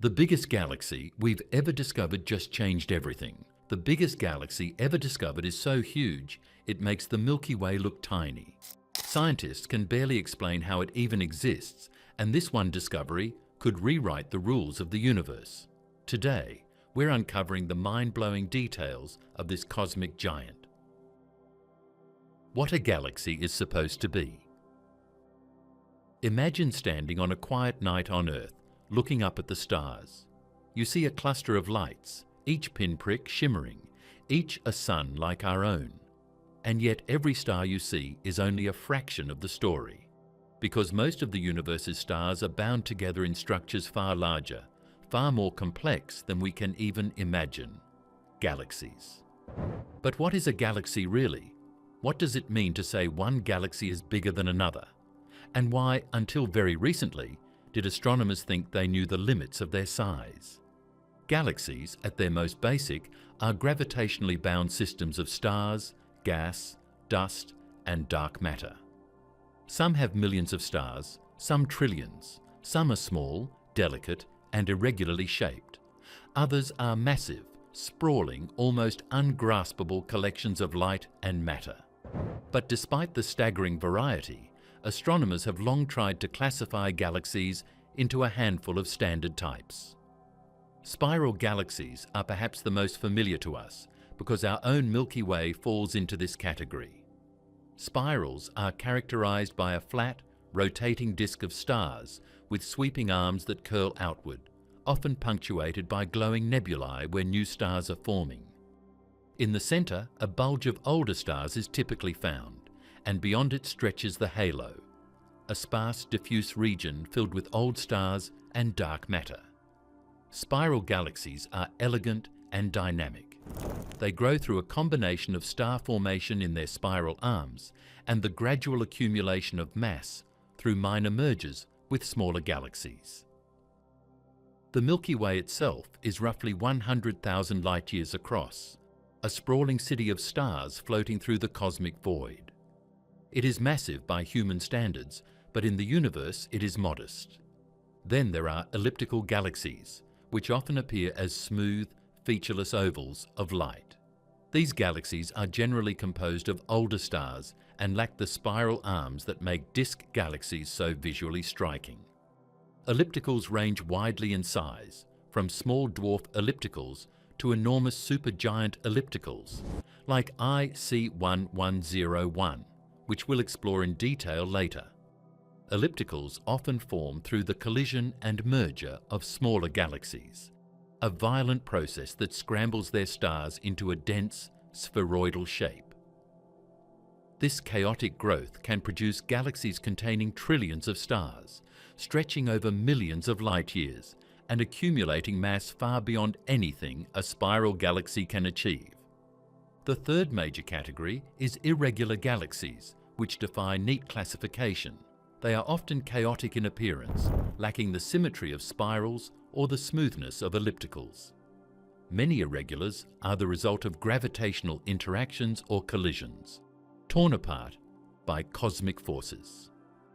The biggest galaxy we've ever discovered just changed everything. The biggest galaxy ever discovered is so huge, it makes the Milky Way look tiny. Scientists can barely explain how it even exists, and this one discovery could rewrite the rules of the universe. Today, we're uncovering the mind-blowing details of this cosmic giant. What a galaxy is supposed to be. Imagine standing on a quiet night on Earth, looking up at the stars. You see a cluster of lights, each pinprick shimmering, each a sun like our own. And yet every star you see is only a fraction of the story, because most of the universe's stars are bound together in structures far larger, far more complex than we can even imagine. Galaxies. But what is a galaxy really? What does it mean to say one galaxy is bigger than another? And why, until very recently, did astronomers think they knew the limits of their size? Galaxies, at their most basic, are gravitationally bound systems of stars, gas, dust, and dark matter. Some have millions of stars, some trillions. Some are small, delicate, and irregularly shaped. Others are massive, sprawling, almost ungraspable collections of light and matter. But despite the staggering variety, astronomers have long tried to classify galaxies into a handful of standard types. Spiral galaxies are perhaps the most familiar to us because our own Milky Way falls into this category. Spirals are characterized by a flat, rotating disk of stars with sweeping arms that curl outward, often punctuated by glowing nebulae where new stars are forming. In the center, a bulge of older stars is typically found, and beyond it stretches the halo, a sparse, diffuse region filled with old stars and dark matter. Spiral galaxies are elegant and dynamic. They grow through a combination of star formation in their spiral arms and the gradual accumulation of mass through minor mergers with smaller galaxies. The Milky Way itself is roughly 100,000 light-years across, a sprawling city of stars floating through the cosmic void. It is massive by human standards, but in the universe it is modest. Then there are elliptical galaxies, which often appear as smooth, featureless ovals of light. These galaxies are generally composed of older stars and lack the spiral arms that make disk galaxies so visually striking. Ellipticals range widely in size, from small dwarf ellipticals to enormous supergiant ellipticals, like IC1101, which we'll explore in detail later. Ellipticals often form through the collision and merger of smaller galaxies, a violent process that scrambles their stars into a dense, spheroidal shape. This chaotic growth can produce galaxies containing trillions of stars, stretching over millions of light-years and accumulating mass far beyond anything a spiral galaxy can achieve. The third major category is irregular galaxies, which defy neat classification. They are often chaotic in appearance, lacking the symmetry of spirals or the smoothness of ellipticals. Many irregulars are the result of gravitational interactions or collisions, torn apart by cosmic forces.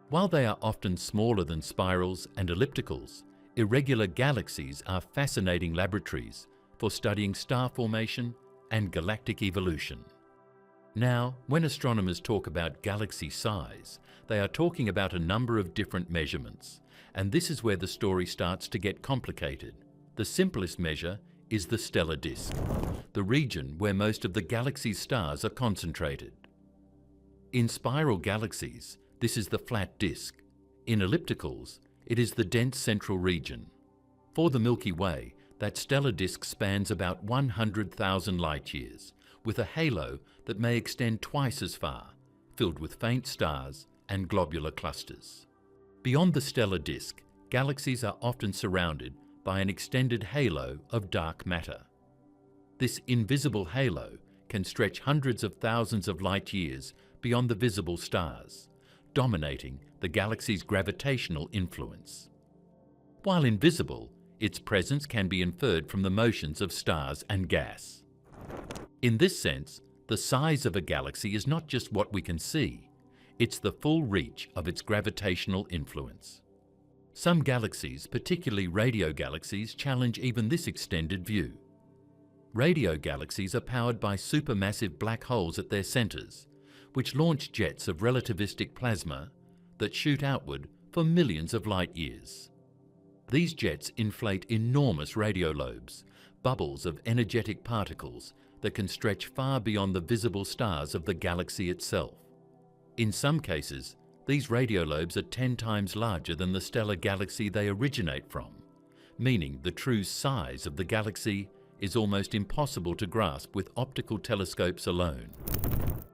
While they are often smaller than spirals and ellipticals, irregular galaxies are fascinating laboratories for studying star formation and galactic evolution. Now, when astronomers talk about galaxy size, they are talking about a number of different measurements, and this is where the story starts to get complicated. The simplest measure is the stellar disk, the region where most of the galaxy's stars are concentrated. In spiral galaxies, this is the flat disk. In ellipticals, it is the dense central region. For the Milky Way, that stellar disk spans about 100,000 light-years, with a halo that may extend twice as far, filled with faint stars and globular clusters. Beyond the stellar disk, galaxies are often surrounded by an extended halo of dark matter. This invisible halo can stretch hundreds of thousands of light-years beyond the visible stars, dominating the galaxy's gravitational influence. While invisible, its presence can be inferred from the motions of stars and gas. In this sense, the size of a galaxy is not just what we can see, it's the full reach of its gravitational influence. Some galaxies, particularly radio galaxies, challenge even this extended view. Radio galaxies are powered by supermassive black holes at their centers, which launch jets of relativistic plasma that shoot outward for millions of light years. These jets inflate enormous radiolobes, bubbles of energetic particles that can stretch far beyond the visible stars of the galaxy itself. In some cases, these radiolobes are 10 times larger than the stellar galaxy they originate from, meaning the true size of the galaxy is almost impossible to grasp with optical telescopes alone.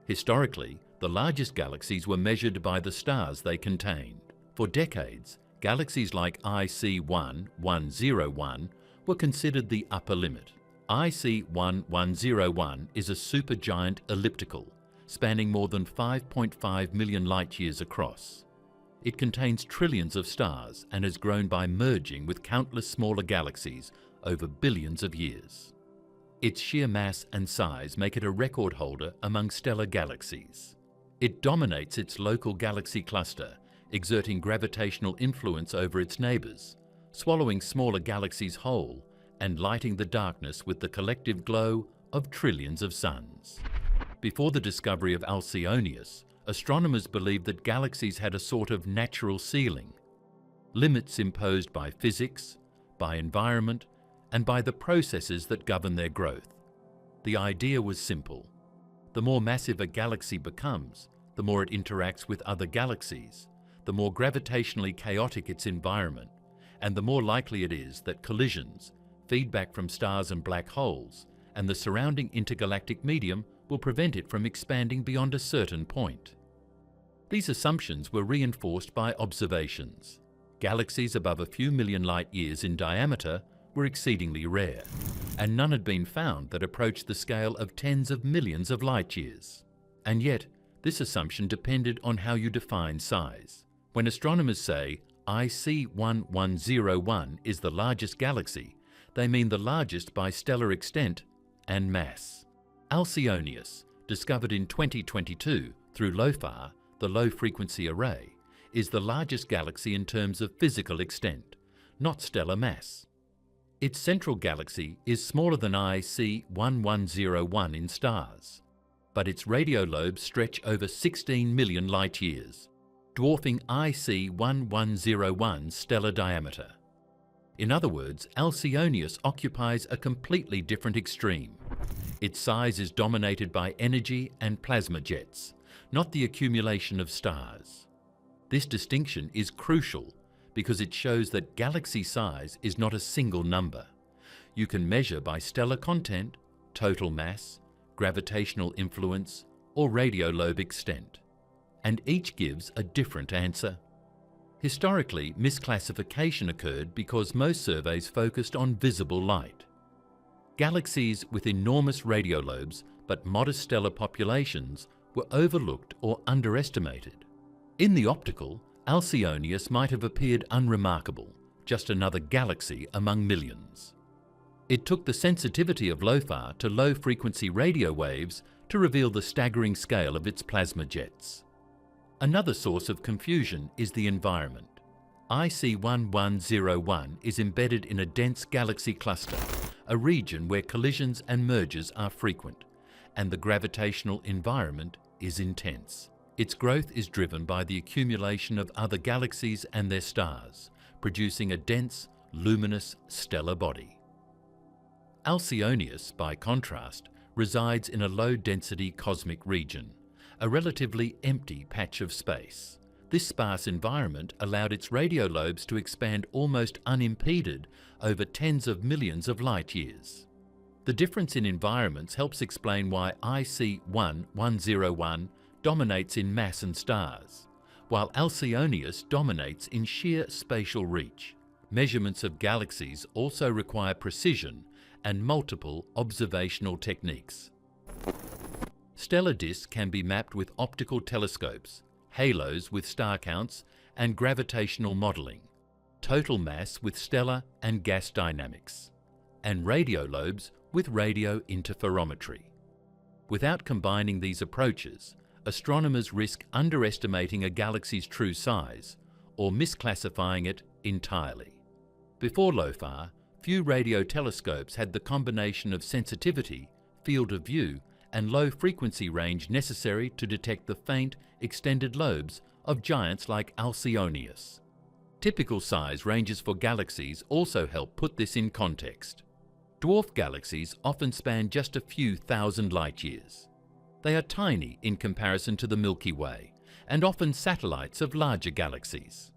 Historically, the largest galaxies were measured by the stars they contained. For decades, galaxies like IC 1101 were considered the upper limit. IC 1101 is a supergiant elliptical, spanning more than 5.5 million light-years across. It contains trillions of stars and has grown by merging with countless smaller galaxies over billions of years. Its sheer mass and size make it a record holder among stellar galaxies. It dominates its local galaxy cluster, exerting gravitational influence over its neighbors, swallowing smaller galaxies whole and lighting the darkness with the collective glow of trillions of suns. Before the discovery of Alcionius, astronomers believed that galaxies had a sort of natural ceiling, limits imposed by physics, by environment, and by the processes that govern their growth. The idea was simple. The more massive a galaxy becomes, the more it interacts with other galaxies, the more gravitationally chaotic its environment, and the more likely it is that collisions, feedback from stars and black holes, and the surrounding intergalactic medium will prevent it from expanding beyond a certain point. These assumptions were reinforced by observations. Galaxies above a few million light-years in diameter were exceedingly rare, and none had been found that approached the scale of tens of millions of light-years. And yet, this assumption depended on how you define size. When astronomers say IC 1101 is the largest galaxy, they mean the largest by stellar extent and mass. Alcionius, discovered in 2022 through LOFAR, the low-frequency array, is the largest galaxy in terms of physical extent, not stellar mass. Its central galaxy is smaller than IC 1101 in stars, but its radiolobes stretch over 16 million light-years, dwarfing IC 1101's stellar diameter. In other words, Alcionius occupies a completely different extreme. Its size is dominated by energy and plasma jets, not the accumulation of stars. This distinction is crucial because it shows that galaxy size is not a single number. You can measure by stellar content, total mass, gravitational influence, or radiolobe extent, and each gives a different answer. Historically, misclassification occurred because most surveys focused on visible light. Galaxies with enormous radiolobes but modest stellar populations were overlooked or underestimated. In the optical, Alcionius might have appeared unremarkable, just another galaxy among millions. It took the sensitivity of LOFAR to low-frequency radio waves to reveal the staggering scale of its plasma jets. Another source of confusion is the environment. IC 1101 is embedded in a dense galaxy cluster, a region where collisions and mergers are frequent, and the gravitational environment is intense. Its growth is driven by the accumulation of other galaxies and their stars, producing a dense, luminous stellar body. Alcionius, by contrast, resides in a low-density cosmic region, a relatively empty patch of space. This sparse environment allowed its radiolobes to expand almost unimpeded over tens of millions of light-years. The difference in environments helps explain why IC 1101 dominates in mass and stars, while Alcionius dominates in sheer spatial reach. Measurements of galaxies also require precision and multiple observational techniques. Stellar disks can be mapped with optical telescopes, halos with star counts and gravitational modelling, total mass with stellar and gas dynamics, and radiolobes with radio interferometry. Without combining these approaches, astronomers risk underestimating a galaxy's true size or misclassifying it entirely. Before LOFAR, few radio telescopes had the combination of sensitivity, field of view, and low frequency range necessary to detect the faint, extended lobes of giants like Alcionius. Typical size ranges for galaxies also help put this in context. Dwarf galaxies often span just a few thousand light-years. They are tiny in comparison to the Milky Way, and often satellites of larger galaxies.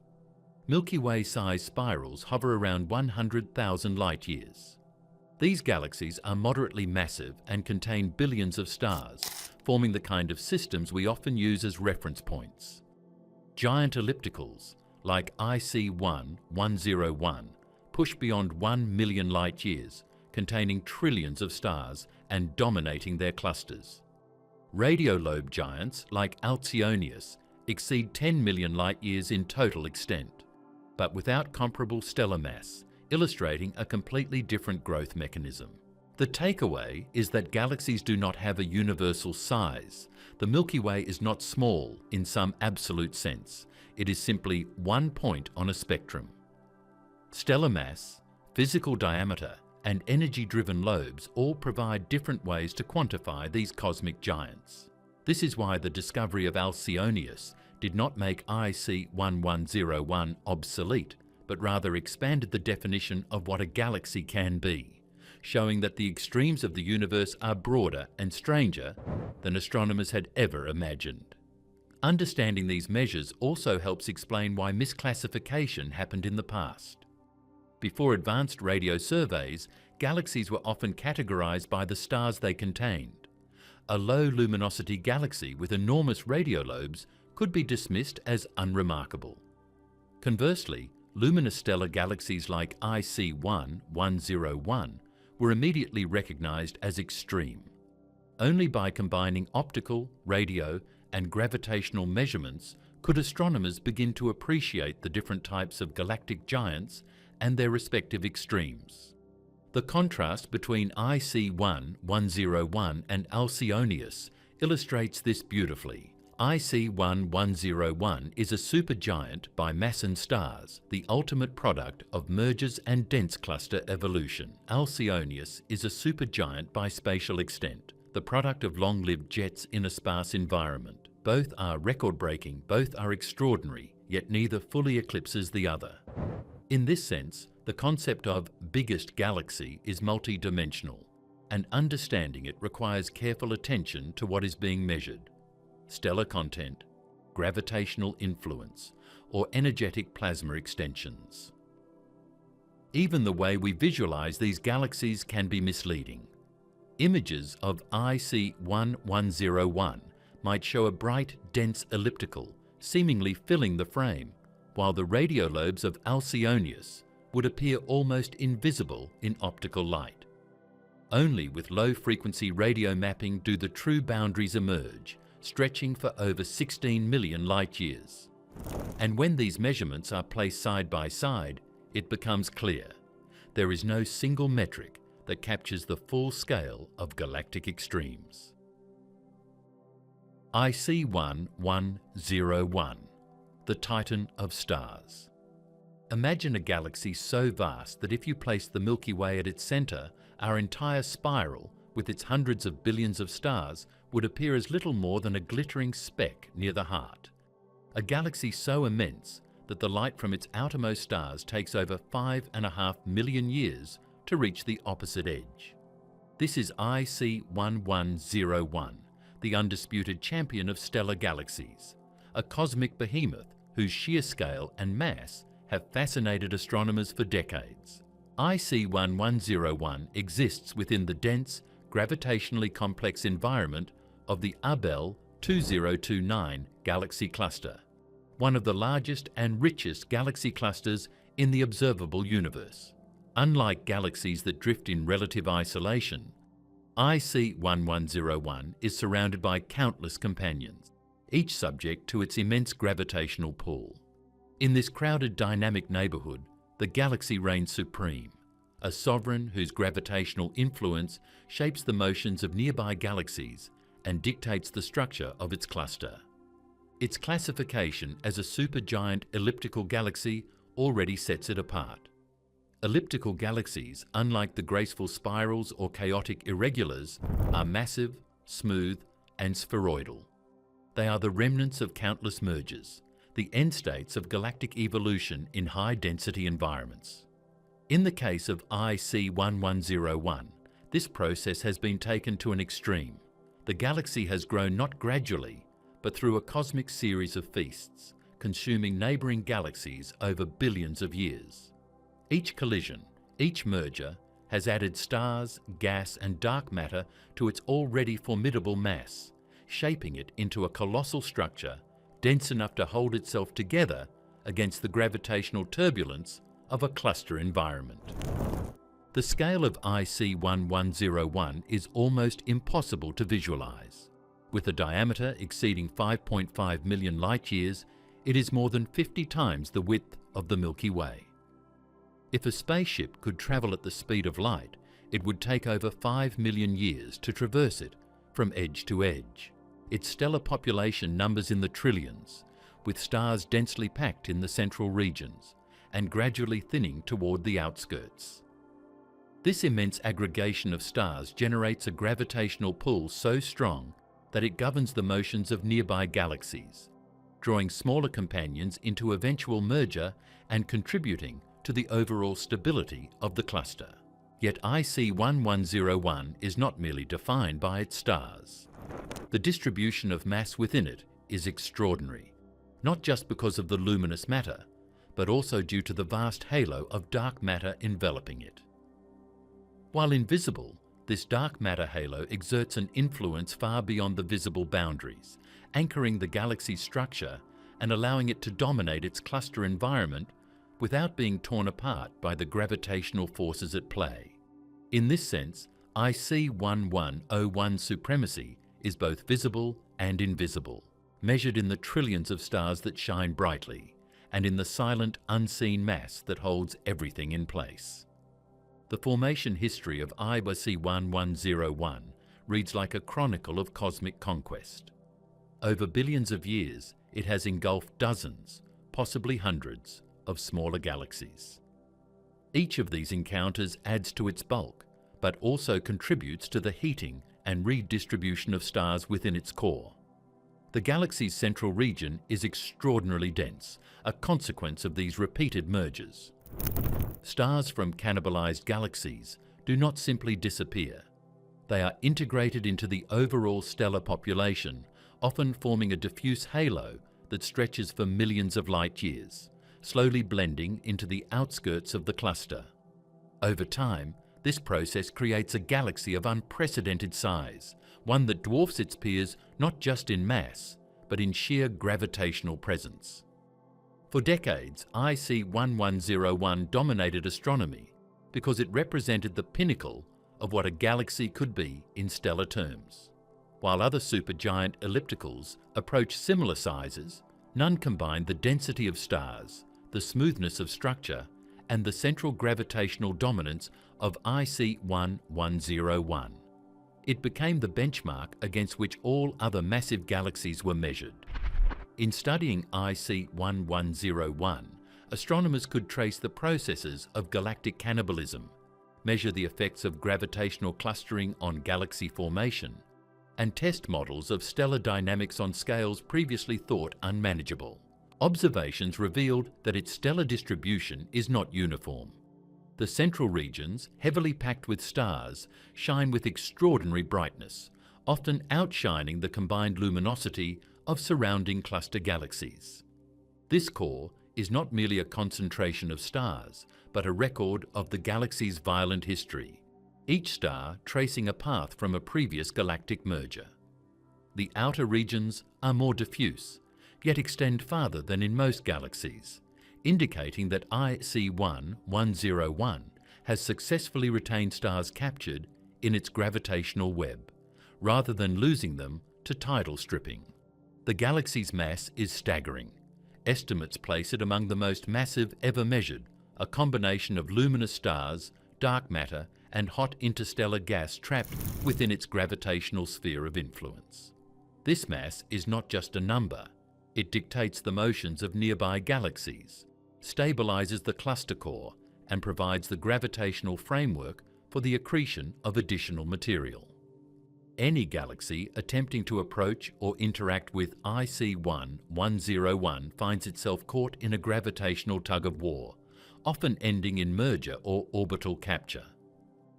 Milky Way-sized spirals hover around 100,000 light-years. These galaxies are moderately massive and contain billions of stars, forming the kind of systems we often use as reference points. Giant ellipticals, like IC1-101, push beyond 1 million light-years, containing trillions of stars and dominating their clusters. Radiolobe giants, like Alcionius, exceed 10 million light-years in total extent, but without comparable stellar mass, illustrating a completely different growth mechanism. The takeaway is that galaxies do not have a universal size. The Milky Way is not small in some absolute sense. It is simply one point on a spectrum. Stellar mass, physical diameter, and energy-driven lobes all provide different ways to quantify these cosmic giants. This is why the discovery of Alcionius did not make IC1101 obsolete, but rather expanded the definition of what a galaxy can be, showing that the extremes of the universe are broader and stranger than astronomers had ever imagined. Understanding these measures also helps explain why misclassification happened in the past. Before advanced radio surveys, galaxies were often categorized by the stars they contained. A low luminosity galaxy with enormous radio lobes could be dismissed as unremarkable. Conversely, luminous stellar galaxies like IC1-101 were immediately recognized as extreme. Only by combining optical, radio, and gravitational measurements could astronomers begin to appreciate the different types of galactic giants and their respective extremes. The contrast between IC1-101 and Alcionius illustrates this beautifully. IC1-101 is a supergiant by mass and stars, the ultimate product of mergers and dense cluster evolution. Alcionius is a supergiant by spatial extent, the product of long-lived jets in a sparse environment. Both are record-breaking, both are extraordinary, yet neither fully eclipses the other. In this sense, the concept of biggest galaxy is multi-dimensional, and understanding it requires careful attention to what is being measured: stellar content, gravitational influence, or energetic plasma extensions. Even the way we visualize these galaxies can be misleading. Images of IC1101 might show a bright, dense elliptical, seemingly filling the frame, while the radio lobes of Alcionius would appear almost invisible in optical light. Only with low-frequency radio mapping do the true boundaries emerge, stretching for over 16 million light-years. And when these measurements are placed side by side, it becomes clear. There is no single metric that captures the full scale of galactic extremes. IC1101, the Titan of stars. Imagine a galaxy so vast that if you place the Milky Way at its center, our entire spiral, with its hundreds of billions of stars, would appear as little more than a glittering speck near the heart. A galaxy so immense that the light from its outermost stars takes over 5.5 million years to reach the opposite edge. This is IC1101, the undisputed champion of stellar galaxies, a cosmic behemoth whose sheer scale and mass have fascinated astronomers for decades. IC1101 exists within the dense, gravitationally complex environment of the Abell 2029 galaxy cluster, one of the largest and richest galaxy clusters in the observable universe. Unlike galaxies that drift in relative isolation, IC1101 is surrounded by countless companions, each subject to its immense gravitational pull. In this crowded dynamic neighborhood, the galaxy reigns supreme, a sovereign whose gravitational influence shapes the motions of nearby galaxies and dictates the structure of its cluster. Its classification as a supergiant elliptical galaxy already sets it apart. Elliptical galaxies, unlike the graceful spirals or chaotic irregulars, are massive, smooth, and spheroidal. They are the remnants of countless mergers, the end states of galactic evolution in high-density environments. In the case of IC1101, this process has been taken to an extreme. The galaxy has grown not gradually, but through a cosmic series of feasts, consuming neighbouring galaxies over billions of years. Each collision, each merger, has added stars, gas and dark matter to its already formidable mass, shaping it into a colossal structure dense enough to hold itself together against the gravitational turbulence of a cluster environment. The scale of IC1101 is almost impossible to visualize. With a diameter exceeding 5.5 million light-years, it is more than 50 times the width of the Milky Way. If a spaceship could travel at the speed of light, it would take over 5 million years to traverse it from edge to edge. Its stellar population numbers in the trillions, with stars densely packed in the central regions and gradually thinning toward the outskirts. This immense aggregation of stars generates a gravitational pull so strong that it governs the motions of nearby galaxies, drawing smaller companions into eventual merger and contributing to the overall stability of the cluster. Yet IC1101 is not merely defined by its stars. The distribution of mass within it is extraordinary, not just because of the luminous matter, but also due to the vast halo of dark matter enveloping it. While invisible, this dark matter halo exerts an influence far beyond the visible boundaries, anchoring the galaxy's structure and allowing it to dominate its cluster environment without being torn apart by the gravitational forces at play. In this sense, IC1101 supremacy is both visible and invisible, measured in the trillions of stars that shine brightly, and in the silent, unseen mass that holds everything in place. The formation history of IC1101 reads like a chronicle of cosmic conquest. Over billions of years, it has engulfed dozens, possibly hundreds, of smaller galaxies. Each of these encounters adds to its bulk, but also contributes to the heating and redistribution of stars within its core. The galaxy's central region is extraordinarily dense, a consequence of these repeated mergers. Stars from cannibalized galaxies do not simply disappear. They are integrated into the overall stellar population, often forming a diffuse halo that stretches for millions of light-years, slowly blending into the outskirts of the cluster. Over time, this process creates a galaxy of unprecedented size, one that dwarfs its peers not just in mass, but in sheer gravitational presence. For decades, IC1101 dominated astronomy because it represented the pinnacle of what a galaxy could be in stellar terms. While other supergiant ellipticals approach similar sizes, none combine the density of stars, the smoothness of structure, and the central gravitational dominance of IC1101. It became the benchmark against which all other massive galaxies were measured. In studying IC1101, astronomers could trace the processes of galactic cannibalism, measure the effects of gravitational clustering on galaxy formation, and test models of stellar dynamics on scales previously thought unmanageable. Observations revealed that its stellar distribution is not uniform. The central regions, heavily packed with stars, shine with extraordinary brightness, often outshining the combined luminosity of surrounding cluster galaxies. This core is not merely a concentration of stars, but a record of the galaxy's violent history, each star tracing a path from a previous galactic merger. The outer regions are more diffuse, yet extend farther than in most galaxies, indicating that IC1101 has successfully retained stars captured in its gravitational web, rather than losing them to tidal stripping. The galaxy's mass is staggering. Estimates place it among the most massive ever measured, a combination of luminous stars, dark matter, and hot interstellar gas trapped within its gravitational sphere of influence. This mass is not just a number. It dictates the motions of nearby galaxies, stabilizes the cluster core and provides the gravitational framework for the accretion of additional material. Any galaxy attempting to approach or interact with IC 101 finds itself caught in a gravitational tug-of-war, often ending in merger or orbital capture.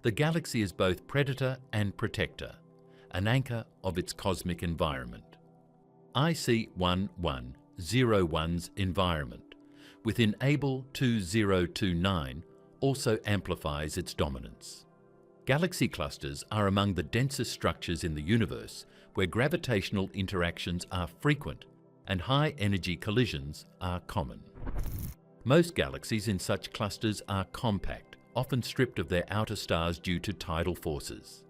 The galaxy is both predator and protector, an anchor of its cosmic environment. IC 1101's environment, within Able 2029, also amplifies its dominance. Galaxy clusters are among the densest structures in the universe, where gravitational interactions are frequent and high-energy collisions are common. Most galaxies in such clusters are compact, often stripped of their outer stars due to tidal forces.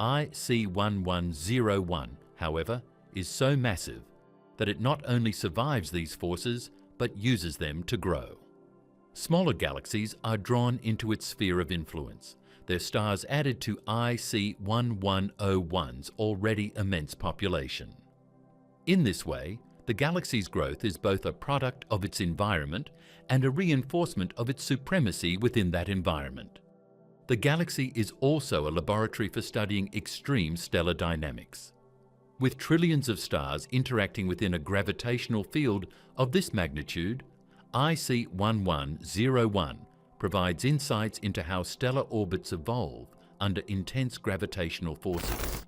IC 1101, however, is so massive that it not only survives these forces, but uses them to grow. Smaller galaxies are drawn into its sphere of influence, their stars added to IC 1101's already immense population. In this way, the galaxy's growth is both a product of its environment and a reinforcement of its supremacy within that environment. The galaxy is also a laboratory for studying extreme stellar dynamics. With trillions of stars interacting within a gravitational field of this magnitude, IC 1101 provides insights into how stellar orbits evolve under intense gravitational forces.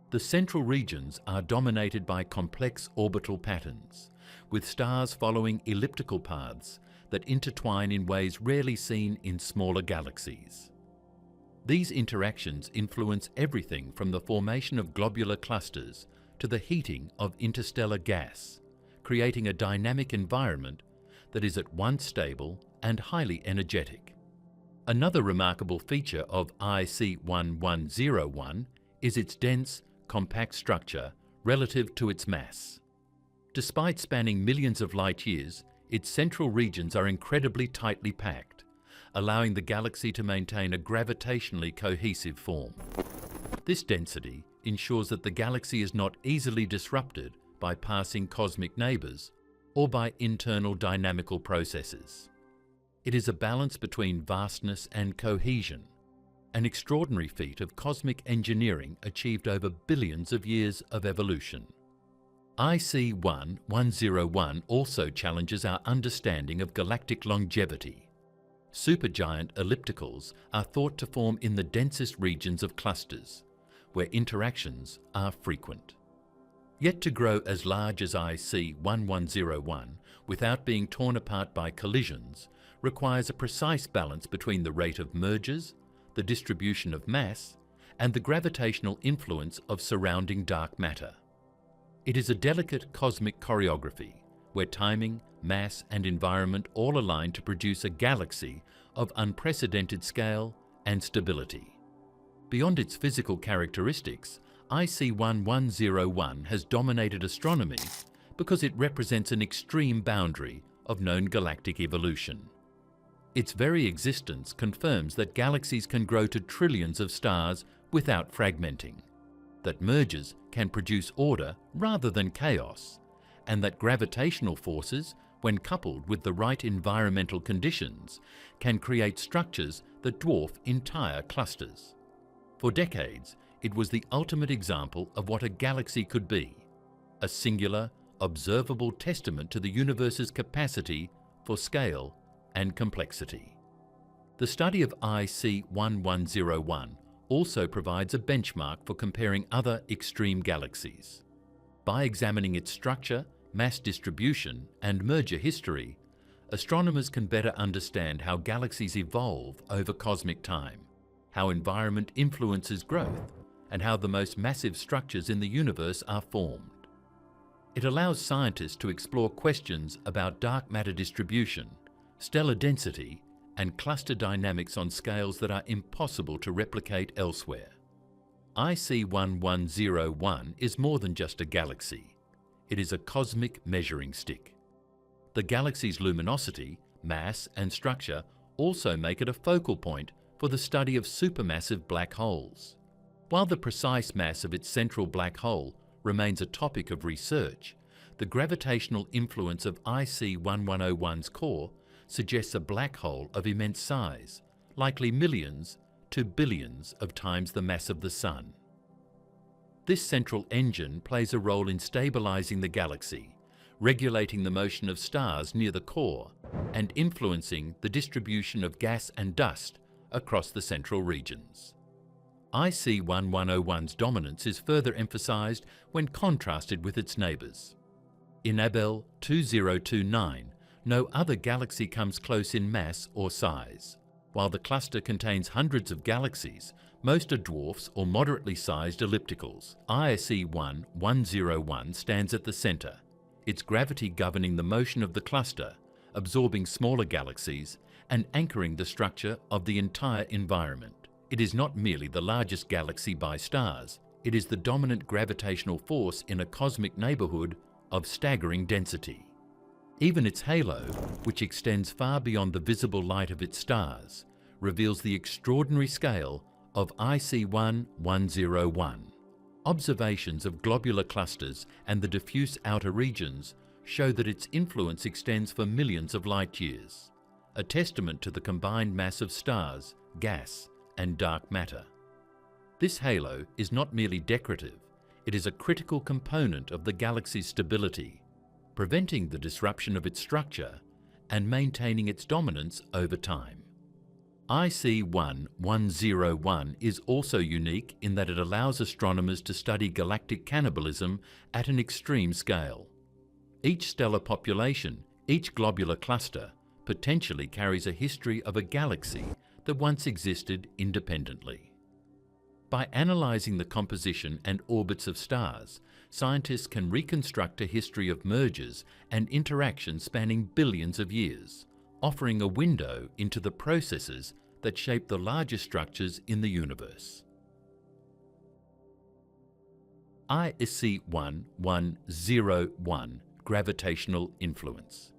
The central regions are dominated by complex orbital patterns, with stars following elliptical paths that intertwine in ways rarely seen in smaller galaxies. These interactions influence everything from the formation of globular clusters to the heating of interstellar gas, creating a dynamic environment that is at once stable and highly energetic. Another remarkable feature of IC 1101 is its dense, compact structure relative to its mass. Despite spanning millions of light years, its central regions are incredibly tightly packed, allowing the galaxy to maintain a gravitationally cohesive form. This density ensures that the galaxy is not easily disrupted by passing cosmic neighbors or by internal dynamical processes. It is a balance between vastness and cohesion, an extraordinary feat of cosmic engineering achieved over billions of years of evolution. IC 1101 also challenges our understanding of galactic longevity. Supergiant ellipticals are thought to form in the densest regions of clusters, where interactions are frequent. Yet to grow as large as IC 1101 without being torn apart by collisions requires a precise balance between the rate of mergers, the distribution of mass, and the gravitational influence of surrounding dark matter. It is a delicate cosmic choreography where timing, mass, and environment all align to produce a galaxy of unprecedented scale and stability. Beyond its physical characteristics, IC 1101 has dominated astronomy because it represents an extreme boundary of known galactic evolution. Its very existence confirms that galaxies can grow to trillions of stars without fragmenting, that mergers can produce order rather than chaos, and that gravitational forces, when coupled with the right environmental conditions, can create structures that dwarf entire clusters. For decades, it was the ultimate example of what a galaxy could be, a singular, observable testament to the universe's capacity for scale and complexity. The study of IC 1101 also provides a benchmark for comparing other extreme galaxies. By examining its structure, mass distribution, and merger history, astronomers can better understand how galaxies evolve over cosmic time, how environment influences growth, and how the most massive structures in the universe are formed. It allows scientists to explore questions about dark matter distribution, stellar density, and cluster dynamics on scales that are impossible to replicate elsewhere. IC 1101 is more than just a galaxy. It is a cosmic measuring stick. The galaxy's luminosity, mass, and structure also make it a focal point for the study of supermassive black holes. While the precise mass of its central black hole remains a topic of research, the gravitational influence of IC 1101's core suggests a black hole of immense size, likely millions to billions of times the mass of the Sun. This central engine plays a role in stabilizing the galaxy, regulating the motion of stars near the core, and influencing the distribution of gas and dust across the central regions. IC 1101's dominance is further emphasized when contrasted with its neighbors. In Abell 2029, no other galaxy comes close in mass or size. While the cluster contains hundreds of galaxies, most are dwarfs or moderately sized ellipticals. IC 1101 stands at the center, its gravity governing the motion of the cluster, absorbing smaller galaxies and anchoring the structure of the entire environment. It is not merely the largest galaxy by stars, it is the dominant gravitational force in a cosmic neighborhood of staggering density. Even its halo, which extends far beyond the visible light of its stars, reveals the extraordinary scale of IC 1101. Observations of globular clusters and the diffuse outer regions show that its influence extends for millions of light years, a testament to the combined mass of stars, gas, and dark matter. This halo is not merely decorative, it is a critical component of the galaxy's stability, preventing the disruption of its structure and maintaining its dominance over time. IC 1101 is also unique in that it allows astronomers to study galactic cannibalism at an extreme scale. Each stellar population, each globular cluster, potentially carries a history of a galaxy that once existed independently. By analyzing the composition and orbits of stars, scientists can reconstruct a history of mergers and interactions spanning billions of years, offering a window into the processes that shape the largest structures in the universe. IC 1101 Gravitational Influence.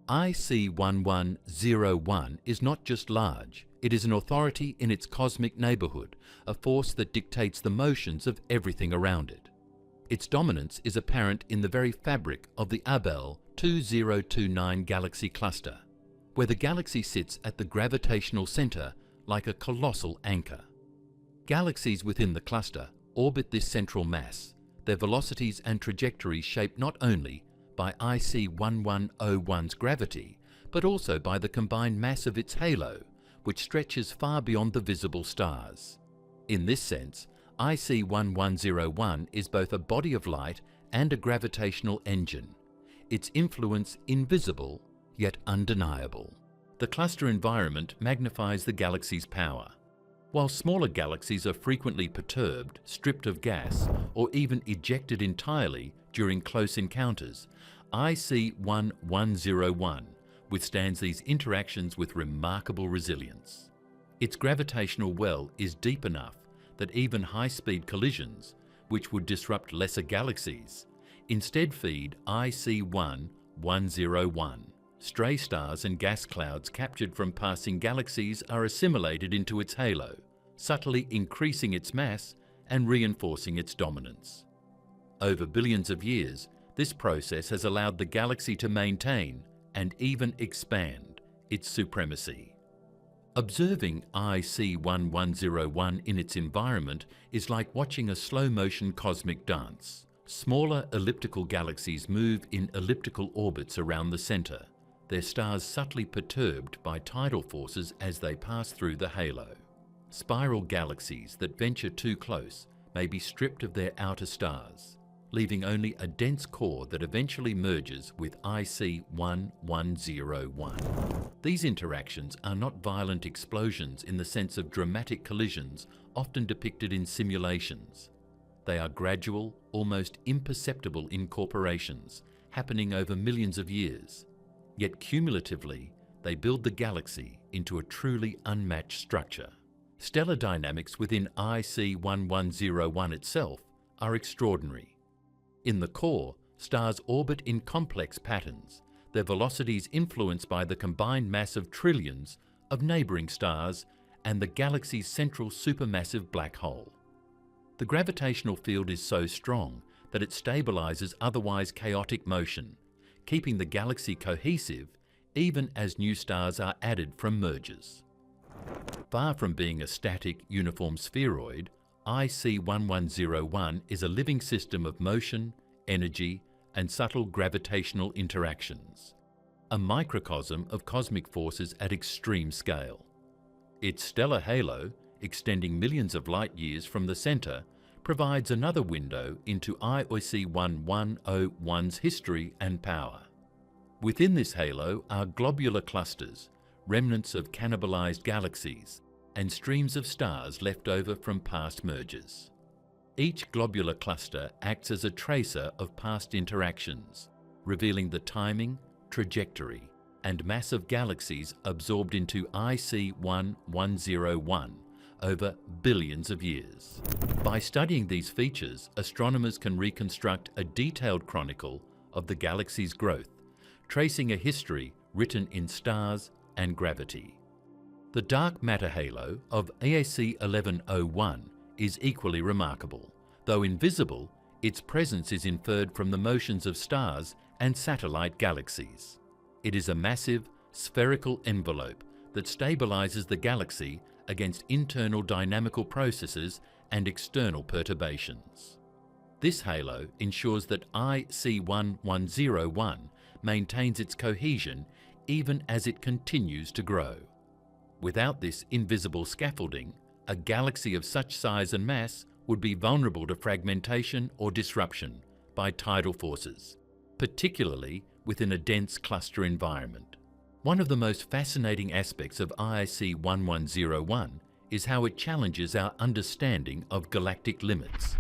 IC 1101 is not just large, it is an authority in its cosmic neighborhood, a force that dictates the motions of everything around it. Its dominance is apparent in the very fabric of the Abell 2029 galaxy cluster, where the galaxy sits at the gravitational center like a colossal anchor. Galaxies within the cluster orbit this central mass, their velocities and trajectories shaped not only by IC 1101's gravity, but also by the combined mass of its halo, which stretches far beyond the visible stars. In this sense, IC 1101 is both a body of light and a gravitational engine, its influence invisible yet undeniable. The cluster environment magnifies the galaxy's power. While smaller galaxies are frequently perturbed, stripped of gas, or even ejected entirely during close encounters, IC 1101 withstands these interactions with remarkable resilience. Its gravitational well is deep enough that even high-speed collisions, which would disrupt lesser galaxies, instead feed IC 1101. Stray stars and gas clouds captured from passing galaxies are assimilated into its halo, subtly increasing its mass and reinforcing its dominance. Over billions of years, this process has allowed the galaxy to maintain and even expand its supremacy. Observing IC 1101 in its environment is like watching a slow-motion cosmic dance. Smaller elliptical galaxies move in elliptical orbits around the center, their stars subtly perturbed by tidal forces as they pass through the halo. Spiral galaxies that venture too close may be stripped of their outer stars, leaving only a dense core that eventually merges with IC 1101. These interactions are not violent explosions in the sense of dramatic collisions often depicted in simulations. They are gradual, almost imperceptible incorporations happening over millions of years. Yet cumulatively, they build the galaxy into a truly unmatched structure. Stellar dynamics within IC 1101 itself are extraordinary. In the core, stars orbit in complex patterns, their velocities influenced by the combined mass of trillions of neighboring stars and the galaxy's central supermassive black hole. The gravitational field is so strong that it stabilizes otherwise chaotic motion, keeping the galaxy cohesive even as new stars are added from mergers. Far from being a static, uniform spheroid, IC1101 is a living system of motion, energy, and subtle gravitational interactions, a microcosm of cosmic forces at extreme scale. Its stellar halo, extending millions of light years from the center, provides another window into IC1101's history and power. Within this halo are globular clusters, remnants of cannibalized galaxies, and streams of stars left over from past mergers. Each globular cluster acts as a tracer of past interactions, revealing the timing, trajectory, and mass of galaxies absorbed into IC1101 over billions of years. By studying these features, astronomers can reconstruct a detailed chronicle of the galaxy's growth, tracing a history written in stars and gravity. The dark matter halo of AAC 1101 is equally remarkable. Though invisible, its presence is inferred from the motions of stars and satellite galaxies. It is a massive, spherical envelope that stabilizes the galaxy against internal dynamical processes and external perturbations. This halo ensures that IC1101 maintains its cohesion even as it continues to grow. Without this invisible scaffolding, a galaxy of such size and mass would be vulnerable to fragmentation or disruption by tidal forces, particularly within a dense cluster environment. One of the most fascinating aspects of IC1101 is how it challenges our understanding of galactic limits.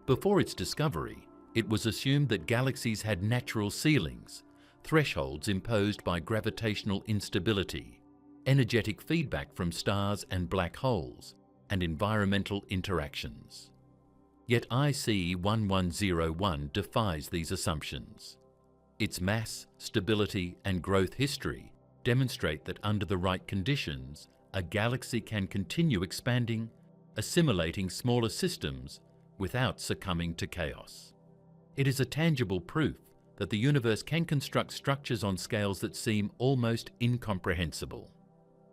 Before its discovery, it was assumed that galaxies had natural ceilings, thresholds imposed by gravitational instability, energetic feedback from stars and black holes, and environmental interactions. Yet IC1101 defies these assumptions. Its mass, stability, and growth history demonstrate that under the right conditions, a galaxy can continue expanding, assimilating smaller systems without succumbing to chaos. It is a tangible proof that the universe can construct structures on scales that seem almost incomprehensible.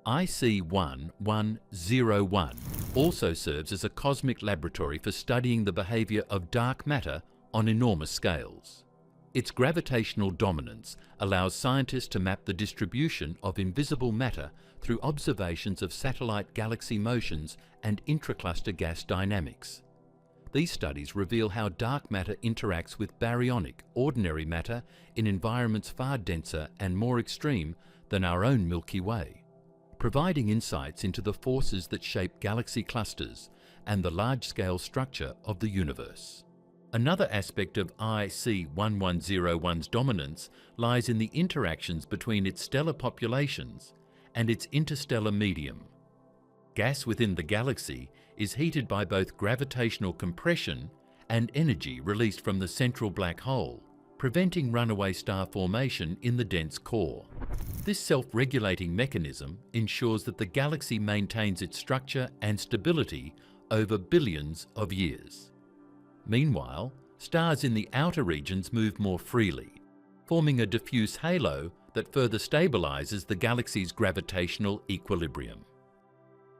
IC1101 also serves as a cosmic laboratory for studying the behavior of dark matter on enormous scales. Its gravitational dominance allows scientists to map the distribution of invisible matter through observations of satellite galaxy motions and intracluster gas dynamics. These studies reveal how dark matter interacts with baryonic, ordinary matter in environments far denser and more extreme than our own Milky Way, providing insights into the forces that shape galaxy clusters and the large-scale structure of the universe. Another aspect of IC1101's dominance lies in the interactions between its stellar populations and its interstellar medium. Gas within the galaxy is heated by both gravitational compression and energy released from the central black hole, preventing runaway star formation in the dense core. This self-regulating mechanism ensures that the galaxy maintains its structure and stability over billions of years. Meanwhile, stars in the outer regions move more freely, forming a diffuse halo that further stabilizes the galaxy's gravitational equilibrium.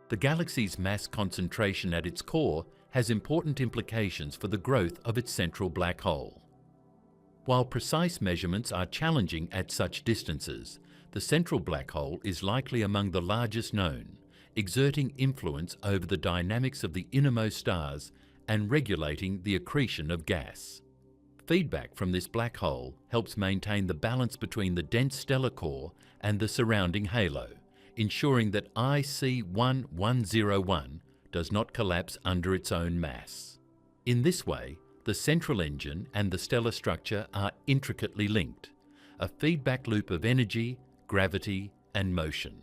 The galaxy's mass concentration at its core has important implications for the growth of its central black hole. While precise measurements are challenging at such distances, the central black hole is likely among the largest known, exerting influence over the dynamics of the innermost stars and regulating the accretion of gas. Feedback from this black hole helps maintain the balance between the dense stellar core and the surrounding halo, ensuring that IC1101 does not collapse under its own mass. In this way, the central engine and the stellar structure are intricately linked, a feedback loop of energy, gravity, and motion.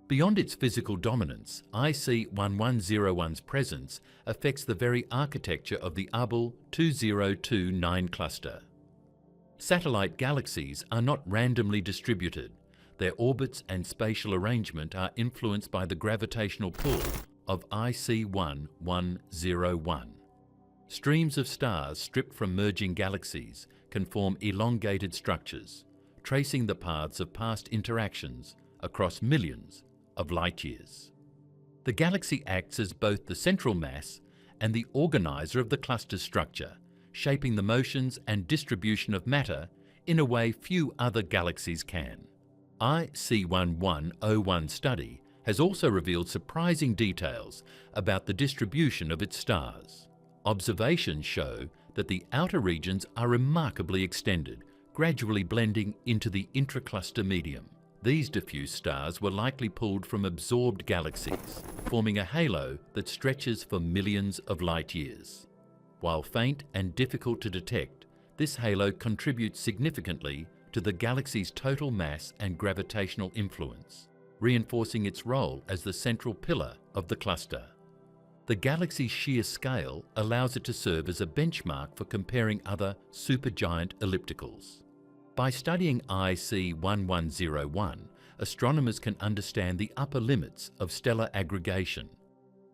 Beyond its physical dominance, IC1101's presence affects the very architecture of the Hubble 2029 cluster. Satellite galaxies are not randomly distributed. Their orbits and spatial arrangement are influenced by the gravitational pull of IC1101. Streams of stars stripped from merging galaxies can form elongated structures, tracing the paths of past interactions across millions of light years. The galaxy acts as both the central mass and the organizer of the cluster's structure, shaping the motions and distribution of matter in a way few other galaxies can. IC1101 study has also revealed surprising details about the distribution of its stars. Observations show that the outer regions are remarkably extended, gradually blending into the intracluster medium. These diffuse stars were likely pulled from absorbed galaxies, forming a halo that stretches for millions of light years. While faint and difficult to detect, this halo contributes significantly to the galaxy's total mass and gravitational influence, reinforcing its role as the central pillar of the cluster. The galaxy's sheer scale allows it to serve as a benchmark for comparing other supergiant ellipticals. By studying IC1101, astronomers can understand the upper limits of stellar aggregation,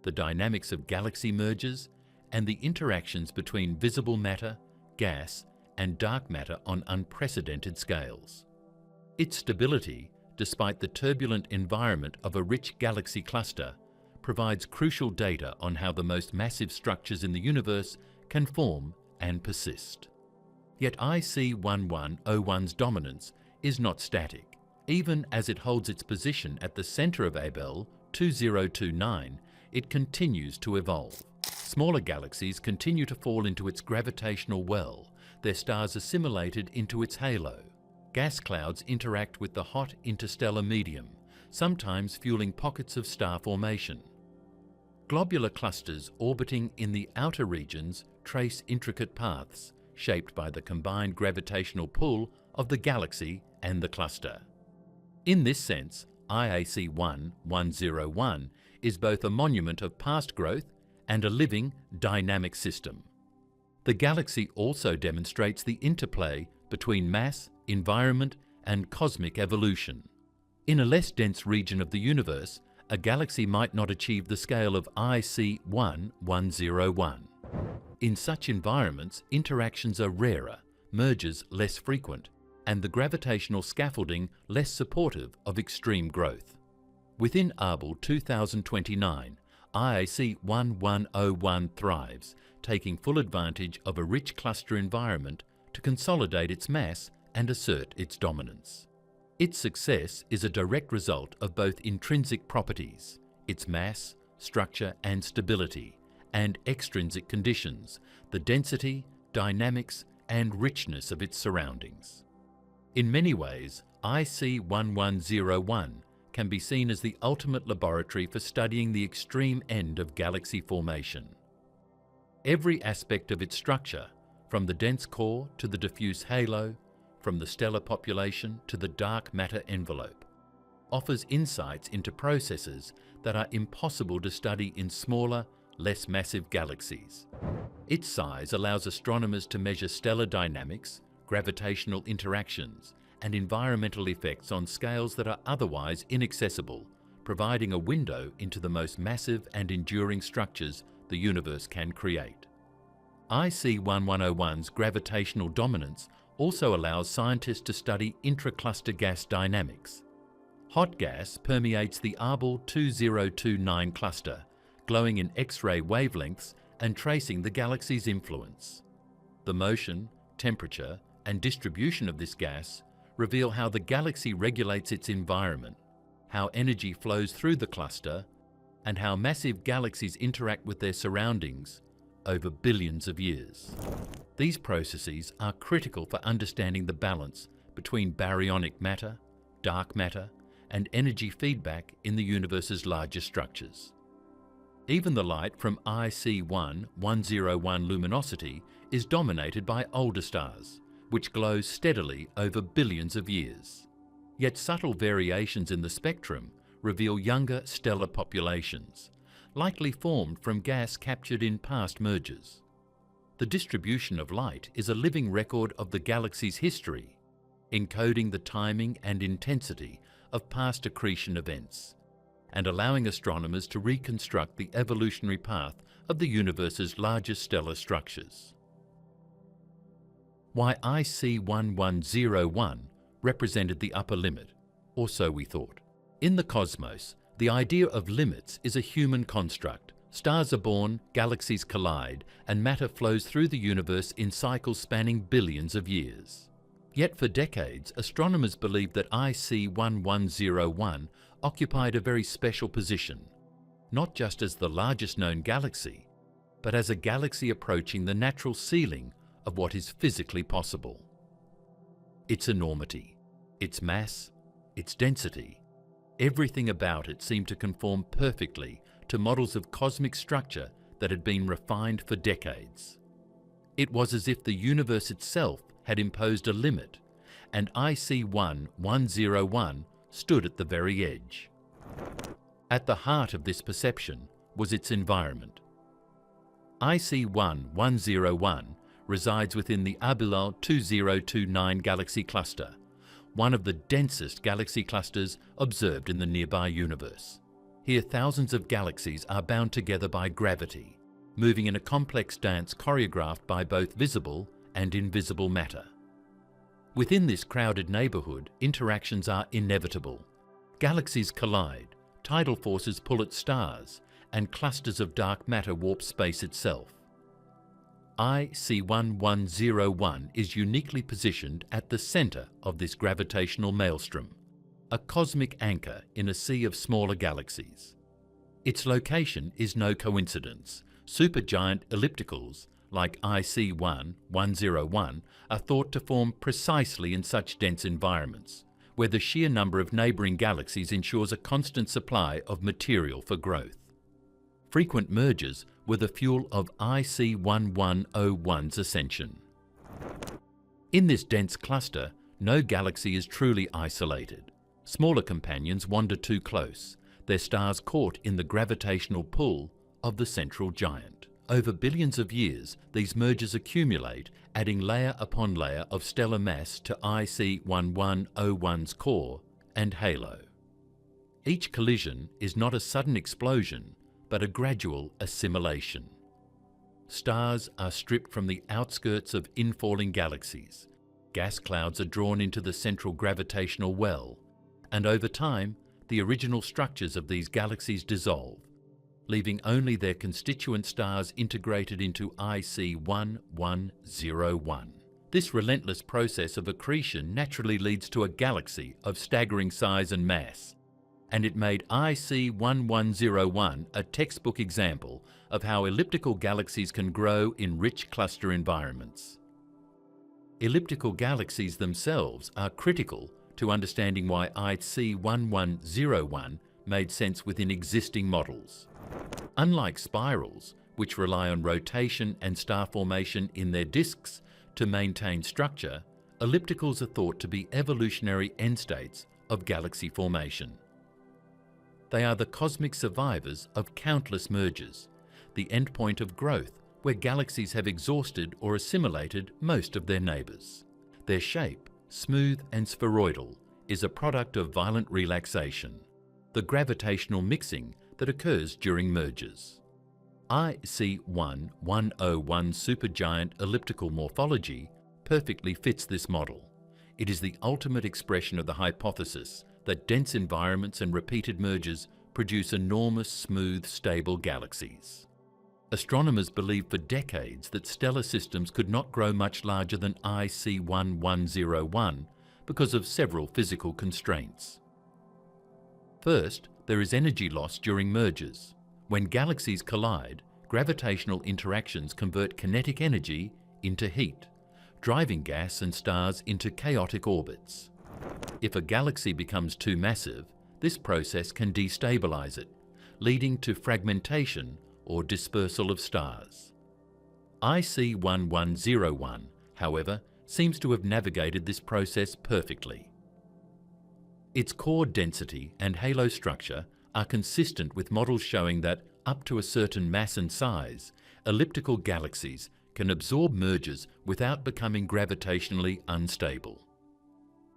the dynamics of galaxy mergers, and the interactions between visible matter, gas, and dark matter on unprecedented scales. Its stability, despite the turbulent environment of a rich galaxy cluster, provides crucial data on how the most massive structures in the universe can form and persist. Yet IC1101's dominance is not static. Even as it holds its position at the center of Abell 2029, it continues to evolve. Smaller galaxies continue to fall into its gravitational well, their stars assimilated into its halo. Gas clouds interact with the hot interstellar medium, sometimes fueling pockets of star formation. Globular clusters orbiting in the outer regions trace intricate paths, shaped by the combined gravitational pull of the galaxy and the cluster. In this sense, IAC1101 is both a monument of past growth and a living, dynamic system. The galaxy also demonstrates the interplay between mass, environment, and cosmic evolution. In a less dense region of the universe, a galaxy might not achieve the scale of IC1101. In such environments, interactions are rarer, mergers less frequent, and the gravitational scaffolding less supportive of extreme growth. Within Abell 2029, IAC1101 thrives, taking full advantage of a rich cluster environment to consolidate its mass and assert its dominance. Its success is a direct result of both intrinsic properties, its mass, structure and stability, and extrinsic conditions, the density, dynamics, and richness of its surroundings. In many ways, IC1101 can be seen as the ultimate laboratory for studying the extreme end of galaxy formation. Every aspect of its structure, from the dense core to the diffuse halo, from the stellar population to the dark matter envelope, offers insights into processes that are impossible to study in smaller, less massive galaxies. Its size allows astronomers to measure stellar dynamics, gravitational interactions, and environmental effects on scales that are otherwise inaccessible, providing a window into the most massive and enduring structures the universe can create. IC1101's gravitational dominance also allows scientists to study intracluster gas dynamics. Hot gas permeates the Abell 2029 cluster, glowing in X-ray wavelengths and tracing the galaxy's influence. The motion, temperature, and distribution of this gas reveal how the galaxy regulates its environment, how energy flows through the cluster, and how massive galaxies interact with their surroundings over billions of years. These processes are critical for understanding the balance between baryonic matter, dark matter, and energy feedback in the universe's larger structures. Even the light from IC1101 luminosity is dominated by older stars, which glows steadily over billions of years. Yet subtle variations in the spectrum reveal younger stellar populations, likely formed from gas captured in past mergers. The distribution of light is a living record of the galaxy's history, encoding the timing and intensity of past accretion events. and allowing astronomers to reconstruct the evolutionary path of the universe's largest stellar structures. Why IC 1101 represented the upper limit, or so we thought. In the cosmos, the idea of limits is a human construct. Stars are born, galaxies collide, and matter flows through the universe in cycles spanning billions of years. Yet for decades, astronomers believed that IC 1101 occupied a very special position, not just as the largest known galaxy, but as a galaxy approaching the natural ceiling of what is physically possible. Its enormity, its mass, its density, everything about it seemed to conform perfectly to models of cosmic structure that had been refined for decades. It was as if the universe itself had imposed a limit, and IC 1101 stood at the very edge. At the heart of this perception was its environment. IC 1101 resides within the Abulal 2029 galaxy cluster, one of the densest galaxy clusters observed in the nearby universe. Here, thousands of galaxies are bound together by gravity, moving in a complex dance choreographed by both visible and invisible matter. Within this crowded neighborhood, interactions are inevitable. Galaxies collide, tidal forces pull at stars, and clusters of dark matter warp space itself. IC 1101 is uniquely positioned at the center of this gravitational maelstrom, a cosmic anchor in a sea of smaller galaxies. Its location is no coincidence. Supergiant ellipticals like IC 1101 are thought to form precisely in such dense environments, where the sheer number of neighboring galaxies ensures a constant supply of material for growth. Frequent mergers were the fuel of IC 1101's ascension. In this dense cluster, no galaxy is truly isolated. Smaller companions wander too close, their stars caught in the gravitational pull of the central giant. Over billions of years, these mergers accumulate, adding layer upon layer of stellar mass to IC 1101's core and halo. Each collision is not a sudden explosion, but a gradual assimilation. Stars are stripped from the outskirts of infalling galaxies. Gas clouds are drawn into the central gravitational well, and over time, the original structures of these galaxies dissolve, leaving only their constituent stars integrated into IC 1101. This relentless process of accretion naturally leads to a galaxy of staggering size and mass, and it made IC 1101 a textbook example of how elliptical galaxies can grow in rich cluster environments. Elliptical galaxies themselves are critical to understanding why IC 1101 made sense within existing models. Unlike spirals, which rely on rotation and star formation in their disks to maintain structure, ellipticals are thought to be evolutionary end states of galaxy formation. They are the cosmic survivors of countless mergers, the endpoint of growth where galaxies have exhausted or assimilated most of their neighbors. Their shape, smooth and spheroidal, is a product of violent relaxation, the gravitational mixing that occurs during mergers. IC 1101's supergiant elliptical morphology perfectly fits this model. It is the ultimate expression of the hypothesis that dense environments and repeated mergers produce enormous, smooth, stable galaxies. Astronomers believed for decades that stellar systems could not grow much larger than IC 1101 because of several physical constraints. First, there is energy loss during mergers. When galaxies collide, gravitational interactions convert kinetic energy into heat, driving gas and stars into chaotic orbits. If a galaxy becomes too massive, this process can destabilize it, leading to fragmentation or dispersal of stars. IC 1101, however, seems to have navigated this process perfectly. Its core density and halo structure are consistent with models showing that, up to a certain mass and size, elliptical galaxies can absorb mergers without becoming gravitationally unstable.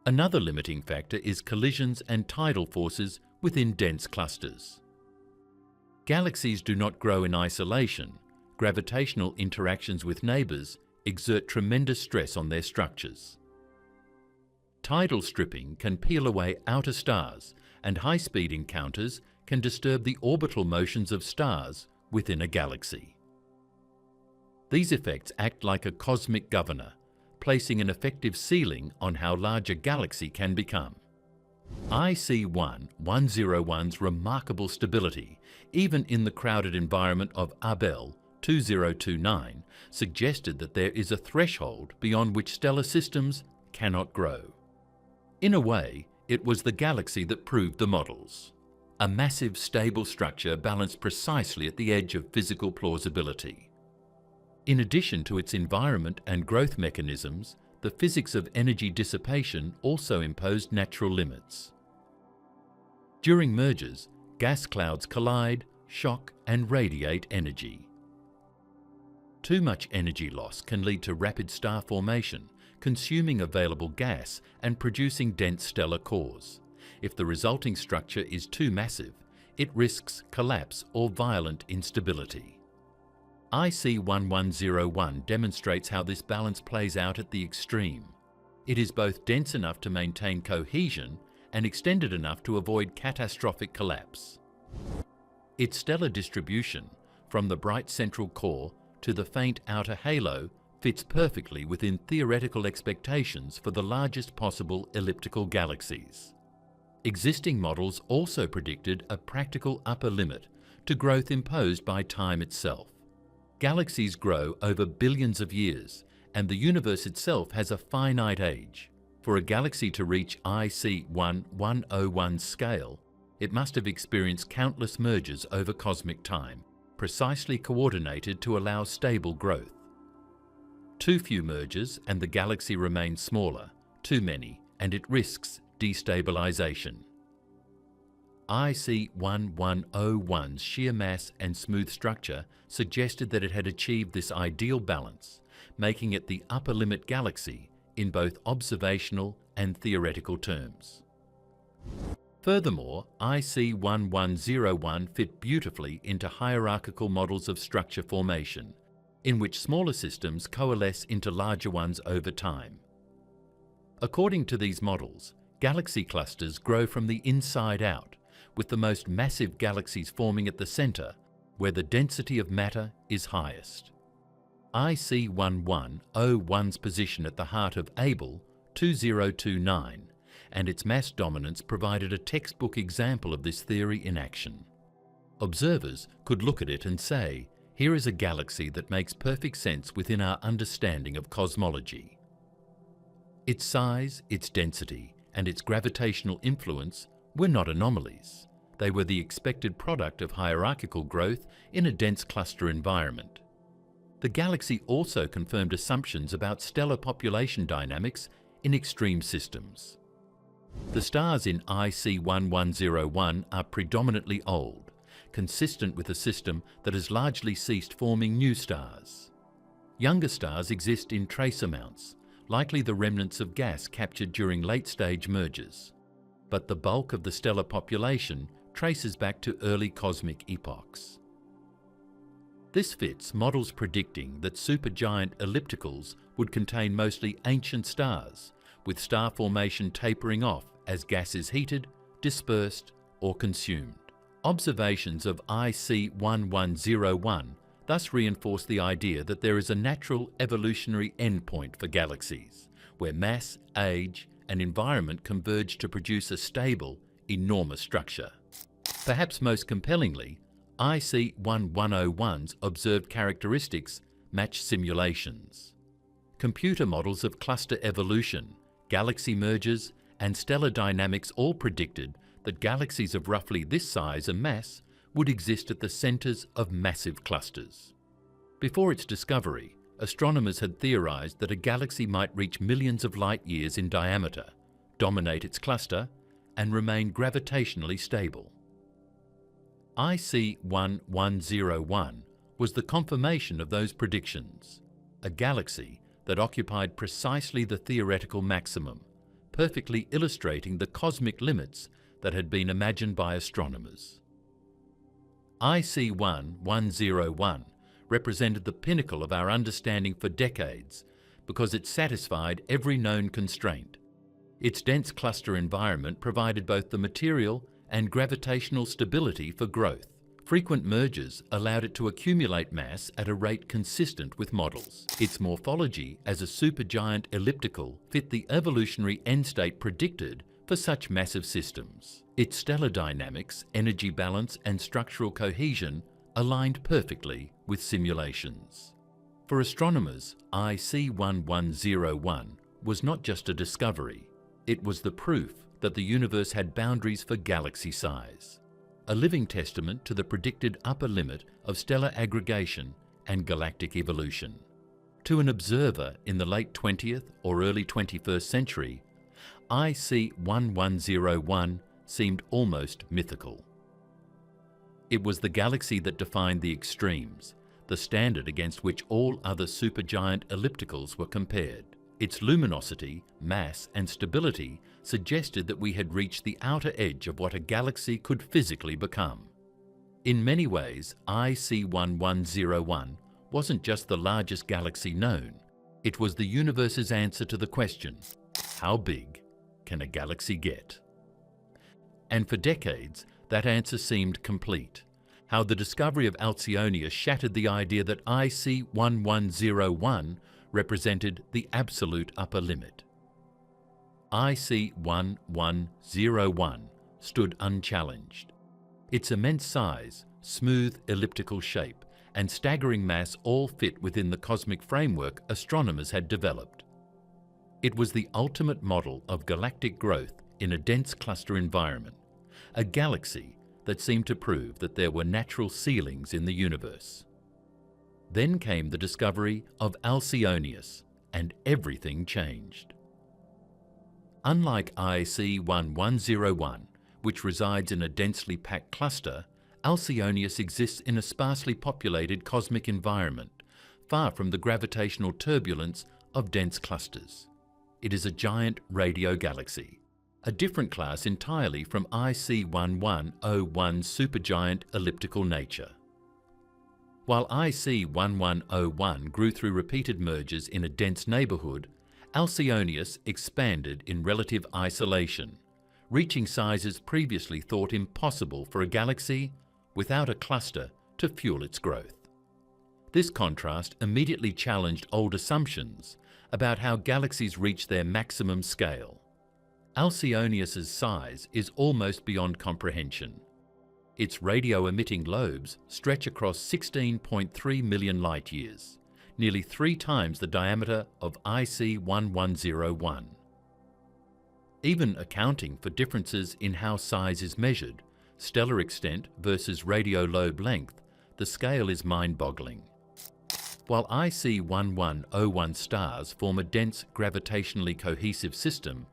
Another limiting factor is collisions and tidal forces within dense clusters. Galaxies do not grow in isolation. Gravitational interactions with neighbours exert tremendous stress on their structures. Tidal stripping can peel away outer stars, and high-speed encounters can disturb the orbital motions of stars within a galaxy. These effects act like a cosmic governor, placing an effective ceiling on how large a galaxy can become. IC1-101's remarkable stability, even in the crowded environment of Abell 2029, suggested that there is a threshold beyond which stellar systems cannot grow. In a way, it was the galaxy that proved the models. A massive, stable structure balanced precisely at the edge of physical plausibility. In addition to its environment and growth mechanisms, the physics of energy dissipation also imposed natural limits. During mergers, gas clouds collide, shock, and radiate energy. Too much energy loss can lead to rapid star formation, consuming available gas and producing dense stellar cores. If the resulting structure is too massive, it risks collapse or violent instability. IC1101 demonstrates how this balance plays out at the extreme. It is both dense enough to maintain cohesion and extended enough to avoid catastrophic collapse. Its stellar distribution, from the bright central core to the faint outer halo, fits perfectly within theoretical expectations for the largest possible elliptical galaxies. Existing models also predicted a practical upper limit to growth imposed by time itself. Galaxies grow over billions of years, and the universe itself has a finite age. For a galaxy to reach IC1101 scale, it must have experienced countless mergers over cosmic time, precisely coordinated to allow stable growth. Too few mergers and the galaxy remains smaller, too many and it risks destabilization. IC1101's sheer mass and smooth structure suggested that it had achieved this ideal balance, making it the upper limit galaxy in both observational and theoretical terms. Furthermore, IC1101 fit beautifully into hierarchical models of structure formation, in which smaller systems coalesce into larger ones over time. According to these models, galaxy clusters grow from the inside out, with the most massive galaxies forming at the center, where the density of matter is highest. IC1101's position at the heart of Abell 2029 and its mass dominance provided a textbook example of this theory in action. Observers could look at it and say, here is a galaxy that makes perfect sense within our understanding of cosmology. Its size, its density, and its gravitational influence were not anomalies. They were the expected product of hierarchical growth in a dense cluster environment. The galaxy also confirmed assumptions about stellar population dynamics in extreme systems. The stars in IC1101 are predominantly old, consistent with a system that has largely ceased forming new stars. Younger stars exist in trace amounts, likely the remnants of gas captured during late-stage mergers. But the bulk of the stellar population traces back to early cosmic epochs. This fits models predicting that supergiant ellipticals would contain mostly ancient stars, with star formation tapering off as gas is heated, dispersed, or consumed. Observations of IC1101 thus reinforce the idea that there is a natural evolutionary endpoint for galaxies, where mass, age, and environment converge to produce a stable, enormous structure. Perhaps most compellingly, IC1101's observed characteristics match simulations. Computer models of cluster evolution, galaxy mergers, and stellar dynamics all predicted that galaxies of roughly this size and mass would exist at the centers of massive clusters. Before its discovery, astronomers had theorized that a galaxy might reach millions of light years in diameter, dominate its cluster, and remain gravitationally stable. IC1101 was the confirmation of those predictions, a galaxy that occupied precisely the theoretical maximum, perfectly illustrating the cosmic limits that had been imagined by astronomers. IC1101 represented the pinnacle of our understanding for decades because it satisfied every known constraint. Its dense cluster environment provided both the material and gravitational stability for growth. Frequent mergers allowed it to accumulate mass at a rate consistent with models. Its morphology as a supergiant elliptical fit the evolutionary end state predicted for such massive systems. Its stellar dynamics, energy balance, and structural cohesion aligned perfectly with simulations. For astronomers, IC1101 was not just a discovery, it was the proof that the universe had boundaries for galaxy size, a living testament to the predicted upper limit of stellar aggregation and galactic evolution. To an observer in the late 20th or early 21st century, IC1101 seemed almost mythical. It was the galaxy that defined the extremes, the standard against which all other supergiant ellipticals were compared. Its luminosity, mass, and stability suggested that we had reached the outer edge of what a galaxy could physically become. In many ways, IC1101 wasn't just the largest galaxy known, it was the universe's answer to the question, how big can a galaxy get? And for decades, that answer seemed complete. How the discovery of Alcionius shattered the idea that IC1101 represented the absolute upper limit. IC1101 stood unchallenged. Its immense size, smooth elliptical shape, and staggering mass all fit within the cosmic framework astronomers had developed. It was the ultimate model of galactic growth in a dense cluster environment, a galaxy that seemed to prove that there were natural ceilings in the universe. Then came the discovery of Alcionius, and everything changed. Unlike IC1101, which resides in a densely packed cluster, Alcionius exists in a sparsely populated cosmic environment, far from the gravitational turbulence of dense clusters. It is a giant radio galaxy, a different class entirely from IC1101's supergiant elliptical nature. While IC1101 grew through repeated mergers in a dense neighbourhood, Alcionius expanded in relative isolation, reaching sizes previously thought impossible for a galaxy without a cluster to fuel its growth. This contrast immediately challenged old assumptions about how galaxies reach their maximum scale. Alcionius's size is almost beyond comprehension. Its radio-emitting lobes stretch across 16.3 million light-years, nearly 3 times the diameter of IC1101. Even accounting for differences in how size is measured, stellar extent versus radio lobe length, the scale is mind-boggling. While IC1101 stars form a dense, gravitationally cohesive system,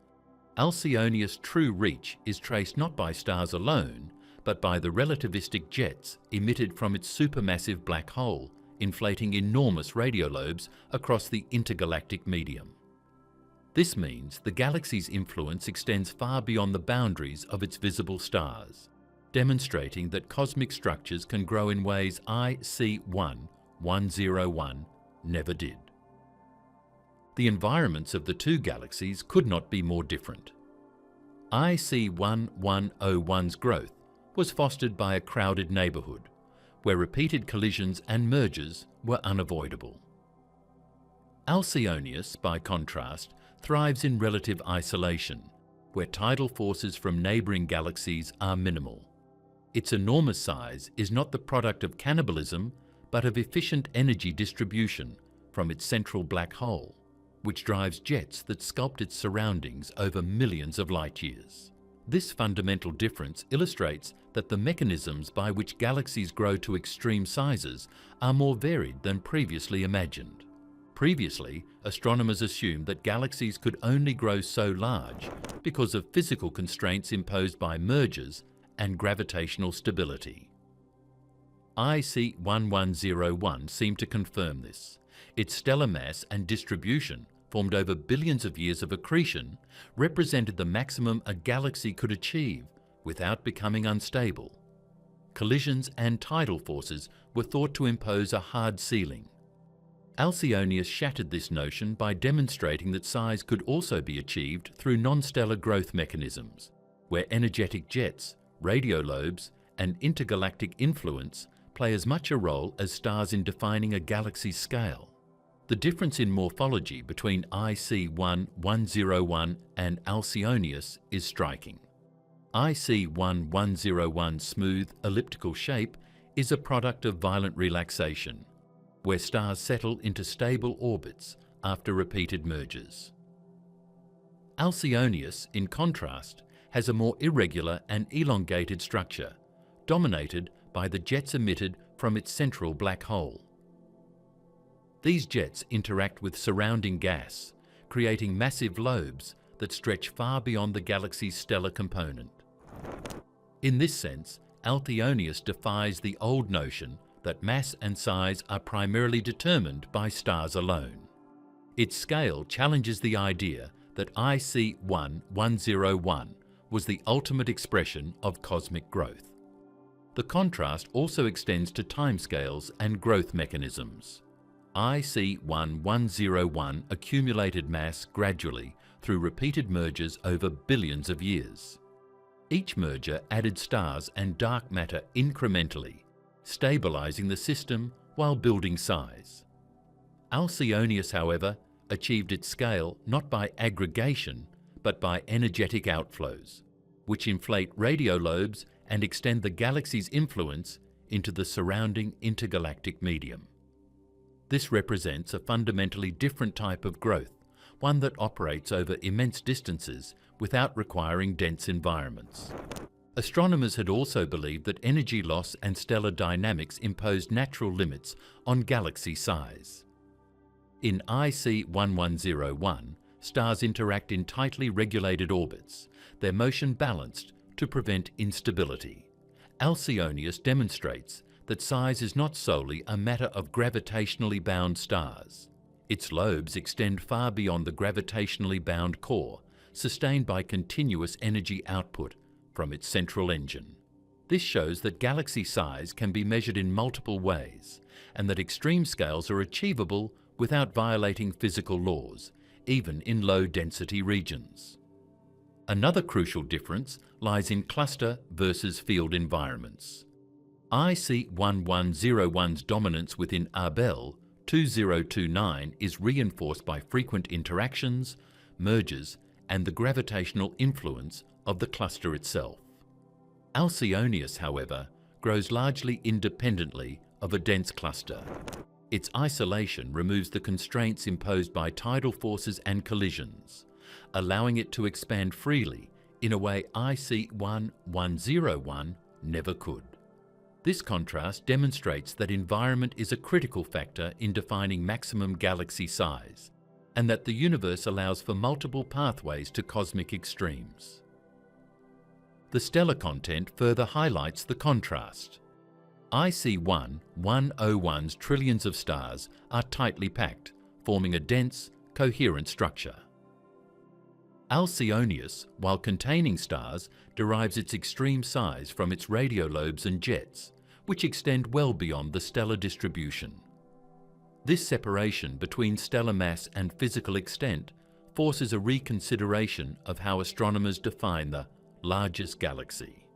Alcionius' true reach is traced not by stars alone, but by the relativistic jets emitted from its supermassive black hole, inflating enormous radio lobes across the intergalactic medium. This means the galaxy's influence extends far beyond the boundaries of its visible stars, demonstrating that cosmic structures can grow in ways IC1101 never did. The environments of the two galaxies could not be more different. IC1101's growth was fostered by a crowded neighbourhood, where repeated collisions and mergers were unavoidable. Alcionius, by contrast, thrives in relative isolation, where tidal forces from neighbouring galaxies are minimal. Its enormous size is not the product of cannibalism, but of efficient energy distribution from its central black hole, which drives jets that sculpt its surroundings over millions of light-years. This fundamental difference illustrates that the mechanisms by which galaxies grow to extreme sizes are more varied than previously imagined. Previously, astronomers assumed that galaxies could only grow so large because of physical constraints imposed by mergers and gravitational stability. IC1101 seemed to confirm this. Its stellar mass and distribution, formed over billions of years of accretion, represented the maximum a galaxy could achieve without becoming unstable. Collisions and tidal forces were thought to impose a hard ceiling. Alcionius shattered this notion by demonstrating that size could also be achieved through non-stellar growth mechanisms, where energetic jets, radiolobes, and intergalactic influence play as much a role as stars in defining a galaxy's scale. The difference in morphology between IC1101 and Alcionius is striking. IC1101's smooth, elliptical shape is a product of violent relaxation, where stars settle into stable orbits after repeated mergers. Alcionius, in contrast, has a more irregular and elongated structure, dominated by the jets emitted from its central black hole. These jets interact with surrounding gas, creating massive lobes that stretch far beyond the galaxy's stellar component. In this sense, Alcionius defies the old notion that mass and size are primarily determined by stars alone. Its scale challenges the idea that IC1101 was the ultimate expression of cosmic growth. The contrast also extends to timescales and growth mechanisms. IC1101 accumulated mass gradually through repeated mergers over billions of years. Each merger added stars and dark matter incrementally, stabilizing the system while building size. Alcionius, however, achieved its scale not by aggregation, but by energetic outflows, which inflate radiolobes and extend the galaxy's influence into the surrounding intergalactic medium. This represents a fundamentally different type of growth, one that operates over immense distances without requiring dense environments. Astronomers had also believed that energy loss and stellar dynamics imposed natural limits on galaxy size. In IC1101, stars interact in tightly regulated orbits, their motion balanced to prevent instability. Alcionius demonstrates that size is not solely a matter of gravitationally bound stars. Its lobes extend far beyond the gravitationally bound core, sustained by continuous energy output from its central engine. This shows that galaxy size can be measured in multiple ways, and that extreme scales are achievable without violating physical laws, even in low-density regions. Another crucial difference lies in cluster versus field environments. IC1101's dominance within Abell 2029 is reinforced by frequent interactions, mergers, and the gravitational influence of the cluster itself. Alcionius, however, grows largely independently of a dense cluster. Its isolation removes the constraints imposed by tidal forces and collisions, allowing it to expand freely in a way IC1101 never could. This contrast demonstrates that environment is a critical factor in defining maximum galaxy size, and that the universe allows for multiple pathways to cosmic extremes. The stellar content further highlights the contrast. IC1101's trillions of stars are tightly packed, forming a dense, coherent structure. Alcionius, while containing stars, derives its extreme size from its radiolobes and jets, which extend well beyond the stellar distribution. This separation between stellar mass and physical extent forces a reconsideration of how astronomers define the largest galaxy.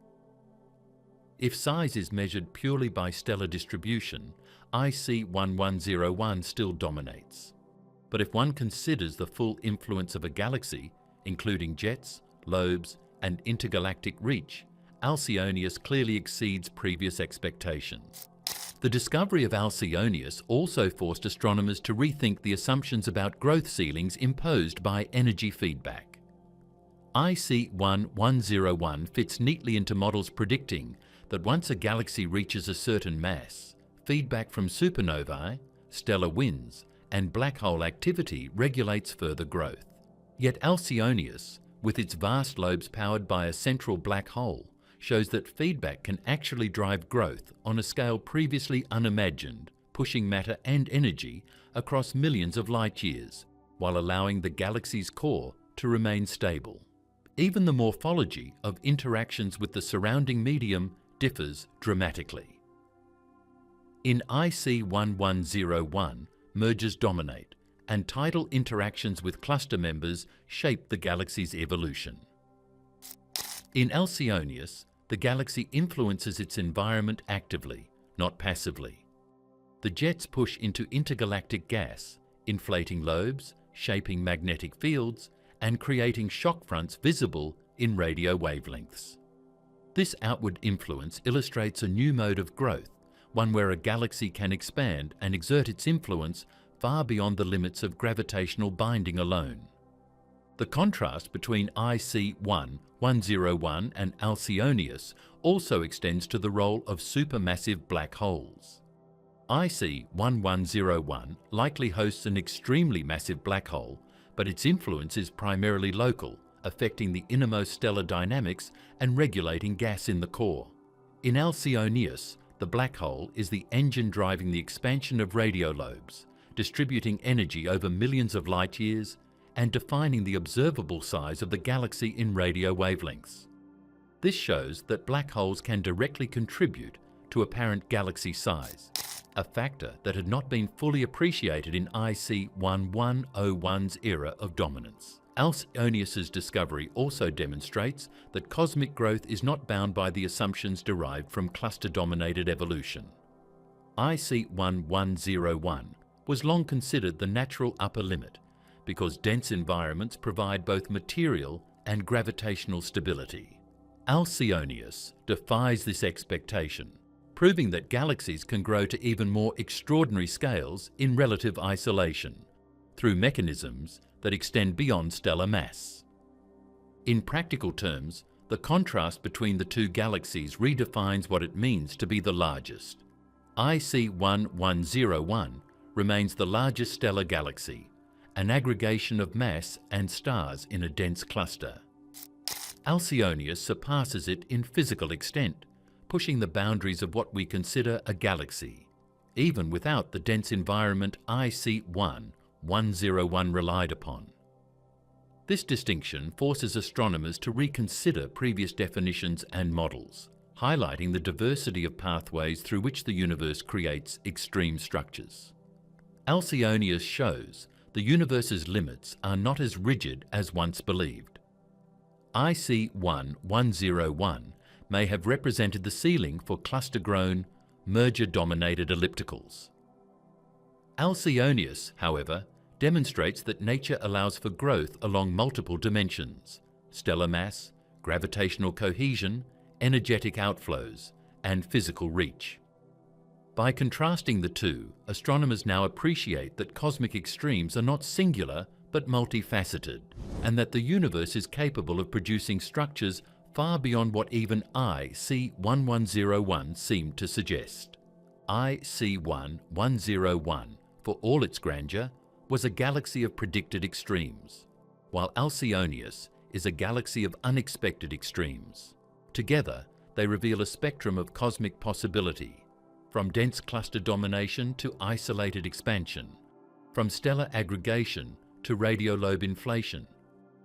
If size is measured purely by stellar distribution, IC1101 still dominates. But if one considers the full influence of a galaxy, including jets, lobes, and intergalactic reach, Alcionius clearly exceeds previous expectations. The discovery of Alcionius also forced astronomers to rethink the assumptions about growth ceilings imposed by energy feedback. IC1101 fits neatly into models predicting that once a galaxy reaches a certain mass, feedback from supernovae, stellar winds, and black hole activity regulates further growth. Yet Alcionius, with its vast lobes powered by a central black hole, shows that feedback can actually drive growth on a scale previously unimagined, pushing matter and energy across millions of light years, while allowing the galaxy's core to remain stable. Even the morphology of interactions with the surrounding medium differs dramatically. In IC 1101, mergers dominate, and tidal interactions with cluster members shape the galaxy's evolution. In Alcionius, the galaxy influences its environment actively, not passively. The jets push into intergalactic gas, inflating lobes, shaping magnetic fields, and creating shock fronts visible in radio wavelengths. This outward influence illustrates a new mode of growth, one where a galaxy can expand and exert its influence far beyond the limits of gravitational binding alone. The contrast between IC 1101 and Alcionius also extends to the role of supermassive black holes. IC 1101 likely hosts an extremely massive black hole, but its influence is primarily local, affecting the innermost stellar dynamics and regulating gas in the core. In Alcionius, the black hole is the engine driving the expansion of radio lobes, distributing energy over millions of light years and defining the observable size of the galaxy in radio wavelengths. This shows that black holes can directly contribute to apparent galaxy size, a factor that had not been fully appreciated in IC 1101's era of dominance. Alcionius's discovery also demonstrates that cosmic growth is not bound by the assumptions derived from cluster-dominated evolution. IC 1101 was long considered the natural upper limit because dense environments provide both material and gravitational stability. Alcionius defies this expectation, proving that galaxies can grow to even more extraordinary scales in relative isolation, through mechanisms that extend beyond stellar mass. In practical terms, the contrast between the two galaxies redefines what it means to be the largest. IC 1101 remains the largest stellar galaxy, an aggregation of mass and stars in a dense cluster. Alcionius surpasses it in physical extent, pushing the boundaries of what we consider a galaxy, even without the dense environment IC 1101 relied upon. This distinction forces astronomers to reconsider previous definitions and models, highlighting the diversity of pathways through which the universe creates extreme structures. Alcionius shows the universe's limits are not as rigid as once believed. IC 1101 may have represented the ceiling for cluster-grown, merger-dominated ellipticals. Alcionius, however, demonstrates that nature allows for growth along multiple dimensions: stellar mass, gravitational cohesion, energetic outflows, and physical reach. By contrasting the two, astronomers now appreciate that cosmic extremes are not singular but multifaceted, and that the universe is capable of producing structures far beyond what even IC 1101 seemed to suggest. IC 1101, for all its grandeur, was a galaxy of predicted extremes, while Alcionius is a galaxy of unexpected extremes. Together, they reveal a spectrum of cosmic possibility, from dense cluster domination to isolated expansion, from stellar aggregation to radio lobe inflation,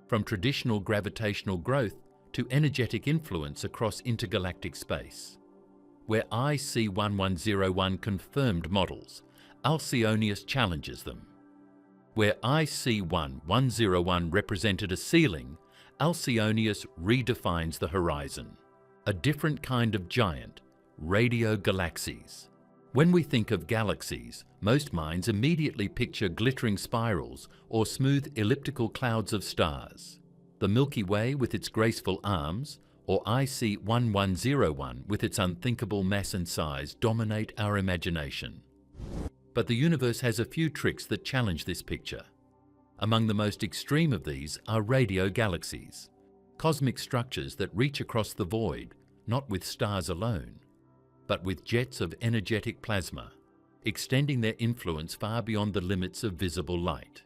from traditional gravitational growth to energetic influence across intergalactic space. Where IC 1101 confirmed models, Alcionius challenges them. Where IC 1101 represented a ceiling, Alcionius redefines the horizon. A different kind of giant, radio galaxies. When we think of galaxies, most minds immediately picture glittering spirals or smooth elliptical clouds of stars. The Milky Way with its graceful arms, or IC 1101 with its unthinkable mass and size, dominate our imagination. But the universe has a few tricks that challenge this picture. Among the most extreme of these are radio galaxies, cosmic structures that reach across the void, not with stars alone, but with jets of energetic plasma, extending their influence far beyond the limits of visible light.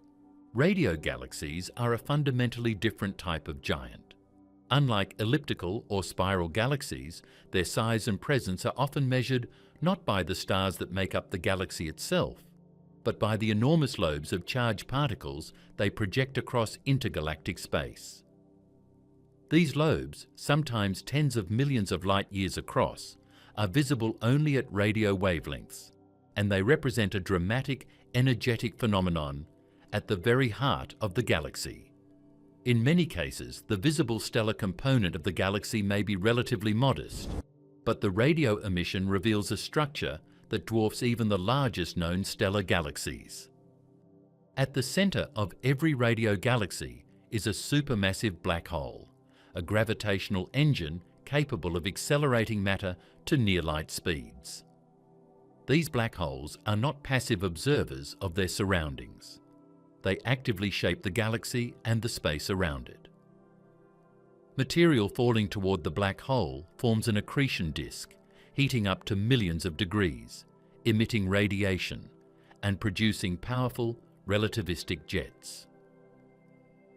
Radio galaxies are a fundamentally different type of giant. Unlike elliptical or spiral galaxies, their size and presence are often measured not by the stars that make up the galaxy itself, but by the enormous lobes of charged particles they project across intergalactic space. These lobes, sometimes tens of millions of light years across, are visible only at radio wavelengths, and they represent a dramatic, energetic phenomenon at the very heart of the galaxy. In many cases, the visible stellar component of the galaxy may be relatively modest, but the radio emission reveals a structure that dwarfs even the largest known stellar galaxies. At the center of every radio galaxy is a supermassive black hole, a gravitational engine capable of accelerating matter to near-light speeds. These black holes are not passive observers of their surroundings. They actively shape the galaxy and the space around it. Material falling toward the black hole forms an accretion disk, heating up to millions of degrees, emitting radiation, and producing powerful relativistic jets.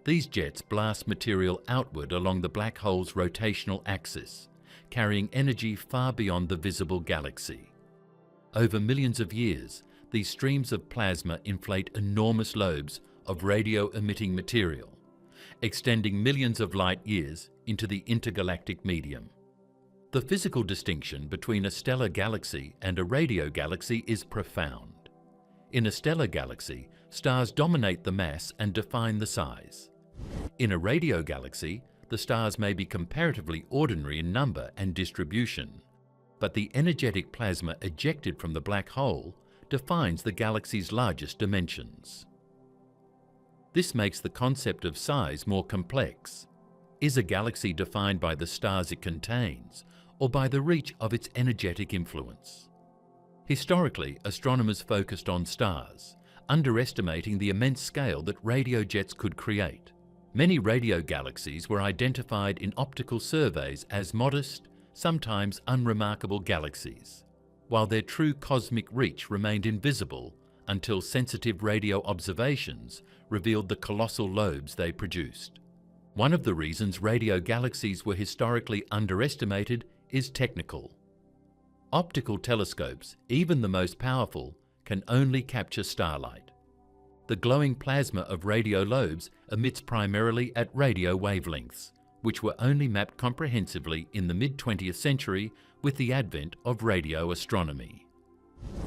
These jets blast material outward along the black hole's rotational axis, carrying energy far beyond the visible galaxy. Over millions of years, these streams of plasma inflate enormous lobes of radio-emitting material, extending millions of light years into the intergalactic medium. The physical distinction between a stellar galaxy and a radio galaxy is profound. In a stellar galaxy, stars dominate the mass and define the size. In a radio galaxy, the stars may be comparatively ordinary in number and distribution, but the energetic plasma ejected from the black hole defines the galaxy's largest dimensions. This makes the concept of size more complex. Is a galaxy defined by the stars it contains, or by the reach of its energetic influence? Historically, astronomers focused on stars, underestimating the immense scale that radio jets could create. Many radio galaxies were identified in optical surveys as modest, sometimes unremarkable galaxies, while their true cosmic reach remained invisible until sensitive radio observations revealed the colossal lobes they produced. One of the reasons radio galaxies were historically underestimated is technical. Optical telescopes, even the most powerful, can only capture starlight. The glowing plasma of radio lobes emits primarily at radio wavelengths, which were only mapped comprehensively in the mid-20th century with the advent of radio astronomy.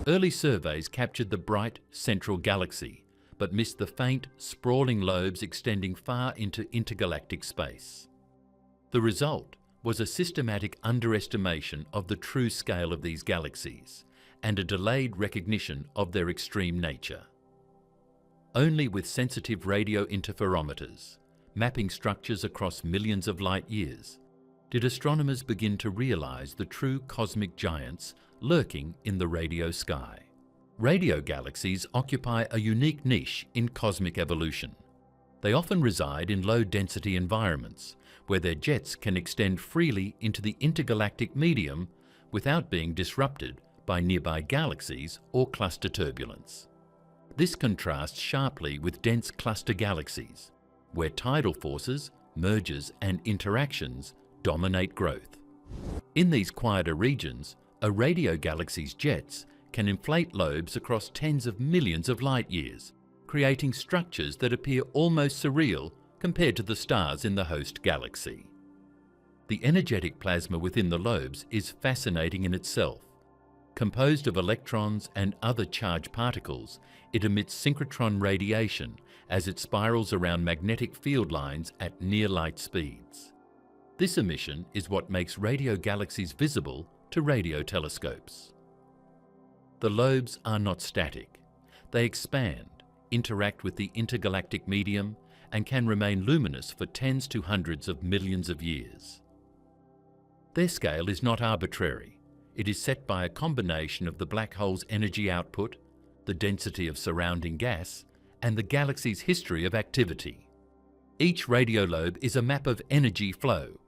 Early surveys captured the bright central galaxy, but missed the faint, sprawling lobes extending far into intergalactic space. The result was a systematic underestimation of the true scale of these galaxies and a delayed recognition of their extreme nature. Only with sensitive radio interferometers, mapping structures across millions of light years, did astronomers begin to realize the true cosmic giants lurking in the radio sky. Radio galaxies occupy a unique niche in cosmic evolution. They often reside in low-density environments, where their jets can extend freely into the intergalactic medium without being disrupted by nearby galaxies or cluster turbulence. This contrasts sharply with dense cluster galaxies, where tidal forces, mergers, and interactions dominate growth. In these quieter regions, a radio galaxy's jets can inflate lobes across tens of millions of light years, creating structures that appear almost surreal compared to the stars in the host galaxy. The energetic plasma within the lobes is fascinating in itself. Composed of electrons and other charged particles, it emits synchrotron radiation as it spirals around magnetic field lines at near-light speeds. This emission is what makes radio galaxies visible to radio telescopes. The lobes are not static. They expand, interact with the intergalactic medium, and can remain luminous for tens to hundreds of millions of years. Their scale is not arbitrary. It is set by a combination of the black hole's energy output, the density of surrounding gas, and the galaxy's history of activity. Each radio lobe is a map of energy flow,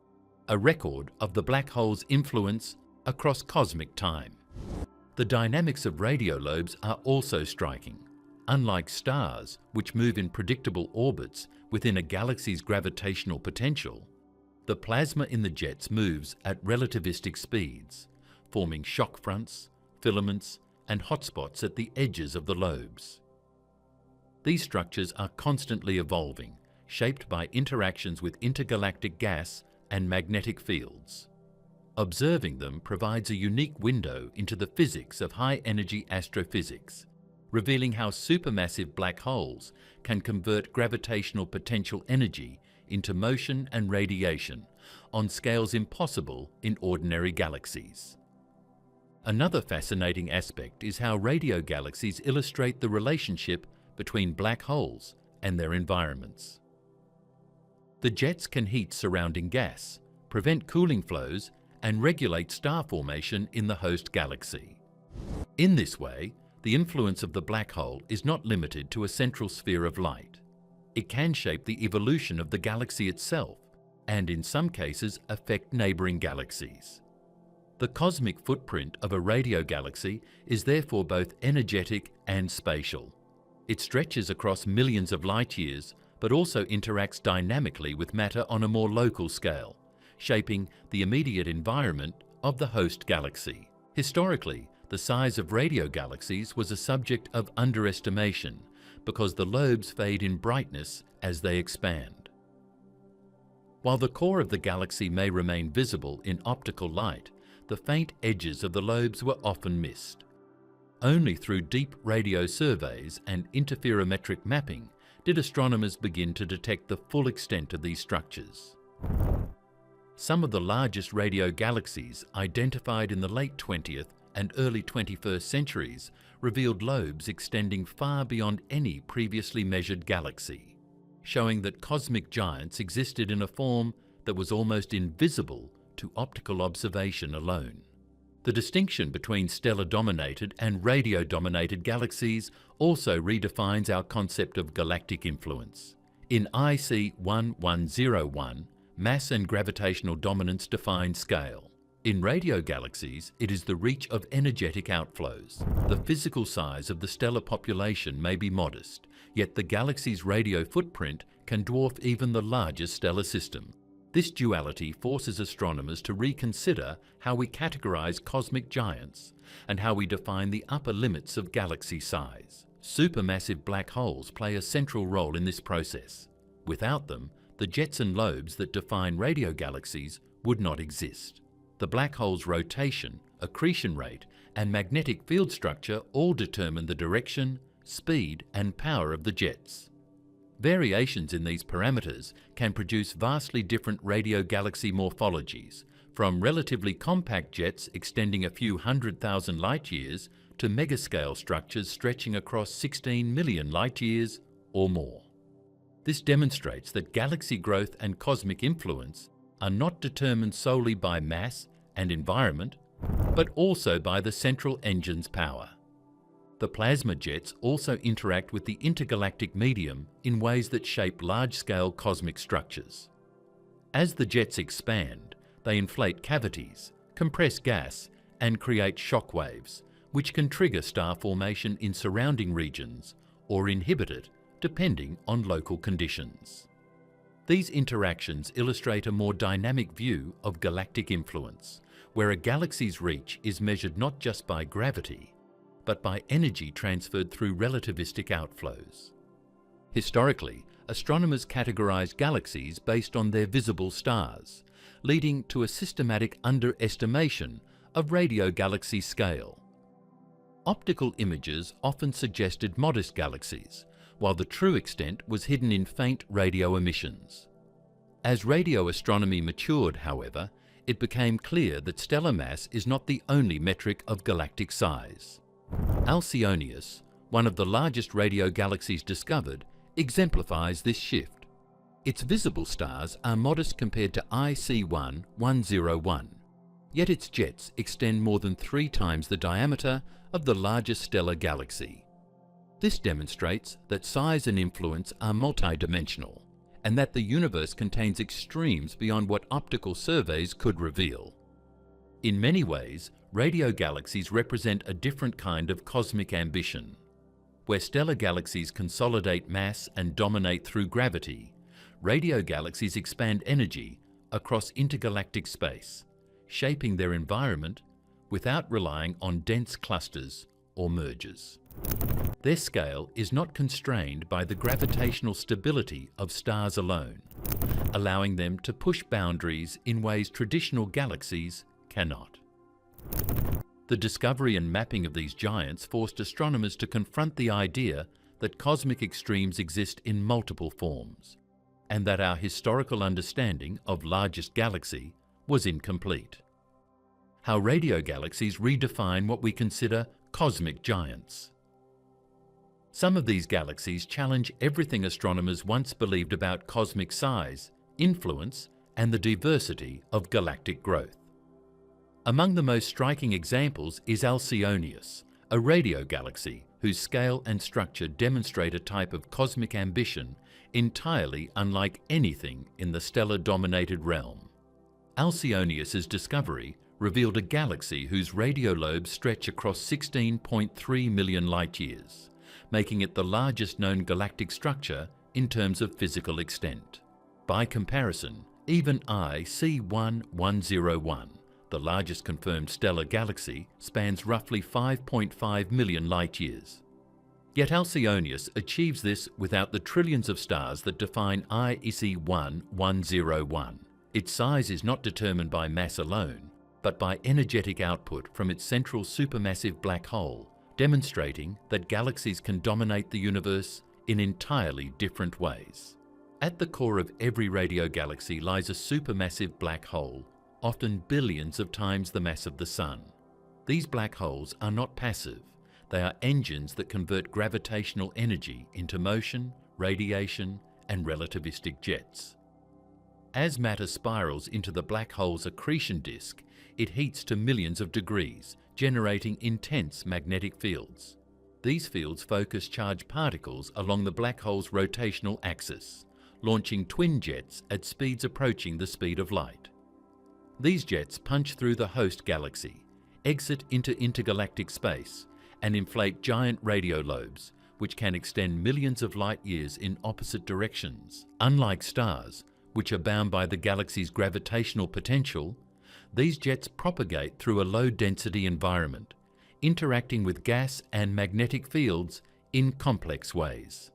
a record of the black hole's influence across cosmic time. The dynamics of radio lobes are also striking. Unlike stars, which move in predictable orbits within a galaxy's gravitational potential, the plasma in the jets moves at relativistic speeds, forming shock fronts, filaments, and hotspots at the edges of the lobes. These structures are constantly evolving, shaped by interactions with intergalactic gas and magnetic fields. Observing them provides a unique window into the physics of high-energy astrophysics, revealing how supermassive black holes can convert gravitational potential energy into motion and radiation on scales impossible in ordinary galaxies. Another fascinating aspect is how radio galaxies illustrate the relationship between black holes and their environments. The jets can heat surrounding gas, prevent cooling flows, and regulate star formation in the host galaxy. In this way, the influence of the black hole is not limited to a central sphere of light. It can shape the evolution of the galaxy itself, and in some cases affect neighboring galaxies. The cosmic footprint of a radio galaxy is therefore both energetic and spatial. It stretches across millions of light years, but also interacts dynamically with matter on a more local scale, shaping the immediate environment of the host galaxy. Historically, the size of radio galaxies was a subject of underestimation because the lobes fade in brightness as they expand. While the core of the galaxy may remain visible in optical light, the faint edges of the lobes were often missed. Only through deep radio surveys and interferometric mapping did astronomers begin to detect the full extent of these structures. Some of the largest radio galaxies identified in the late 20th and early 21st centuries revealed lobes extending far beyond any previously measured galaxy, showing that cosmic giants existed in a form that was almost invisible to optical observation alone. The distinction between stellar-dominated and radio-dominated galaxies also redefines our concept of galactic influence. In IC 1101, mass and gravitational dominance define scale. In radio galaxies, it is the reach of energetic outflows. The physical size of the stellar population may be modest, yet the galaxy's radio footprint can dwarf even the largest stellar system. This duality forces astronomers to reconsider how we categorize cosmic giants and how we define the upper limits of galaxy size. Supermassive black holes play a central role in this process. Without them, the jets and lobes that define radio galaxies would not exist. The black hole's rotation, accretion rate, and magnetic field structure all determine the direction, speed, and power of the jets. Variations in these parameters can produce vastly different radio galaxy morphologies, from relatively compact jets extending a few 100,000 light-years to megascale structures stretching across 16 million light-years or more. This demonstrates that galaxy growth and cosmic influence are not determined solely by mass and environment, but also by the central engine's power. The plasma jets also interact with the intergalactic medium in ways that shape large-scale cosmic structures. As the jets expand, they inflate cavities, compress gas, and create shock waves, which can trigger star formation in surrounding regions or inhibit it, depending on local conditions. These interactions illustrate a more dynamic view of galactic influence, where a galaxy's reach is measured not just by gravity, but by energy transferred through relativistic outflows. Historically, astronomers categorized galaxies based on their visible stars, leading to a systematic underestimation of radio galaxy scale. Optical images often suggested modest galaxies, while the true extent was hidden in faint radio emissions. As radio astronomy matured, however, it became clear that stellar mass is not the only metric of galactic size. Alcionius, one of the largest radio galaxies discovered, exemplifies this shift. Its visible stars are modest compared to IC 1101, yet its jets extend more than 3 times the diameter of the largest stellar galaxy. This demonstrates that size and influence are multidimensional, and that the universe contains extremes beyond what optical surveys could reveal. In many ways, radio galaxies represent a different kind of cosmic ambition. Where stellar galaxies consolidate mass and dominate through gravity, radio galaxies expand energy across intergalactic space, shaping their environment without relying on dense clusters or mergers. Their scale is not constrained by the gravitational stability of stars alone, allowing them to push boundaries in ways traditional galaxies cannot. The discovery and mapping of these giants forced astronomers to confront the idea that cosmic extremes exist in multiple forms, and that our historical understanding of largest galaxy was incomplete. How radio galaxies redefine what we consider cosmic giants. Some of these galaxies challenge everything astronomers once believed about cosmic size, influence, and the diversity of galactic growth. Among the most striking examples is Alcionius, a radio galaxy whose scale and structure demonstrate a type of cosmic ambition entirely unlike anything in the stellar-dominated realm. Alcionius's discovery revealed a galaxy whose radio lobes stretch across 16.3 million light-years, making it the largest known galactic structure in terms of physical extent. By comparison, even IC1101, the largest confirmed stellar galaxy, spans roughly 5.5 million light-years. Yet Alcionius achieves this without the trillions of stars that define IC1101. Its size is not determined by mass alone, but by energetic output from its central supermassive black hole, demonstrating that galaxies can dominate the universe in entirely different ways. At the core of every radio galaxy lies a supermassive black hole, often billions of times the mass of the Sun. These black holes are not passive. They are engines that convert gravitational energy into motion, radiation, and relativistic jets. As matter spirals into the black hole's accretion disk, it heats to millions of degrees, generating intense magnetic fields. These fields focus charged particles along the black hole's rotational axis, launching twin jets at speeds approaching the speed of light. These jets punch through the host galaxy, exit into intergalactic space, and inflate giant radio lobes, which can extend millions of light years in opposite directions. Unlike stars, which are bound by the galaxy's gravitational potential, these jets propagate through a low-density environment, interacting with gas and magnetic fields in complex ways.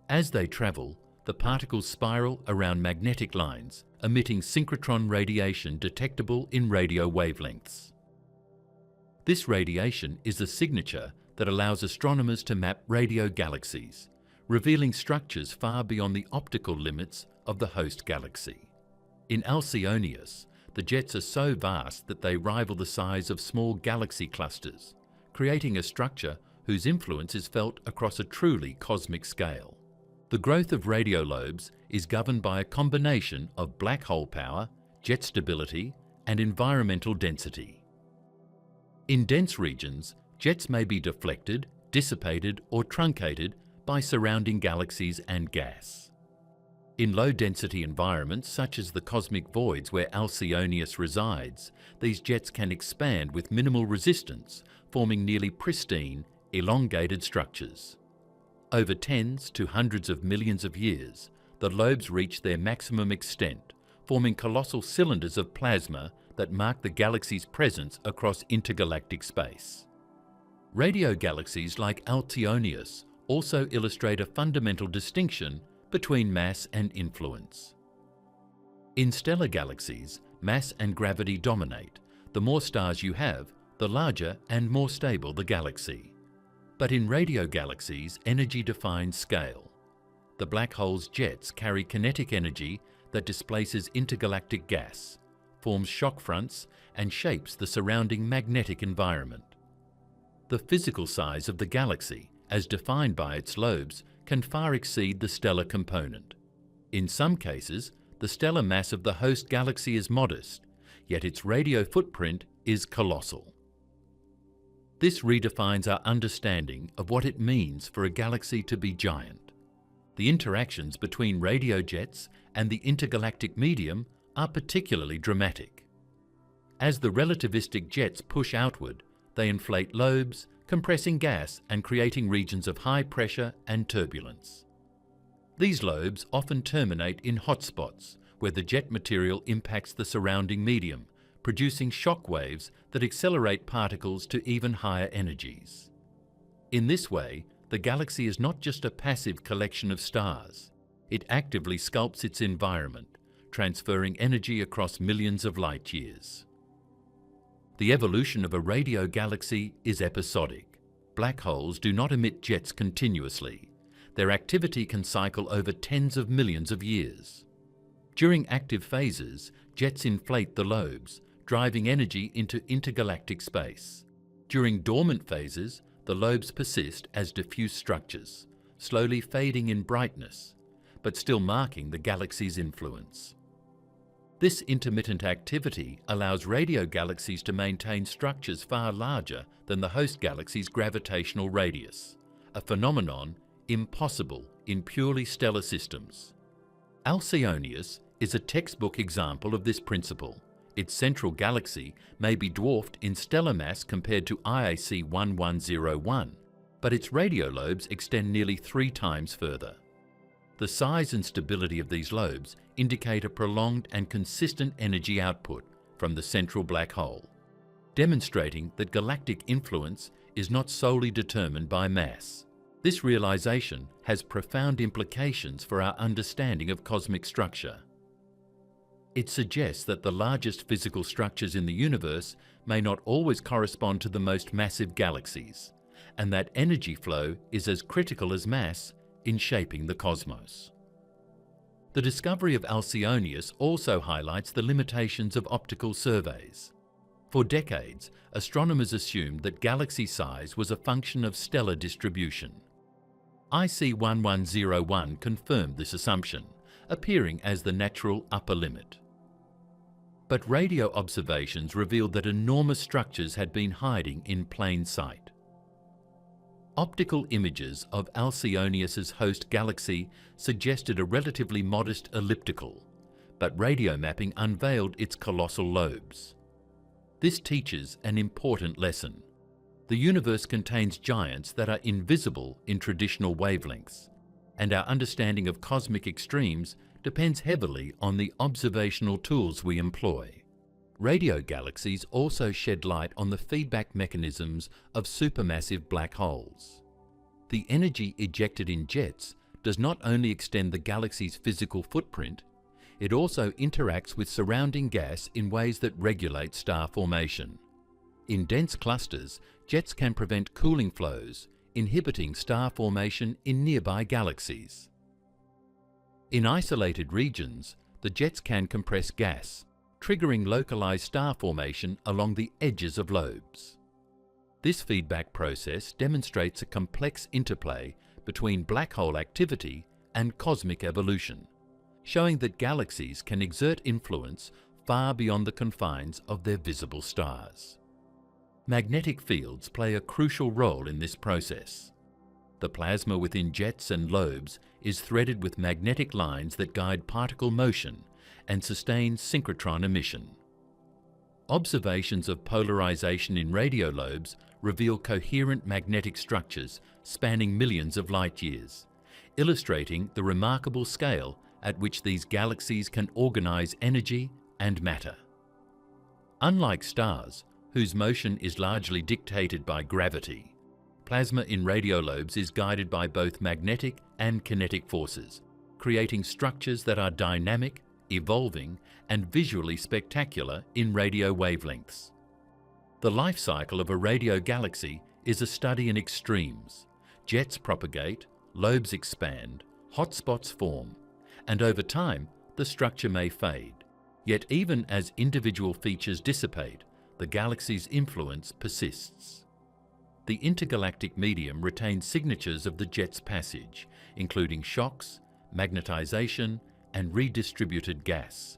As they travel, the particles spiral around magnetic lines, emitting synchrotron radiation detectable in radio wavelengths. This radiation is a signature that allows astronomers to map radio galaxies, revealing structures far beyond the optical limits of the host galaxy. In Alcionius, the jets are so vast that they rival the size of small galaxy clusters, creating a structure whose influence is felt across a truly cosmic scale. The growth of radio lobes is governed by a combination of black hole power, jet stability, and environmental density. In dense regions, jets may be deflected, dissipated, or truncated by surrounding galaxies and gas. In low-density environments, such as the cosmic voids where Alcionius resides, these jets can expand with minimal resistance, forming nearly pristine, elongated structures. Over tens to hundreds of millions of years, the lobes reach their maximum extent, forming colossal cylinders of plasma that mark the galaxy's presence across intergalactic space. Radio galaxies like Alcionius also illustrate a fundamental distinction between mass and influence. In stellar galaxies, mass and gravity dominate. The more stars you have, the larger and more stable the galaxy. But in radio galaxies, energy defines scale. The black hole's jets carry kinetic energy that displaces intergalactic gas, forms shock fronts, and shapes the surrounding magnetic environment. The physical size of the galaxy, as defined by its lobes, can far exceed the stellar component. In some cases, the stellar mass of the host galaxy is modest, yet its radio footprint is colossal. This redefines our understanding of what it means for a galaxy to be giant. The interactions between radio jets and the intergalactic medium are particularly dramatic. As the relativistic jets push outward, they inflate lobes, compressing gas and creating regions of high pressure and turbulence. These lobes often terminate in hotspots where the jet material impacts the surrounding medium, producing shock waves that accelerate particles to even higher energies. In this way, the galaxy is not just a passive collection of stars. It actively sculpts its environment, transferring energy across millions of light years. The evolution of a radio galaxy is episodic. Black holes do not emit jets continuously. Their activity can cycle over tens of millions of years. During active phases, jets inflate the lobes, driving energy into intergalactic space. During dormant phases, the lobes persist as diffuse structures, slowly fading in brightness, but still marking the galaxy's influence. This intermittent activity allows radio galaxies to maintain structures far larger than the host galaxy's gravitational radius, a phenomenon impossible in purely stellar systems. Alcionius is a textbook example of this principle. Its central galaxy may be dwarfed in stellar mass compared to IAC 1101, but its radio lobes extend nearly 3 times further. The size and stability of these lobes indicate a prolonged and consistent energy output from the central black hole, demonstrating that galactic influence is not solely determined by mass. This realization has profound implications for our understanding of cosmic structure. It suggests that the largest physical structures in the universe may not always correspond to the most massive galaxies, and that energy flow is as critical as mass in shaping the cosmos. The discovery of Alcionius also highlights the limitations of optical surveys. For decades, astronomers assumed that galaxy size was a function of stellar distribution. IC 1101 confirmed this assumption, appearing as the natural upper limit. But radio observations revealed that enormous structures had been hiding in plain sight. Optical images of Alcionius's host galaxy suggested a relatively modest elliptical, but radio mapping unveiled its colossal lobes. This teaches an important lesson. The universe contains giants that are invisible in traditional wavelengths, and our understanding of cosmic extremes depends heavily on the observational tools we employ. Radio galaxies also shed light on the feedback mechanisms of supermassive black holes. The energy ejected in jets does not only extend the galaxy's physical footprint, it also interacts with surrounding gas in ways that regulate star formation. In dense clusters, jets can prevent cooling flows, inhibiting star formation in nearby galaxies. In isolated regions, the jets can compress gas, triggering localized star formation along the edges of lobes. This feedback process demonstrates a complex interplay between black hole activity and cosmic evolution, showing that galaxies can exert influence far beyond the confines of their visible stars. Magnetic fields play a crucial role in this process. The plasma within jets and lobes is threaded with magnetic lines that guide particle motion and sustain synchrotron emission. Observations of polarization in radio lobes reveal coherent magnetic structures spanning millions of light years, illustrating the remarkable scale at which these galaxies can organize energy and matter. Unlike stars, whose motion is largely dictated by gravity, plasma in radio lobes is guided by both magnetic and kinetic forces, creating structures that are dynamic, evolving, and visually spectacular in radio wavelengths. The life cycle of a radio galaxy is a study in extremes. Jets propagate, lobes expand, hotspots form, and over time, the structure may fade. Yet even as individual features dissipate, the galaxy's influence persists. The intergalactic medium retains signatures of the jet's passage, including shocks, magnetization, and redistributed gas.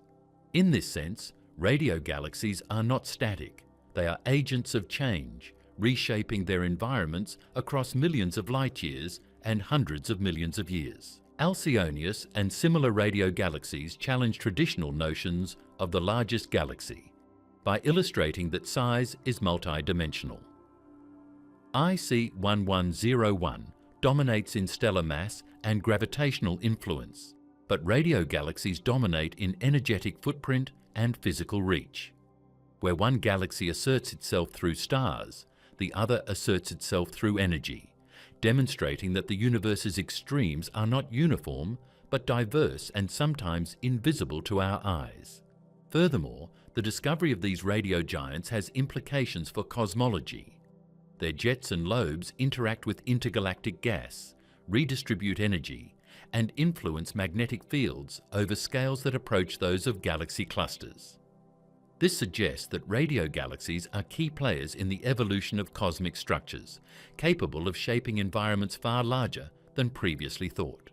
In this sense, radio galaxies are not static. They are agents of change, reshaping their environments across millions of light years and hundreds of millions of years. Alcionius and similar radio galaxies challenge traditional notions of the largest galaxy by illustrating that size is multidimensional. IC 1101 dominates in stellar mass and gravitational influence, but radio galaxies dominate in energetic footprint and physical reach. Where one galaxy asserts itself through stars, the other asserts itself through energy, demonstrating that the universe's extremes are not uniform, but diverse and sometimes invisible to our eyes. Furthermore, the discovery of these radio giants has implications for cosmology. Their jets and lobes interact with intergalactic gas, redistribute energy, and influence magnetic fields over scales that approach those of galaxy clusters. This suggests that radio galaxies are key players in the evolution of cosmic structures, capable of shaping environments far larger than previously thought.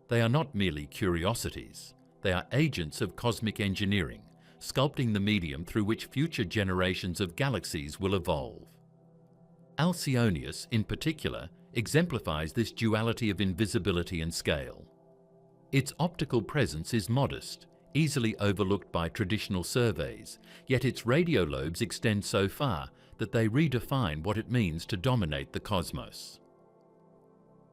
They are not merely curiosities, they are agents of cosmic engineering, sculpting the medium through which future generations of galaxies will evolve. Alcionius, in particular, exemplifies this duality of invisibility and scale. Its optical presence is modest, easily overlooked by traditional surveys, yet its radio lobes extend so far that they redefine what it means to dominate the cosmos.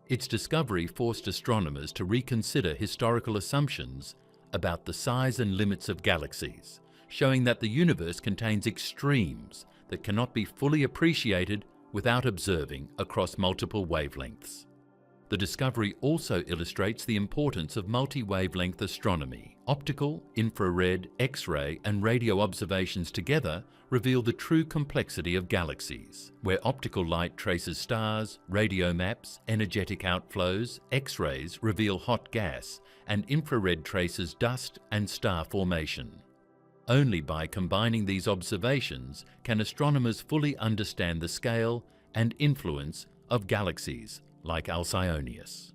Its discovery forced astronomers to reconsider historical assumptions about the size and limits of galaxies, showing that the universe contains extremes that cannot be fully appreciated without observing across multiple wavelengths. The discovery also illustrates the importance of multi-wavelength astronomy. Optical, infrared, X-ray and radio observations together reveal the true complexity of galaxies, where optical light traces stars, radio maps, energetic outflows, X-rays reveal hot gas, and infrared traces dust and star formation. Only by combining these observations can astronomers fully understand the scale and influence of galaxies like Alcionius.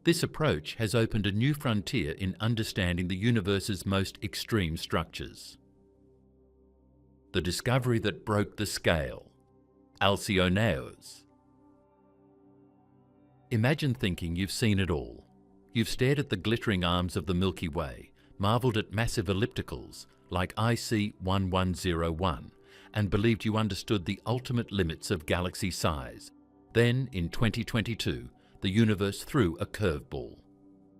This approach has opened a new frontier in understanding the universe's most extreme structures. The discovery that broke the scale, Alcionius. Imagine thinking you've seen it all. You've stared at the glittering arms of the Milky Way, marveled at massive ellipticals like IC 1101, and believed you understood the ultimate limits of galaxy size. Then, in 2022, the universe threw a curveball.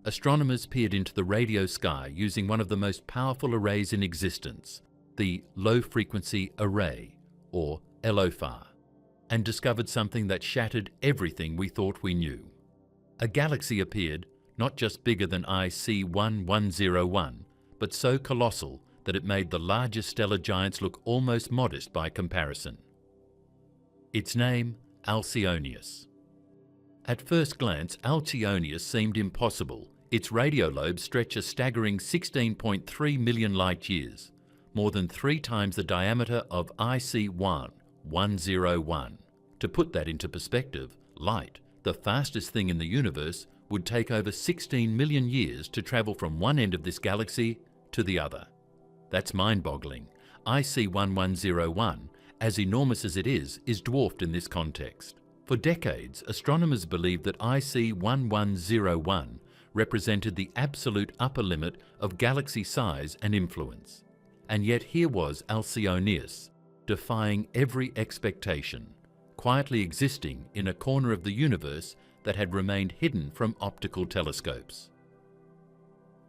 Astronomers peered into the radio sky using one of the most powerful arrays in existence, the Low-Frequency Array, or LOFAR, and discovered something that shattered everything we thought we knew. A galaxy appeared, not just bigger than IC 1101, but so colossal that it made the largest stellar giants look almost modest by comparison. Its name, Alcionius. At first glance, Alcionius seemed impossible. Its radio lobes stretch a staggering 16.3 million light-years, more than 3 times the diameter of IC 1101. To put that into perspective, light, the fastest thing in the universe, would take over 16 million years to travel from one end of this galaxy to the other. That's mind-boggling. IC 1101, as enormous as it is dwarfed in this context. For decades, astronomers believed that IC 1101 represented the absolute upper limit of galaxy size and influence. And yet here was Alcionius, defying every expectation, quietly existing in a corner of the universe that had remained hidden from optical telescopes.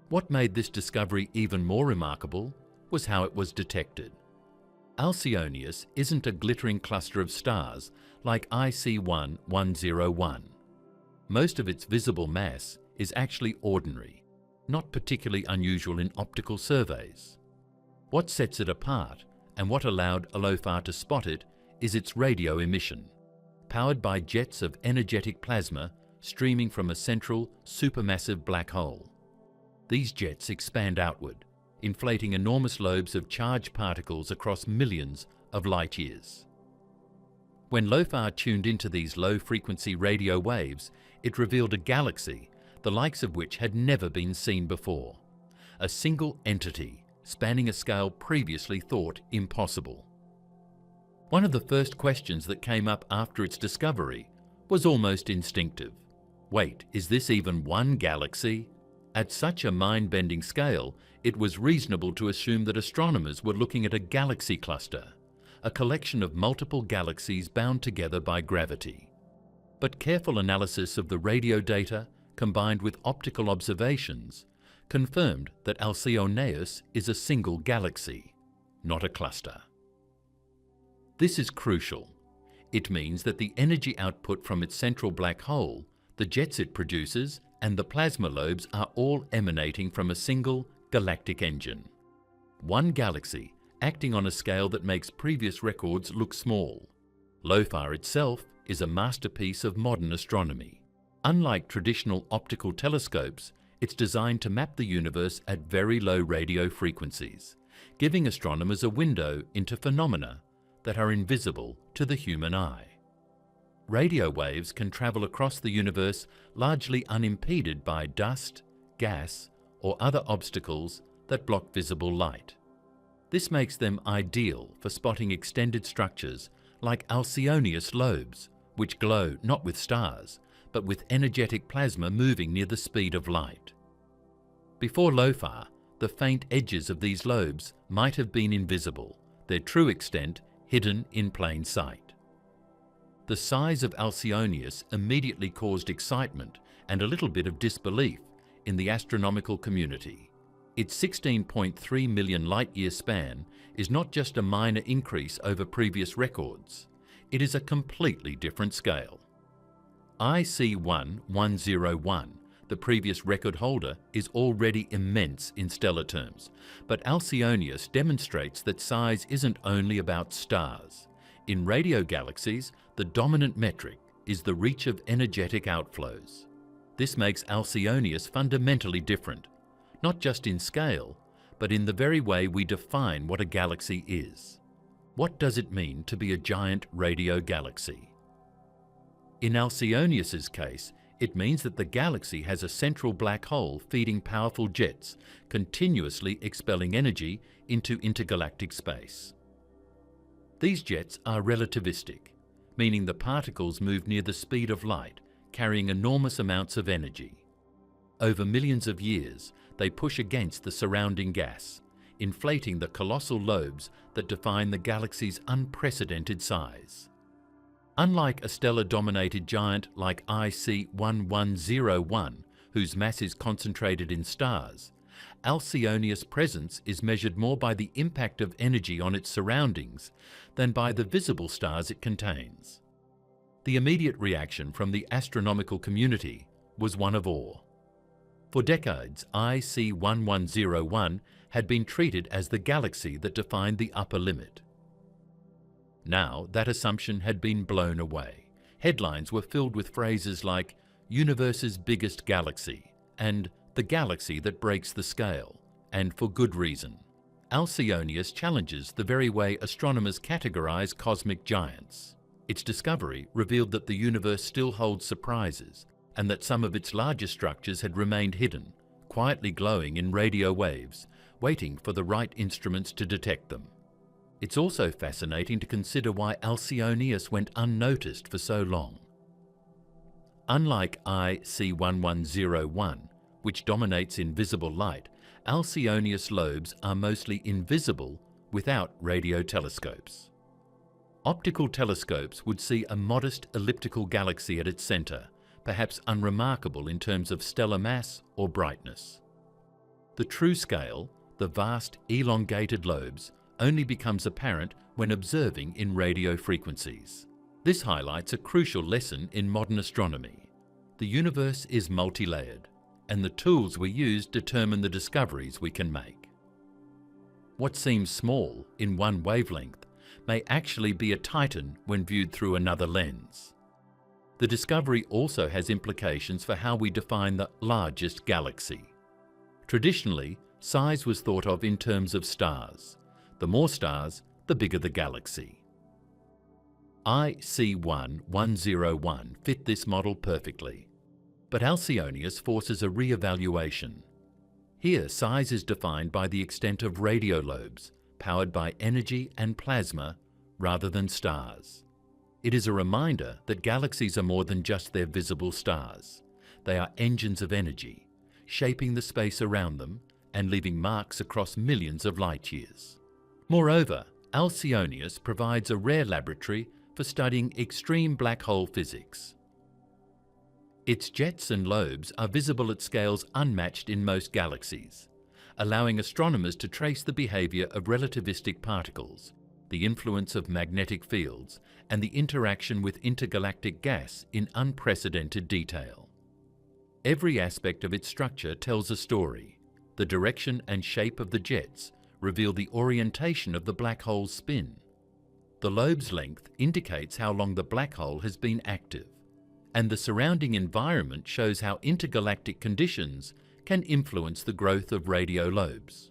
What made this discovery even more remarkable was how it was detected. Alcionius isn't a glittering cluster of stars like IC 1101. Most of its visible mass is actually ordinary, not particularly unusual in optical surveys. What sets it apart, and what allowed LOFAR to spot it, is its radio emission, powered by jets of energetic plasma streaming from a central, supermassive black hole. These jets expand outward, inflating enormous lobes of charged particles across millions of light-years. When LOFAR tuned into these low-frequency radio waves, it revealed a galaxy, the likes of which had never been seen before. A single entity, spanning a scale previously thought impossible. One of the first questions that came up after its discovery was almost instinctive. Wait, is this even one galaxy? At such a mind-bending scale, it was reasonable to assume that astronomers were looking at a galaxy cluster, a collection of multiple galaxies bound together by gravity. But careful analysis of the radio data, combined with optical observations, confirmed that Alcionius is a single galaxy, not a cluster. This is crucial. It means that the energy output from its central black hole, the jets it produces, and the plasma lobes are all emanating from a single galactic engine. One galaxy acting on a scale that makes previous records look small. LOFAR itself is a masterpiece of modern astronomy. Unlike traditional optical telescopes, it's designed to map the universe at very low radio frequencies, giving astronomers a window into phenomena that are invisible to the human eye. Radio waves can travel across the universe largely unimpeded by dust, gas, or other obstacles that block visible light. This makes them ideal for spotting extended structures like Alcionius lobes, which glow not with stars, but with energetic plasma moving near the speed of light. Before LOFAR, the faint edges of these lobes might have been invisible, their true extent hidden in plain sight. The size of Alcionius immediately caused excitement and a little bit of disbelief in the astronomical community. Its 16.3 million light-year span is not just a minor increase over previous records, it is a completely different scale. IC1101, the previous record holder, is already immense in stellar terms, but Alcionius demonstrates that size isn't only about stars. In radio galaxies, the dominant metric is the reach of energetic outflows. This makes Alcionius fundamentally different, not just in scale, but in the very way we define what a galaxy is. What does it mean to be a giant radio galaxy? In Alcionius's case, it means that the galaxy has a central black hole feeding powerful jets, continuously expelling energy into intergalactic space. These jets are relativistic, meaning the particles move near the speed of light, carrying enormous amounts of energy. Over millions of years, they push against the surrounding gas, inflating the colossal lobes that define the galaxy's unprecedented size. Unlike a stellar-dominated giant like IC1101, whose mass is concentrated in stars, Alcionius' presence is measured more by the impact of energy on its surroundings than by the visible stars it contains. The immediate reaction from the astronomical community was one of awe. For decades, IC1101 had been treated as the galaxy that defined the upper limit. Now, that assumption had been blown away. Headlines were filled with phrases like "universe's biggest galaxy" and "the galaxy that breaks the scale," and for good reason. Alcionius challenges the very way astronomers categorize cosmic giants. Its discovery revealed that the universe still holds surprises, and that some of its larger structures had remained hidden, quietly glowing in radio waves, waiting for the right instruments to detect them. It's also fascinating to consider why Alcionius went unnoticed for so long. Unlike IC1101, which dominates in visible light, Alcionius lobes are mostly invisible without radio telescopes. Optical telescopes would see a modest elliptical galaxy at its center, perhaps unremarkable in terms of stellar mass or brightness. The true scale, the vast elongated lobes, only becomes apparent when observing in radio frequencies. This highlights a crucial lesson in modern astronomy. The universe is multi-layered, and the tools we use determine the discoveries we can make. What seems small in one wavelength may actually be a titan when viewed through another lens. The discovery also has implications for how we define the largest galaxy. Traditionally, size was thought of in terms of stars. The more stars, the bigger the galaxy. IC1101 fit this model perfectly. But Alcionius forces a re-evaluation. Here, size is defined by the extent of radio lobes, powered by energy and plasma rather than stars. It is a reminder that galaxies are more than just their visible stars. They are engines of energy, shaping the space around them and leaving marks across millions of light years. Moreover, Alcionius provides a rare laboratory for studying extreme black hole physics. Its jets and lobes are visible at scales unmatched in most galaxies, allowing astronomers to trace the behavior of relativistic particles, the influence of magnetic fields, and the interaction with intergalactic gas in unprecedented detail. Every aspect of its structure tells a story. The direction and shape of the jets reveal the orientation of the black hole's spin. The lobe's length indicates how long the black hole has been active, and the surrounding environment shows how intergalactic conditions can influence the growth of radio lobes.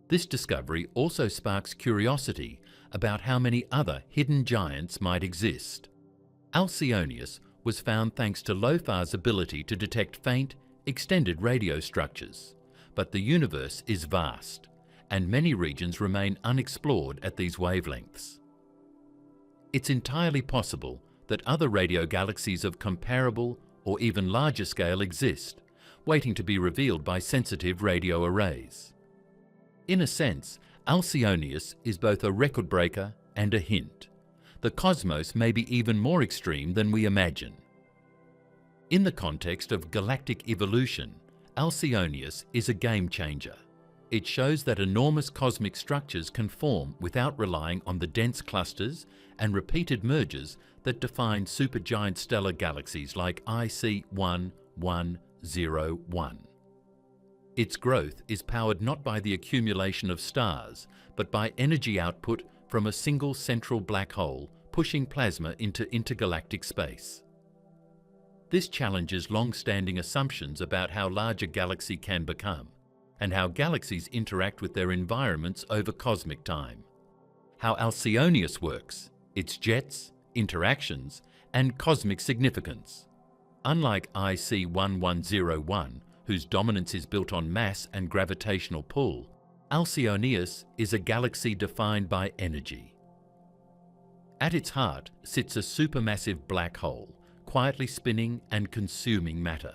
This discovery also sparks curiosity about how many other hidden giants might exist. Alcionius was found thanks to LOFAR's ability to detect faint, extended radio structures. But the universe is vast, and many regions remain unexplored at these wavelengths. It's entirely possible that other radio galaxies of comparable or even larger scale exist, waiting to be revealed by sensitive radio arrays. In a sense, Alcionius is both a record breaker and a hint. The cosmos may be even more extreme than we imagine. In the context of galactic evolution, Alcionius is a game changer. It shows that enormous cosmic structures can form without relying on the dense clusters and repeated mergers that define supergiant stellar galaxies like IC 1101. Its growth is powered not by the accumulation of stars, but by energy output from a single central black hole pushing plasma into intergalactic space. This challenges long-standing assumptions about how large a galaxy can become, and how galaxies interact with their environments over cosmic time. How Alcionius works, its jets, interactions, and cosmic significance. Unlike IC 1101, whose dominance is built on mass and gravitational pull, Alcionius is a galaxy defined by energy. At its heart sits a supermassive black hole, quietly spinning and consuming matter.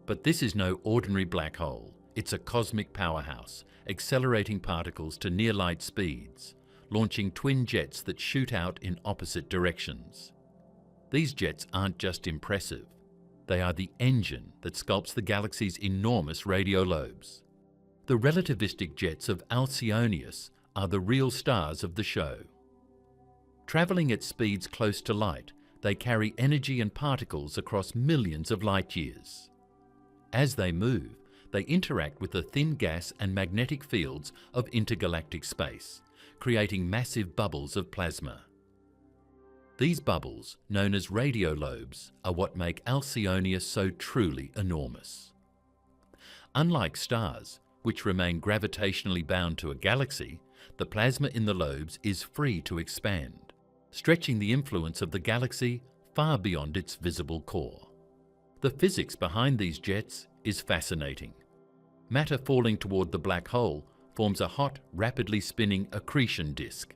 But this is no ordinary black hole. It's a cosmic powerhouse, accelerating particles to near-light speeds, launching twin jets that shoot out in opposite directions. These jets aren't just impressive. They are the engine that sculpts the galaxy's enormous radio lobes. The relativistic jets of Alcionius are the real stars of the show. Traveling at speeds close to light, they carry energy and particles across millions of light years. As they move, they interact with the thin gas and magnetic fields of intergalactic space, creating massive bubbles of plasma. These bubbles, known as radio lobes, are what make Alcionius so truly enormous. Unlike stars, which remain gravitationally bound to a galaxy, the plasma in the lobes is free to expand, stretching the influence of the galaxy far beyond its visible core. The physics behind these jets is fascinating. Matter falling toward the black hole forms a hot, rapidly spinning accretion disk.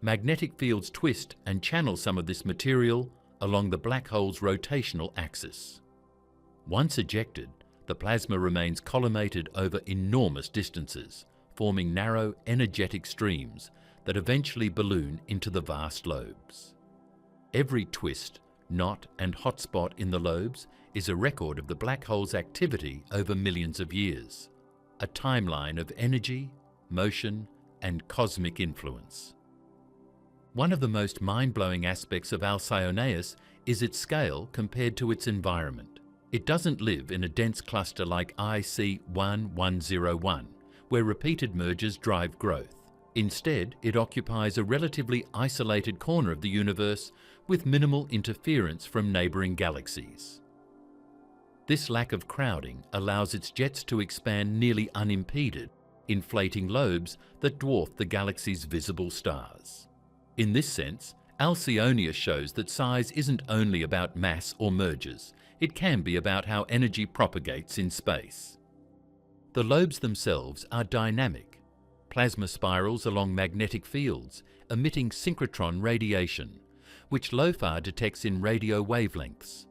Magnetic fields twist and channel some of this material along the black hole's rotational axis. Once ejected, the plasma remains collimated over enormous distances, forming narrow, energetic streams that eventually balloon into the vast lobes. Every twist, knot, and hotspot in the lobes is a record of the black hole's activity over millions of years, a timeline of energy, motion, and cosmic influence. One of the most mind-blowing aspects of Alcionius is its scale compared to its environment. It doesn't live in a dense cluster like IC 1101, where repeated mergers drive growth. Instead, it occupies a relatively isolated corner of the universe with minimal interference from neighbouring galaxies. This lack of crowding allows its jets to expand nearly unimpeded, inflating lobes that dwarf the galaxy's visible stars. In this sense, Alcionius shows that size isn't only about mass or mergers, it can be about how energy propagates in space. The lobes themselves are dynamic, plasma spirals along magnetic fields, emitting synchrotron radiation, which LOFAR detects in radio wavelengths.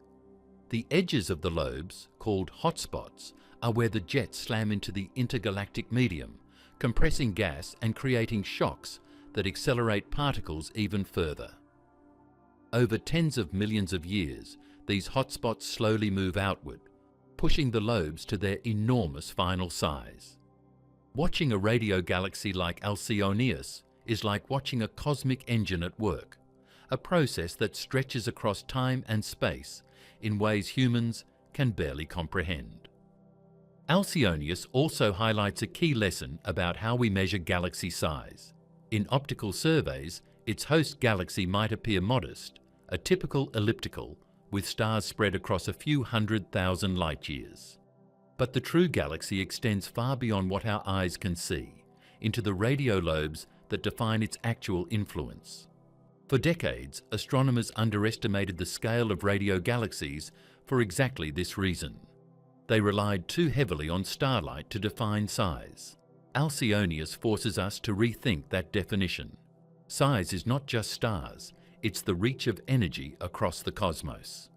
The edges of the lobes, called hotspots, are where the jets slam into the intergalactic medium, compressing gas and creating shocks that accelerate particles even further. Over tens of millions of years, these hotspots slowly move outward, pushing the lobes to their enormous final size. Watching a radio galaxy like Alcionius is like watching a cosmic engine at work, a process that stretches across time and space in ways humans can barely comprehend. Alcionius also highlights a key lesson about how we measure galaxy size. In optical surveys, its host galaxy might appear modest, a typical elliptical, with stars spread across a few 100,000 light-years. But the true galaxy extends far beyond what our eyes can see, into the radio lobes that define its actual influence. For decades, astronomers underestimated the scale of radio galaxies for exactly this reason. They relied too heavily on starlight to define size. Alcionius forces us to rethink that definition. Size is not just stars, it's the reach of energy across the cosmos.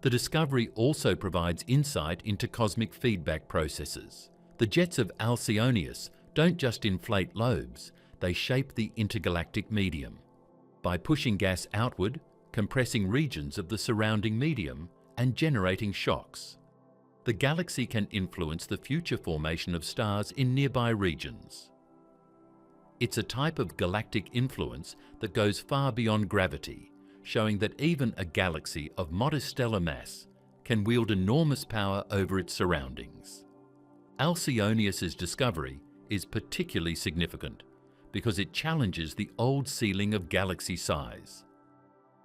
The discovery also provides insight into cosmic feedback processes. The jets of Alcionius don't just inflate lobes, they shape the intergalactic medium. By pushing gas outward, compressing regions of the surrounding medium, and generating shocks, the galaxy can influence the future formation of stars in nearby regions. It's a type of galactic influence that goes far beyond gravity, showing that even a galaxy of modest stellar mass can wield enormous power over its surroundings. Alcionius's discovery is particularly significant because it challenges the old ceiling of galaxy size.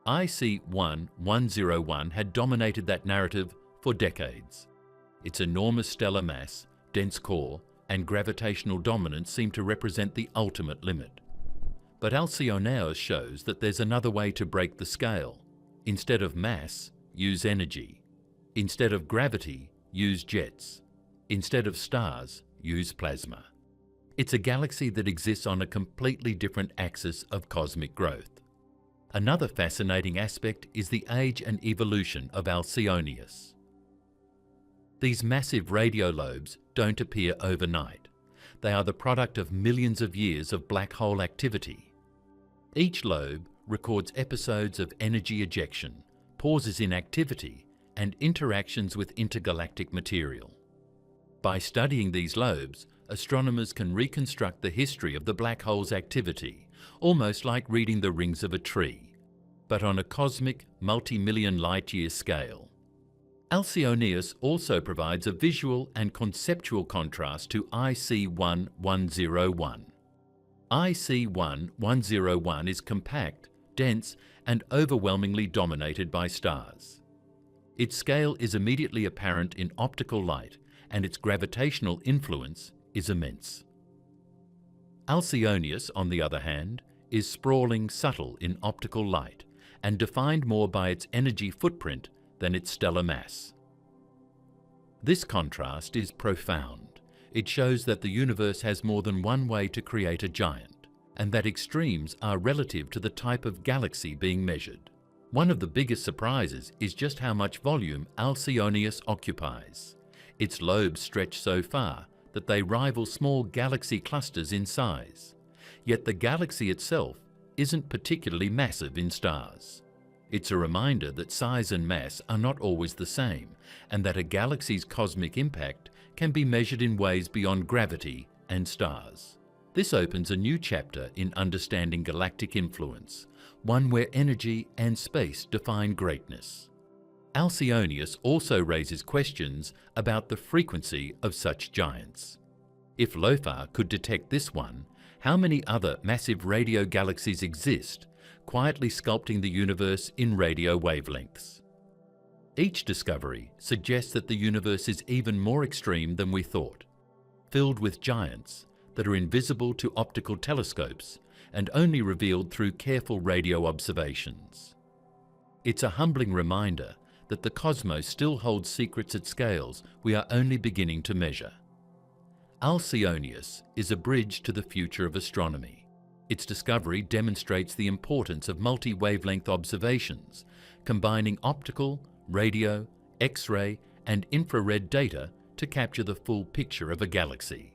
IC 1101 had dominated that narrative for decades. Its enormous stellar mass, dense core, and gravitational dominance seem to represent the ultimate limit. But Alcionius shows that there's another way to break the scale. Instead of mass, use energy. Instead of gravity, use jets. Instead of stars, use plasma. It's a galaxy that exists on a completely different axis of cosmic growth. Another fascinating aspect is the age and evolution of Alcionius. These massive radio lobes don't appear overnight. They are the product of millions of years of black hole activity. Each lobe records episodes of energy ejection, pauses in activity, and interactions with intergalactic material. By studying these lobes, astronomers can reconstruct the history of the black hole's activity, almost like reading the rings of a tree, but on a cosmic, multi-million light-year scale. Alcionius also provides a visual and conceptual contrast to IC 1101. IC 1101 is compact, dense, and overwhelmingly dominated by stars. Its scale is immediately apparent in optical light, and its gravitational influence is immense. Alcionius, on the other hand, is sprawling, subtle in optical light, and defined more by its energy footprint than its stellar mass. This contrast is profound. It shows that the universe has more than one way to create a giant, and that extremes are relative to the type of galaxy being measured. One of the biggest surprises is just how much volume Alcionius occupies. Its lobes stretch so far that they rival small galaxy clusters in size. Yet the galaxy itself isn't particularly massive in stars. It's a reminder that size and mass are not always the same, and that a galaxy's cosmic impact can be measured in ways beyond gravity and stars. This opens a new chapter in understanding galactic influence, one where energy and space define greatness. Alcionius also raises questions about the frequency of such giants. If LOFAR could detect this one, how many other massive radio galaxies exist, quietly sculpting the universe in radio wavelengths? Each discovery suggests that the universe is even more extreme than we thought, filled with giants that are invisible to optical telescopes and only revealed through careful radio observations. It's a humbling reminder that the cosmos still holds secrets at scales we are only beginning to measure. Alcionius is a bridge to the future of astronomy. Its discovery demonstrates the importance of multi-wavelength observations, combining optical, radio, X-ray, and infrared data to capture the full picture of a galaxy.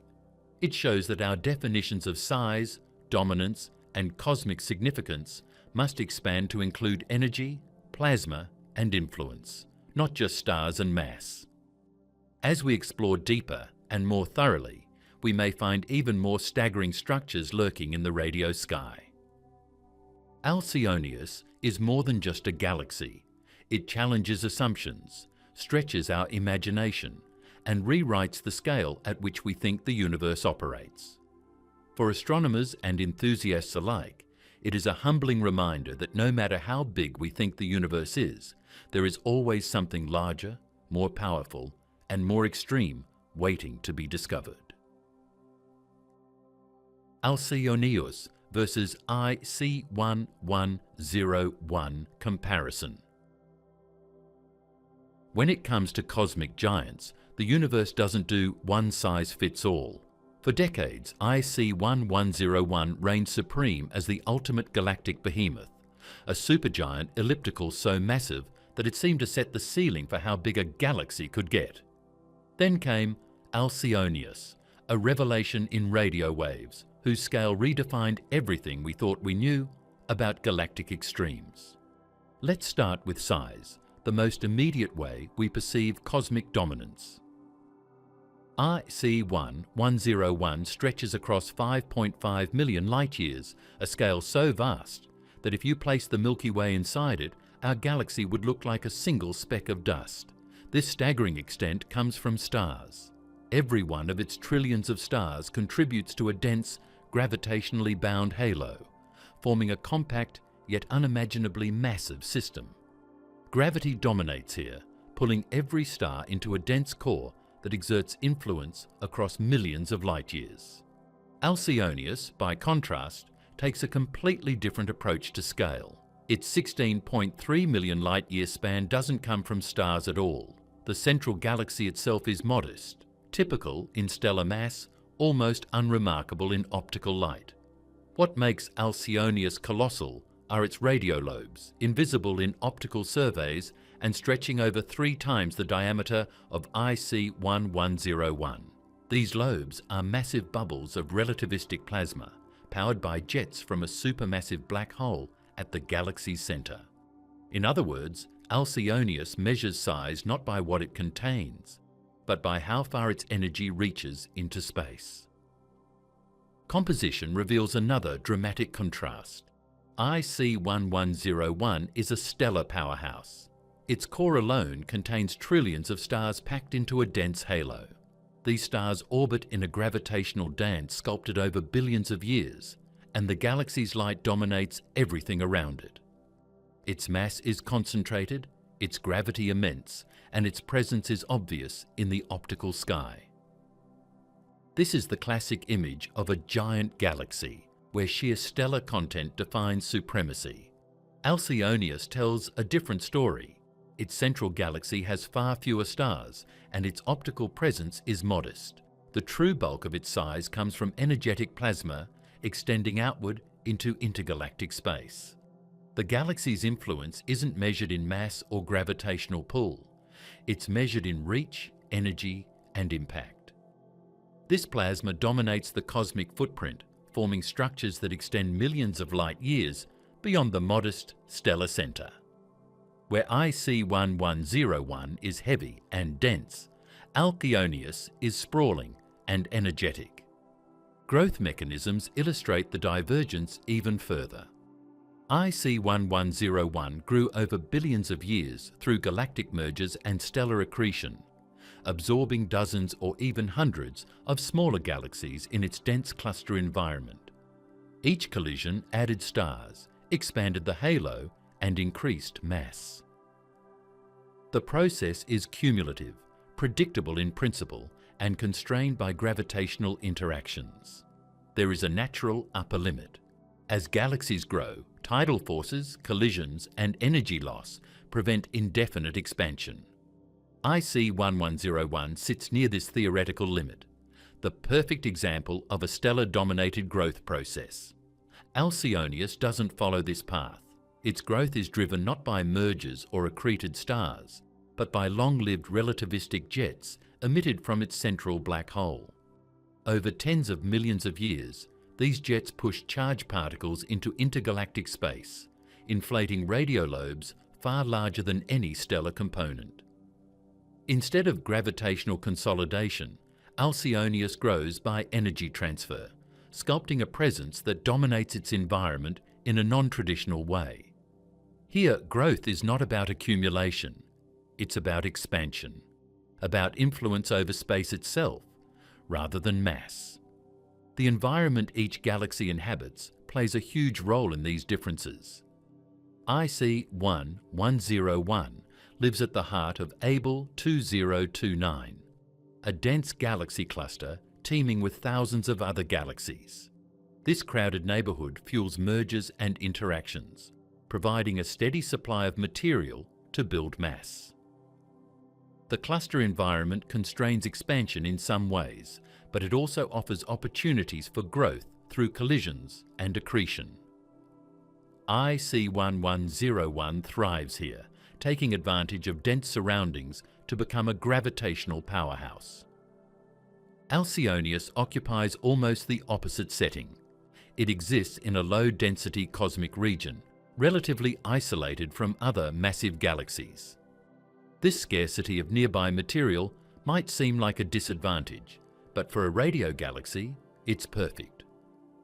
It shows that our definitions of size, dominance, and cosmic significance must expand to include energy, plasma, and influence, not just stars and mass. As we explore deeper and more thoroughly, we may find even more staggering structures lurking in the radio sky. Alcionius is more than just a galaxy. It challenges assumptions, stretches our imagination, and rewrites the scale at which we think the universe operates. For astronomers and enthusiasts alike, it is a humbling reminder that no matter how big we think the universe is, there is always something larger, more powerful, and more extreme waiting to be discovered. Alcionius versus IC1101 comparison. When it comes to cosmic giants, the universe doesn't do one size fits all. For decades, IC1101 reigned supreme as the ultimate galactic behemoth, a supergiant elliptical so massive that it seemed to set the ceiling for how big a galaxy could get. Then came Alcionius, a revelation in radio waves, whose scale redefined everything we thought we knew about galactic extremes. Let's start with size, the most immediate way we perceive cosmic dominance. IC1101 stretches across 5.5 million light-years, a scale so vast that if you place the Milky Way inside it, our galaxy would look like a single speck of dust. This staggering extent comes from stars. Every one of its trillions of stars contributes to a dense, gravitationally bound halo, forming a compact yet unimaginably massive system. Gravity dominates here, pulling every star into a dense core that exerts influence across millions of light-years. Alcionius, by contrast, takes a completely different approach to scale. Its 16.3 million light-year span doesn't come from stars at all. The central galaxy itself is modest, typical in stellar mass, almost unremarkable in optical light. What makes Alcionius colossal are its radio lobes, invisible in optical surveys and stretching over 3 times the diameter of IC1101. These lobes are massive bubbles of relativistic plasma, powered by jets from a supermassive black hole at the galaxy's center. In other words, Alcionius measures size not by what it contains, but by how far its energy reaches into space. Composition reveals another dramatic contrast. IC1101 is a stellar powerhouse. Its core alone contains trillions of stars packed into a dense halo. These stars orbit in a gravitational dance sculpted over billions of years, and the galaxy's light dominates everything around it. Its mass is concentrated, its gravity immense, and its presence is obvious in the optical sky. This is the classic image of a giant galaxy, where sheer stellar content defines supremacy. Alcionius tells a different story. Its central galaxy has far fewer stars, and its optical presence is modest. The true bulk of its size comes from energetic plasma extending outward into intergalactic space. The galaxy's influence isn't measured in mass or gravitational pull. It's measured in reach, energy, and impact. This plasma dominates the cosmic footprint, forming structures that extend millions of light years beyond the modest stellar center. Where IC1101 is heavy and dense, Alcionius is sprawling and energetic. Growth mechanisms illustrate the divergence even further. IC1101 grew over billions of years through galactic mergers and stellar accretion, absorbing dozens or even hundreds of smaller galaxies in its dense cluster environment. Each collision added stars, expanded the halo, and increased mass. The process is cumulative, predictable in principle, and constrained by gravitational interactions. There is a natural upper limit. As galaxies grow, tidal forces, collisions, and energy loss prevent indefinite expansion. IC1101 sits near this theoretical limit, the perfect example of a stellar-dominated growth process. Alcionius doesn't follow this path. Its growth is driven not by mergers or accreted stars, but by long-lived relativistic jets emitted from its central black hole. Over tens of millions of years, these jets push charged particles into intergalactic space, inflating radio lobes far larger than any stellar component. Instead of gravitational consolidation, Alcionius grows by energy transfer, sculpting a presence that dominates its environment in a non-traditional way. Here, growth is not about accumulation. It's about expansion, about influence over space itself, rather than mass. The environment each galaxy inhabits plays a huge role in these differences. IC 1101 lives at the heart of Able 2029, a dense galaxy cluster teeming with thousands of other galaxies. This crowded neighbourhood fuels mergers and interactions, providing a steady supply of material to build mass. The cluster environment constrains expansion in some ways, but it also offers opportunities for growth through collisions and accretion. IC 1101 thrives here, taking advantage of dense surroundings to become a gravitational powerhouse. Alcionius occupies almost the opposite setting. It exists in a low-density cosmic region, relatively isolated from other massive galaxies. This scarcity of nearby material might seem like a disadvantage, but for a radio galaxy, it's perfect.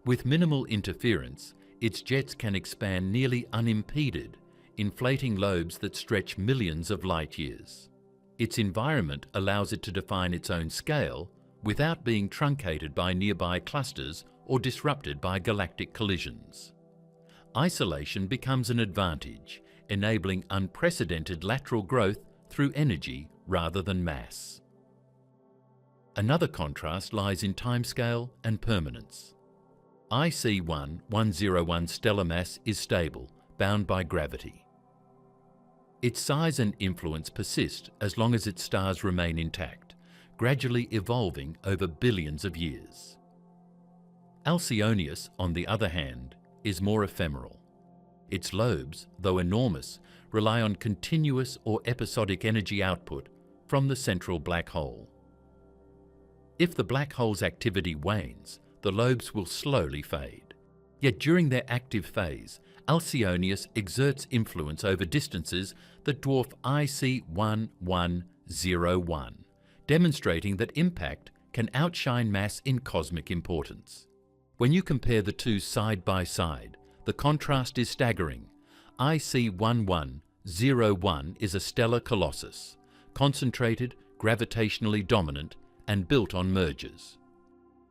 With minimal interference, its jets can expand nearly unimpeded, inflating lobes that stretch millions of light years. Its environment allows it to define its own scale without being truncated by nearby clusters or disrupted by galactic collisions. Isolation becomes an advantage, enabling unprecedented lateral growth through energy rather than mass. Another contrast lies in timescale and permanence. IC 1101 stellar mass is stable, bound by gravity. Its size and influence persist as long as its stars remain intact, gradually evolving over billions of years. Alcionius, on the other hand, is more ephemeral. Its lobes, though enormous, rely on continuous or episodic energy output from the central black hole. If the black hole's activity wanes, the lobes will slowly fade. Yet during their active phase, Alcionius exerts influence over distances that dwarf IC 1101, demonstrating that impact can outshine mass in cosmic importance. When you compare the two side by side, the contrast is staggering. IC 1101 is a stellar colossus, concentrated, gravitationally dominant, and built on mergers.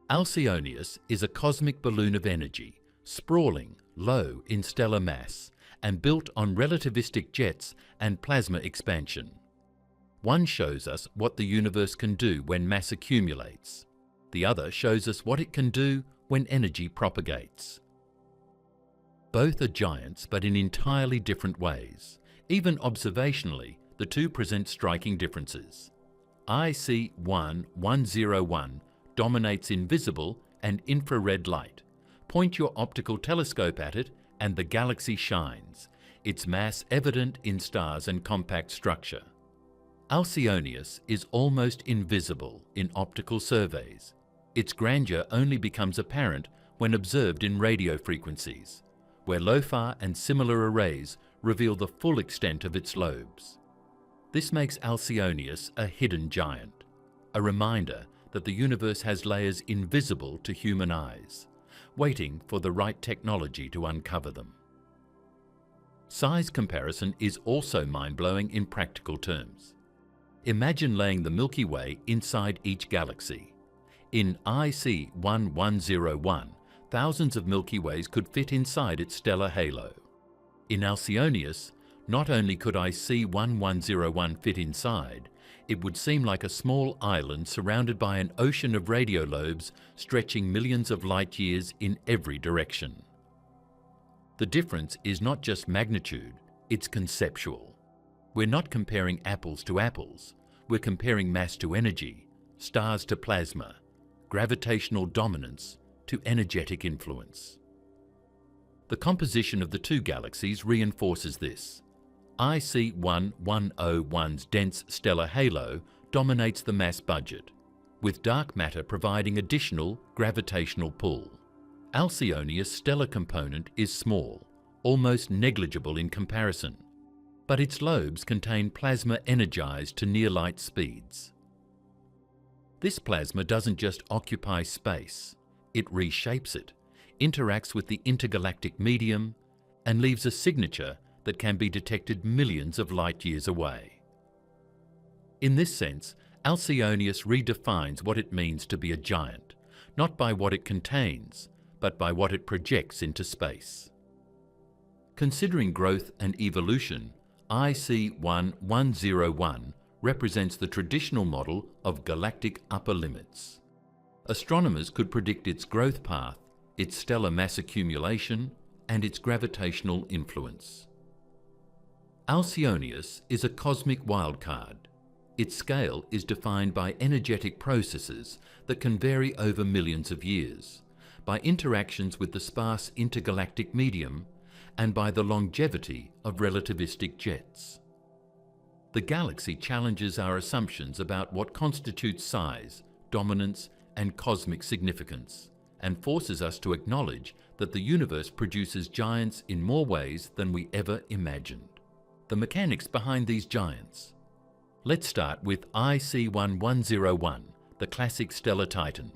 Alcionius is a cosmic balloon of energy, sprawling, low in stellar mass, and built on relativistic jets and plasma expansion. One shows us what the universe can do when mass accumulates. The other shows us what it can do when energy propagates. Both are giants, but in entirely different ways. Even observationally, the two present striking differences. IC 1101 dominates invisible and infrared light. Point your optical telescope at it and the galaxy shines, its mass evident in stars and compact structure. Alcionius is almost invisible in optical surveys. Its grandeur only becomes apparent when observed in radio frequencies, where LOFAR and similar arrays reveal the full extent of its lobes. This makes Alcionius a hidden giant, a reminder that the universe has layers invisible to human eyes, waiting for the right technology to uncover them. Size comparison is also mind-blowing in practical terms. Imagine laying the Milky Way inside each galaxy. In IC 1101, thousands of Milky Ways could fit inside its stellar halo. In Alcionius, not only could IC 1101 fit inside, it would seem like a small island surrounded by an ocean of radio lobes stretching millions of light years in every direction. The difference is not just magnitude, it's conceptual. We're not comparing apples to apples, we're comparing mass to energy, stars to plasma, gravitational dominance to energetic influence. The composition of the two galaxies reinforces this. IC 1101's dense stellar halo dominates the mass budget, with dark matter providing additional gravitational pull. Alcionius' stellar component is small, almost negligible in comparison, but its lobes contain plasma energized to near-light speeds. This plasma doesn't just occupy space, it reshapes it, interacts with the intergalactic medium, and leaves a signature that can be detected millions of light years away. In this sense, Alcionius redefines what it means to be a giant, not by what it contains, but by what it projects into space. Considering growth and evolution, IC1101 represents the traditional model of galactic upper limits. Astronomers could predict its growth path, its stellar mass accumulation, and its gravitational influence. Alcionius is a cosmic wildcard. Its scale is defined by energetic processes that can vary over millions of years, by interactions with the sparse intergalactic medium, and by the longevity of relativistic jets. The galaxy challenges our assumptions about what constitutes size, dominance, and cosmic significance, and forces us to acknowledge that the universe produces giants in more ways than we ever imagined. The mechanics behind these giants. Let's start with IC1101, the classic stellar titan.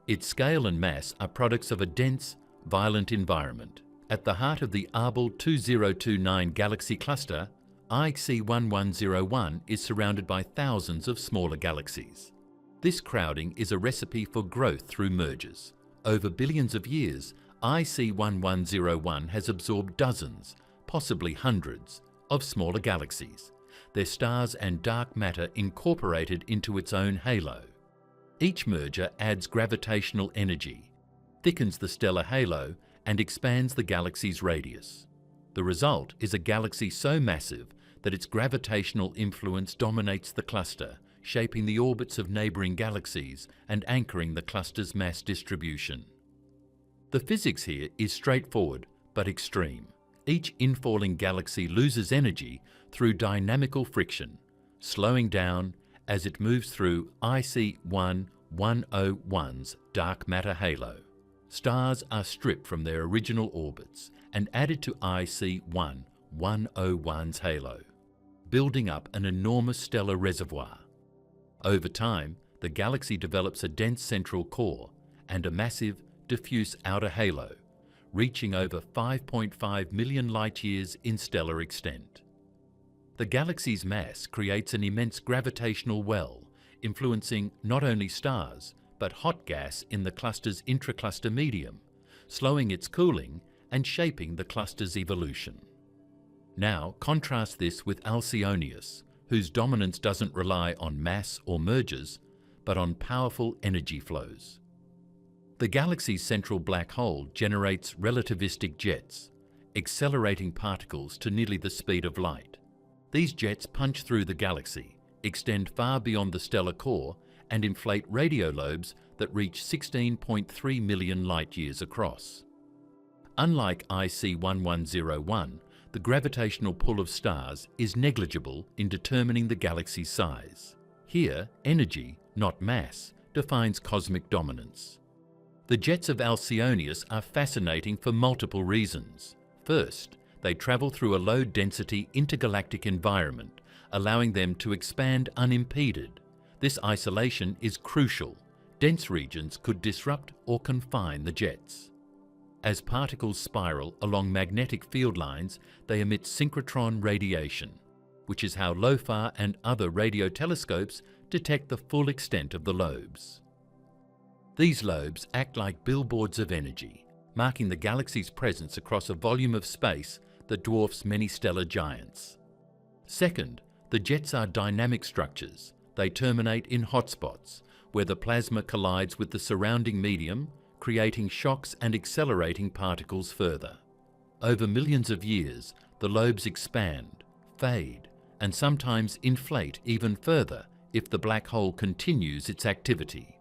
Its scale and mass are products of a dense, violent environment. At the heart of the Abell 2029 galaxy cluster, IC1101 is surrounded by thousands of smaller galaxies. This crowding is a recipe for growth through mergers. Over billions of years, IC1101 has absorbed dozens, possibly hundreds, of smaller galaxies, their stars and dark matter incorporated into its own halo. Each merger adds gravitational energy, thickens the stellar halo, and expands the galaxy's radius. The result is a galaxy so massive that its gravitational influence dominates the cluster, shaping the orbits of neighbouring galaxies and anchoring the cluster's mass distribution. The physics here is straightforward but extreme. Each infalling galaxy loses energy through dynamical friction, slowing down as it moves through IC1101's dark matter halo. Stars are stripped from their original orbits and added to IC1101's halo, building up an enormous stellar reservoir. Over time, the galaxy develops a dense central core and a massive, diffuse outer halo, reaching over 5.5 million light-years in stellar extent. The galaxy's mass creates an immense gravitational well, influencing not only stars, but hot gas in the cluster's intracluster medium, slowing its cooling and shaping the cluster's evolution. Now, contrast this with Alcionius, whose dominance doesn't rely on mass or mergers, but on powerful energy flows. The galaxy's central black hole generates relativistic jets, accelerating particles to nearly the speed of light. These jets punch through the galaxy, extend far beyond the stellar core, and inflate radio lobes that reach 16.3 million light-years across. Unlike IC1101, the gravitational pull of stars is negligible in determining the galaxy's size. Here, energy, not mass, defines cosmic dominance. The jets of Alcionius are fascinating for multiple reasons. First, they travel through a low-density intergalactic environment, allowing them to expand unimpeded. This isolation is crucial. Dense regions could disrupt or confine the jets. As particles spiral along magnetic field lines, they emit synchrotron radiation, which is how LOFAR and other radio telescopes detect the full extent of the lobes. These lobes act like billboards of energy, marking the galaxy's presence across a volume of space that dwarfs many stellar giants. Second, the jets are dynamic structures. They terminate in hotspots, where the plasma collides with the surrounding medium, creating shocks and accelerating particles further. Over millions of years, the lobes expand, fade, and sometimes inflate even further if the black hole continues its activity.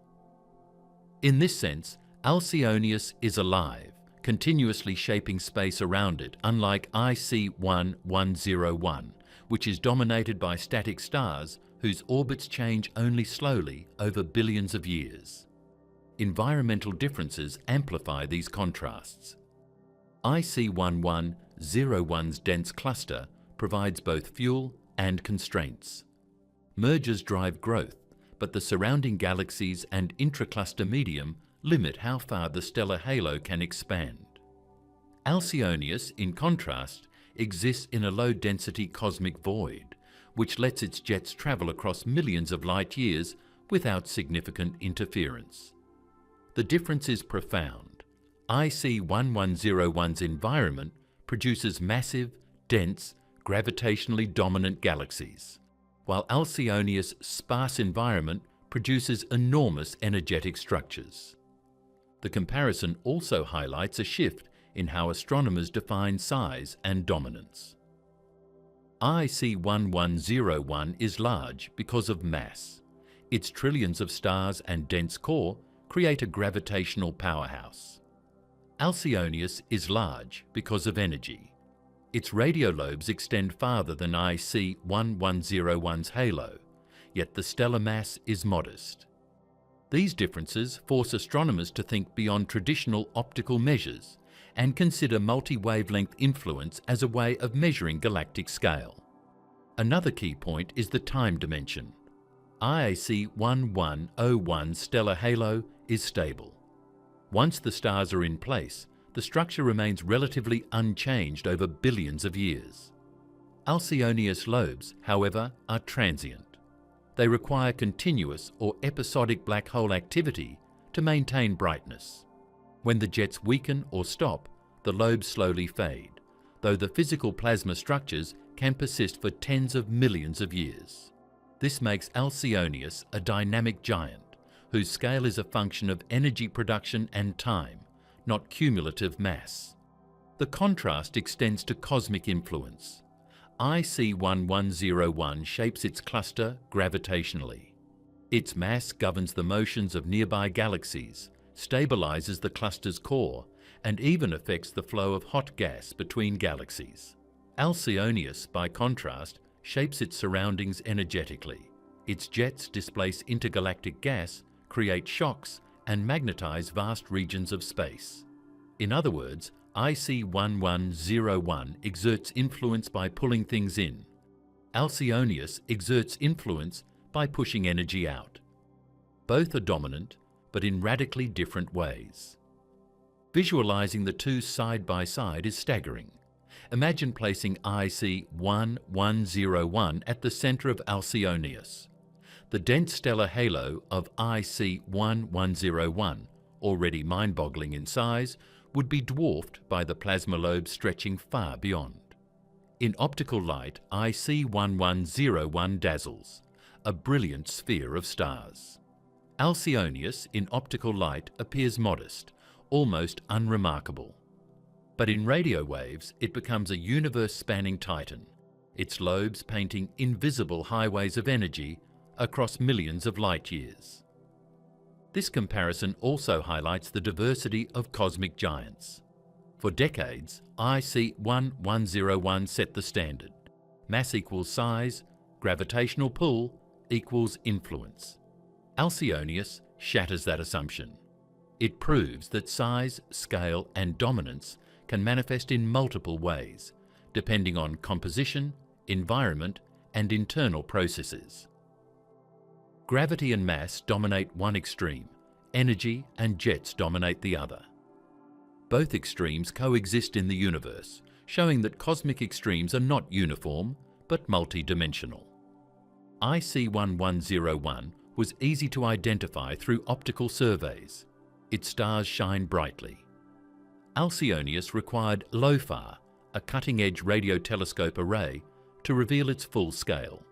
In this sense, Alcionius is alive, continuously shaping space around it, unlike IC1101, which is dominated by static stars whose orbits change only slowly over billions of years. Environmental differences amplify these contrasts. IC1101's dense cluster provides both fuel and constraints. Mergers drive growth, but the surrounding galaxies and intracluster medium limit how far the stellar halo can expand. Alcionius, in contrast, exists in a low-density cosmic void, which lets its jets travel across millions of light years without significant interference. The difference is profound. IC 1101's environment produces massive, dense, gravitationally dominant galaxies, while Alcionius' sparse environment produces enormous energetic structures. The comparison also highlights a shift in how astronomers define size and dominance. IC 1101 is large because of mass. Its trillions of stars and dense core create a gravitational powerhouse. Alcionius is large because of energy. Its radio lobes extend farther than IC 1101's halo, yet the stellar mass is modest. These differences force astronomers to think beyond traditional optical measures and consider multi-wavelength influence as a way of measuring galactic scale. Another key point is the time dimension. IAC 1101's stellar halo is stable. Once the stars are in place, the structure remains relatively unchanged over billions of years. Alcionius lobes, however, are transient. They require continuous or episodic black hole activity to maintain brightness. When the jets weaken or stop, the lobes slowly fade, though the physical plasma structures can persist for tens of millions of years. This makes Alcionius a dynamic giant, whose scale is a function of energy production and time, not cumulative mass. The contrast extends to cosmic influence. IC 1101 shapes its cluster gravitationally. Its mass governs the motions of nearby galaxies, stabilizes the cluster's core, and even affects the flow of hot gas between galaxies. Alcionius, by contrast, shapes its surroundings energetically. Its jets displace intergalactic gas, create shocks, and magnetize vast regions of space. In other words, IC 1101 exerts influence by pulling things in. Alcionius exerts influence by pushing energy out. Both are dominant, but in radically different ways. Visualizing the two side by side is staggering. Imagine placing IC 1101 at the center of Alcionius. The dense stellar halo of IC 1101, already mind-boggling in size, would be dwarfed by the plasma lobes stretching far beyond. In optical light, IC 1101 dazzles, a brilliant sphere of stars. Alcionius, in optical light, appears modest, almost unremarkable. But in radio waves, it becomes a universe-spanning titan, its lobes painting invisible highways of energy across millions of light years. This comparison also highlights the diversity of cosmic giants. For decades, IC 1101 set the standard. Mass equals size, gravitational pull equals influence. Alcionius shatters that assumption. It proves that size, scale, and dominance can manifest in multiple ways, depending on composition, environment, and internal processes. Gravity and mass dominate one extreme, energy and jets dominate the other. Both extremes coexist in the universe, showing that cosmic extremes are not uniform, but multi-dimensional. IC 1101 was easy to identify through optical surveys. Its stars shine brightly. Alcionius required LOFAR, a cutting-edge radio telescope array, to reveal its full scale.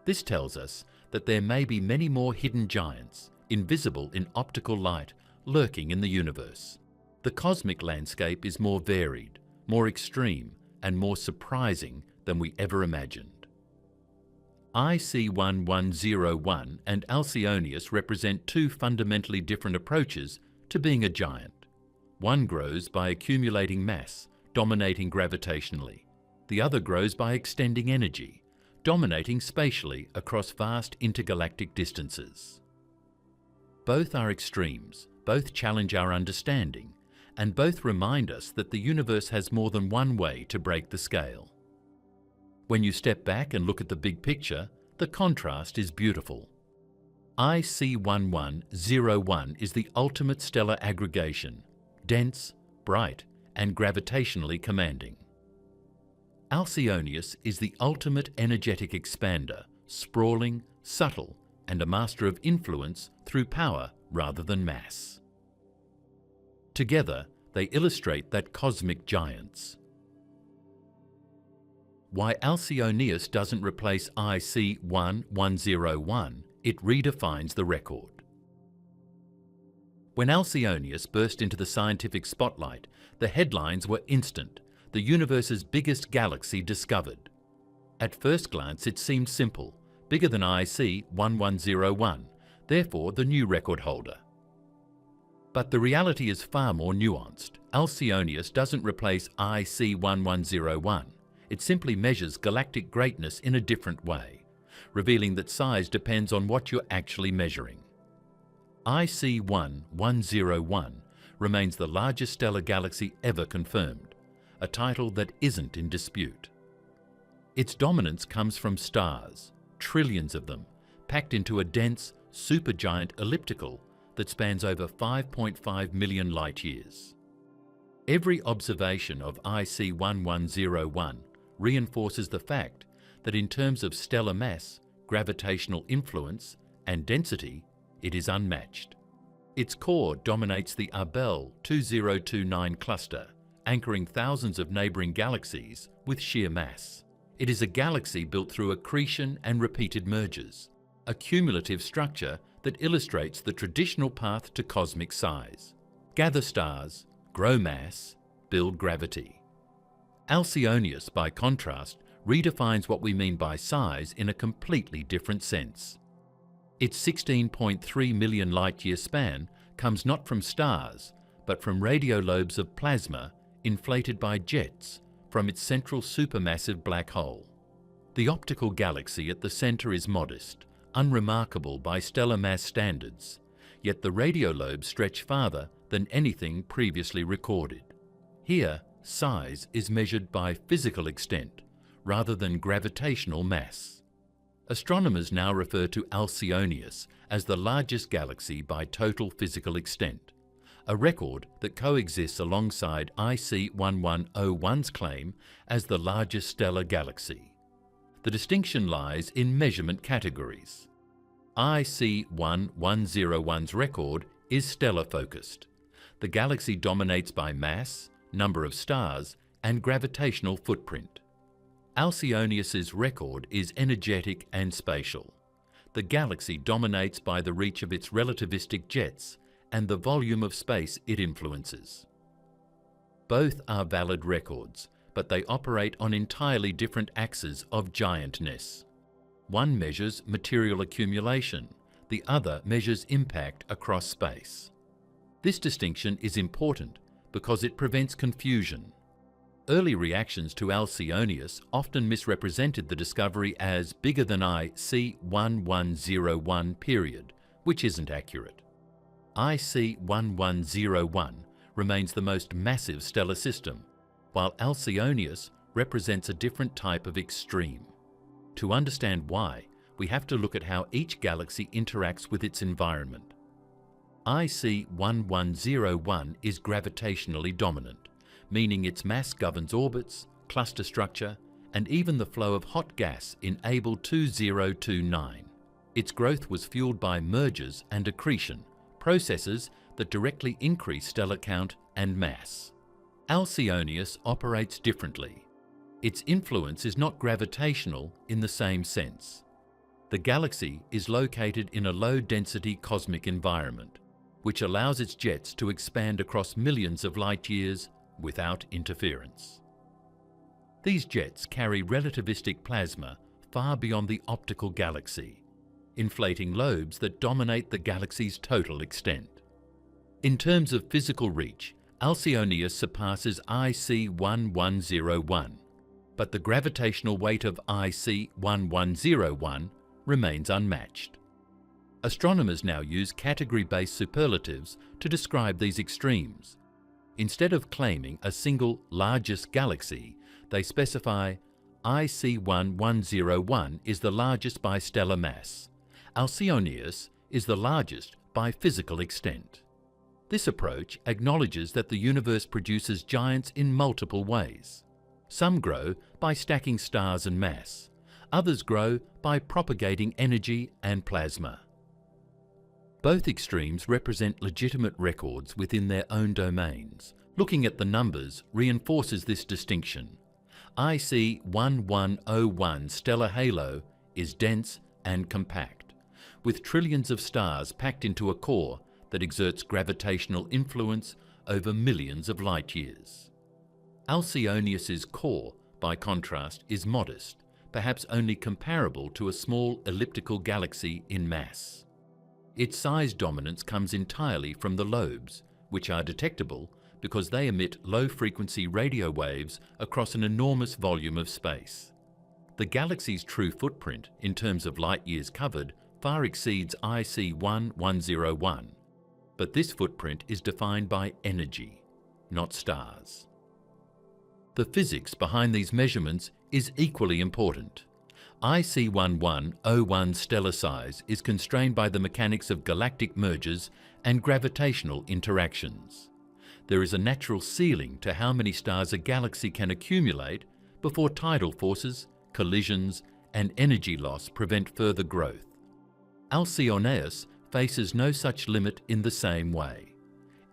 This tells us that there may be many more hidden giants, invisible in optical light, lurking in the universe. The cosmic landscape is more varied, more extreme, and more surprising than we ever imagined. IC 1101 and Alcionius represent two fundamentally different approaches to being a giant. One grows by accumulating mass, dominating gravitationally. The other grows by extending energy, dominating spatially across vast intergalactic distances. Both are extremes, both challenge our understanding, and both remind us that the universe has more than one way to break the scale. When you step back and look at the big picture, the contrast is beautiful. IC 1101 is the ultimate stellar aggregation, dense, bright, and gravitationally commanding. Alcionius is the ultimate energetic expander, sprawling, subtle, and a master of influence through power rather than mass. Together, they illustrate that cosmic giants. Why Alcionius doesn't replace IC 1101, it redefines the record. When Alcionius burst into the scientific spotlight, the headlines were instant: the universe's biggest galaxy discovered. At first glance it seemed simple, bigger than IC 1101, therefore the new record holder. But the reality is far more nuanced. Alcionius doesn't replace IC 1101. It simply measures galactic greatness in a different way, revealing that size depends on what you're actually measuring. IC 1101 remains the largest stellar galaxy ever confirmed, a title that isn't in dispute. Its dominance comes from stars, trillions of them, packed into a dense, supergiant elliptical that spans over 5.5 million light-years. Every observation of IC 1101 reinforces the fact that in terms of stellar mass, gravitational influence, and density, it is unmatched. Its core dominates the Abell 2029 cluster, anchoring thousands of neighbouring galaxies with sheer mass. It is a galaxy built through accretion and repeated mergers, a cumulative structure that illustrates the traditional path to cosmic size. Gather stars, grow mass, build gravity. Alcionius, by contrast, redefines what we mean by size in a completely different sense. Its 16.3 million light-year span comes not from stars, but from radiolobes of plasma inflated by jets from its central supermassive black hole. The optical galaxy at the centre is modest, unremarkable by stellar mass standards, yet the radiolobes stretch farther than anything previously recorded. Here, size is measured by physical extent rather than gravitational mass. Astronomers now refer to Alcionius as the largest galaxy by total physical extent, a record that coexists alongside IC 1101's claim as the largest stellar galaxy. The distinction lies in measurement categories. IC 1101's record is stellar-focused. The galaxy dominates by mass, number of stars, and gravitational footprint. Alcionius's record is energetic and spatial. The galaxy dominates by the reach of its relativistic jets and the volume of space it influences. Both are valid records, but they operate on entirely different axes of giantness. One measures material accumulation, the other measures impact across space. This distinction is important because it prevents confusion. Early reactions to Alcionius often misrepresented the discovery as bigger than IC 1101 period, which isn't accurate. IC 1101 remains the most massive stellar system, while Alcionius represents a different type of extreme. To understand why, we have to look at how each galaxy interacts with its environment. IC 1101 is gravitationally dominant, meaning its mass governs orbits, cluster structure, and even the flow of hot gas in Abell 2029. Its growth was fueled by mergers and accretion, processes that directly increase stellar count and mass. Alcionius operates differently. Its influence is not gravitational in the same sense. The galaxy is located in a low-density cosmic environment, which allows its jets to expand across millions of light-years without interference. These jets carry relativistic plasma far beyond the optical galaxy, inflating lobes that dominate the galaxy's total extent. In terms of physical reach, Alcionius surpasses IC 1101, but the gravitational weight of IC 1101 remains unmatched. Astronomers now use category-based superlatives to describe these extremes. Instead of claiming a single largest galaxy, they specify IC 1101 is the largest by stellar mass. Alcionius is the largest by physical extent. This approach acknowledges that the universe produces giants in multiple ways. Some grow by stacking stars and mass. Others grow by propagating energy and plasma. Both extremes represent legitimate records within their own domains. Looking at the numbers reinforces this distinction. IC 1101 stellar halo is dense and compact, with trillions of stars packed into a core that exerts gravitational influence over millions of light years. Alcionius's core, by contrast, is modest, perhaps only comparable to a small elliptical galaxy in mass. Its size dominance comes entirely from the lobes, which are detectable because they emit low-frequency radio waves across an enormous volume of space. The galaxy's true footprint, in terms of light years covered, far exceeds IC 1101, but this footprint is defined by energy, not stars. The physics behind these measurements is equally important. IC 1101 stellar size is constrained by the mechanics of galactic mergers and gravitational interactions. There is a natural ceiling to how many stars a galaxy can accumulate before tidal forces, collisions, and energy loss prevent further growth. Alcionius faces no such limit in the same way.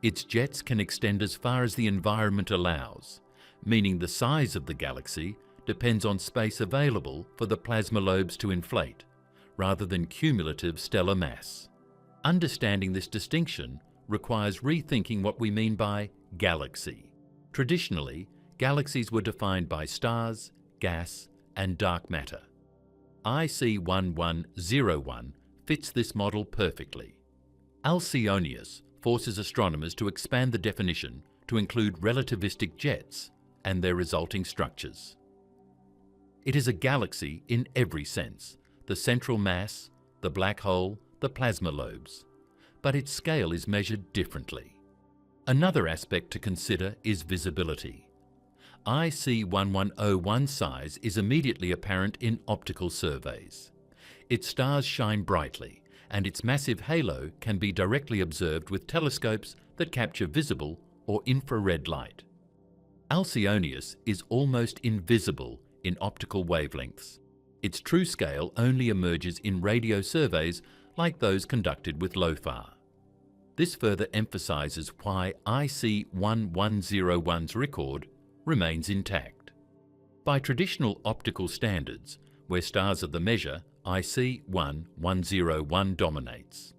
Its jets can extend as far as the environment allows, meaning the size of the galaxy depends on space available for the plasma lobes to inflate, rather than cumulative stellar mass. Understanding this distinction requires rethinking what we mean by galaxy. Traditionally, galaxies were defined by stars, gas, and dark matter. IC 1101 fits this model perfectly. Alcionius forces astronomers to expand the definition to include relativistic jets and their resulting structures. It is a galaxy in every sense: the central mass, the black hole, the plasma lobes. But its scale is measured differently. Another aspect to consider is visibility. IC 1101 size is immediately apparent in optical surveys. Its stars shine brightly, and its massive halo can be directly observed with telescopes that capture visible or infrared light. Alcionius is almost invisible in optical wavelengths. Its true scale only emerges in radio surveys like those conducted with LOFAR. This further emphasizes why IC 1101's record remains intact. By traditional optical standards, where stars are the measure, IC 1101 dominates.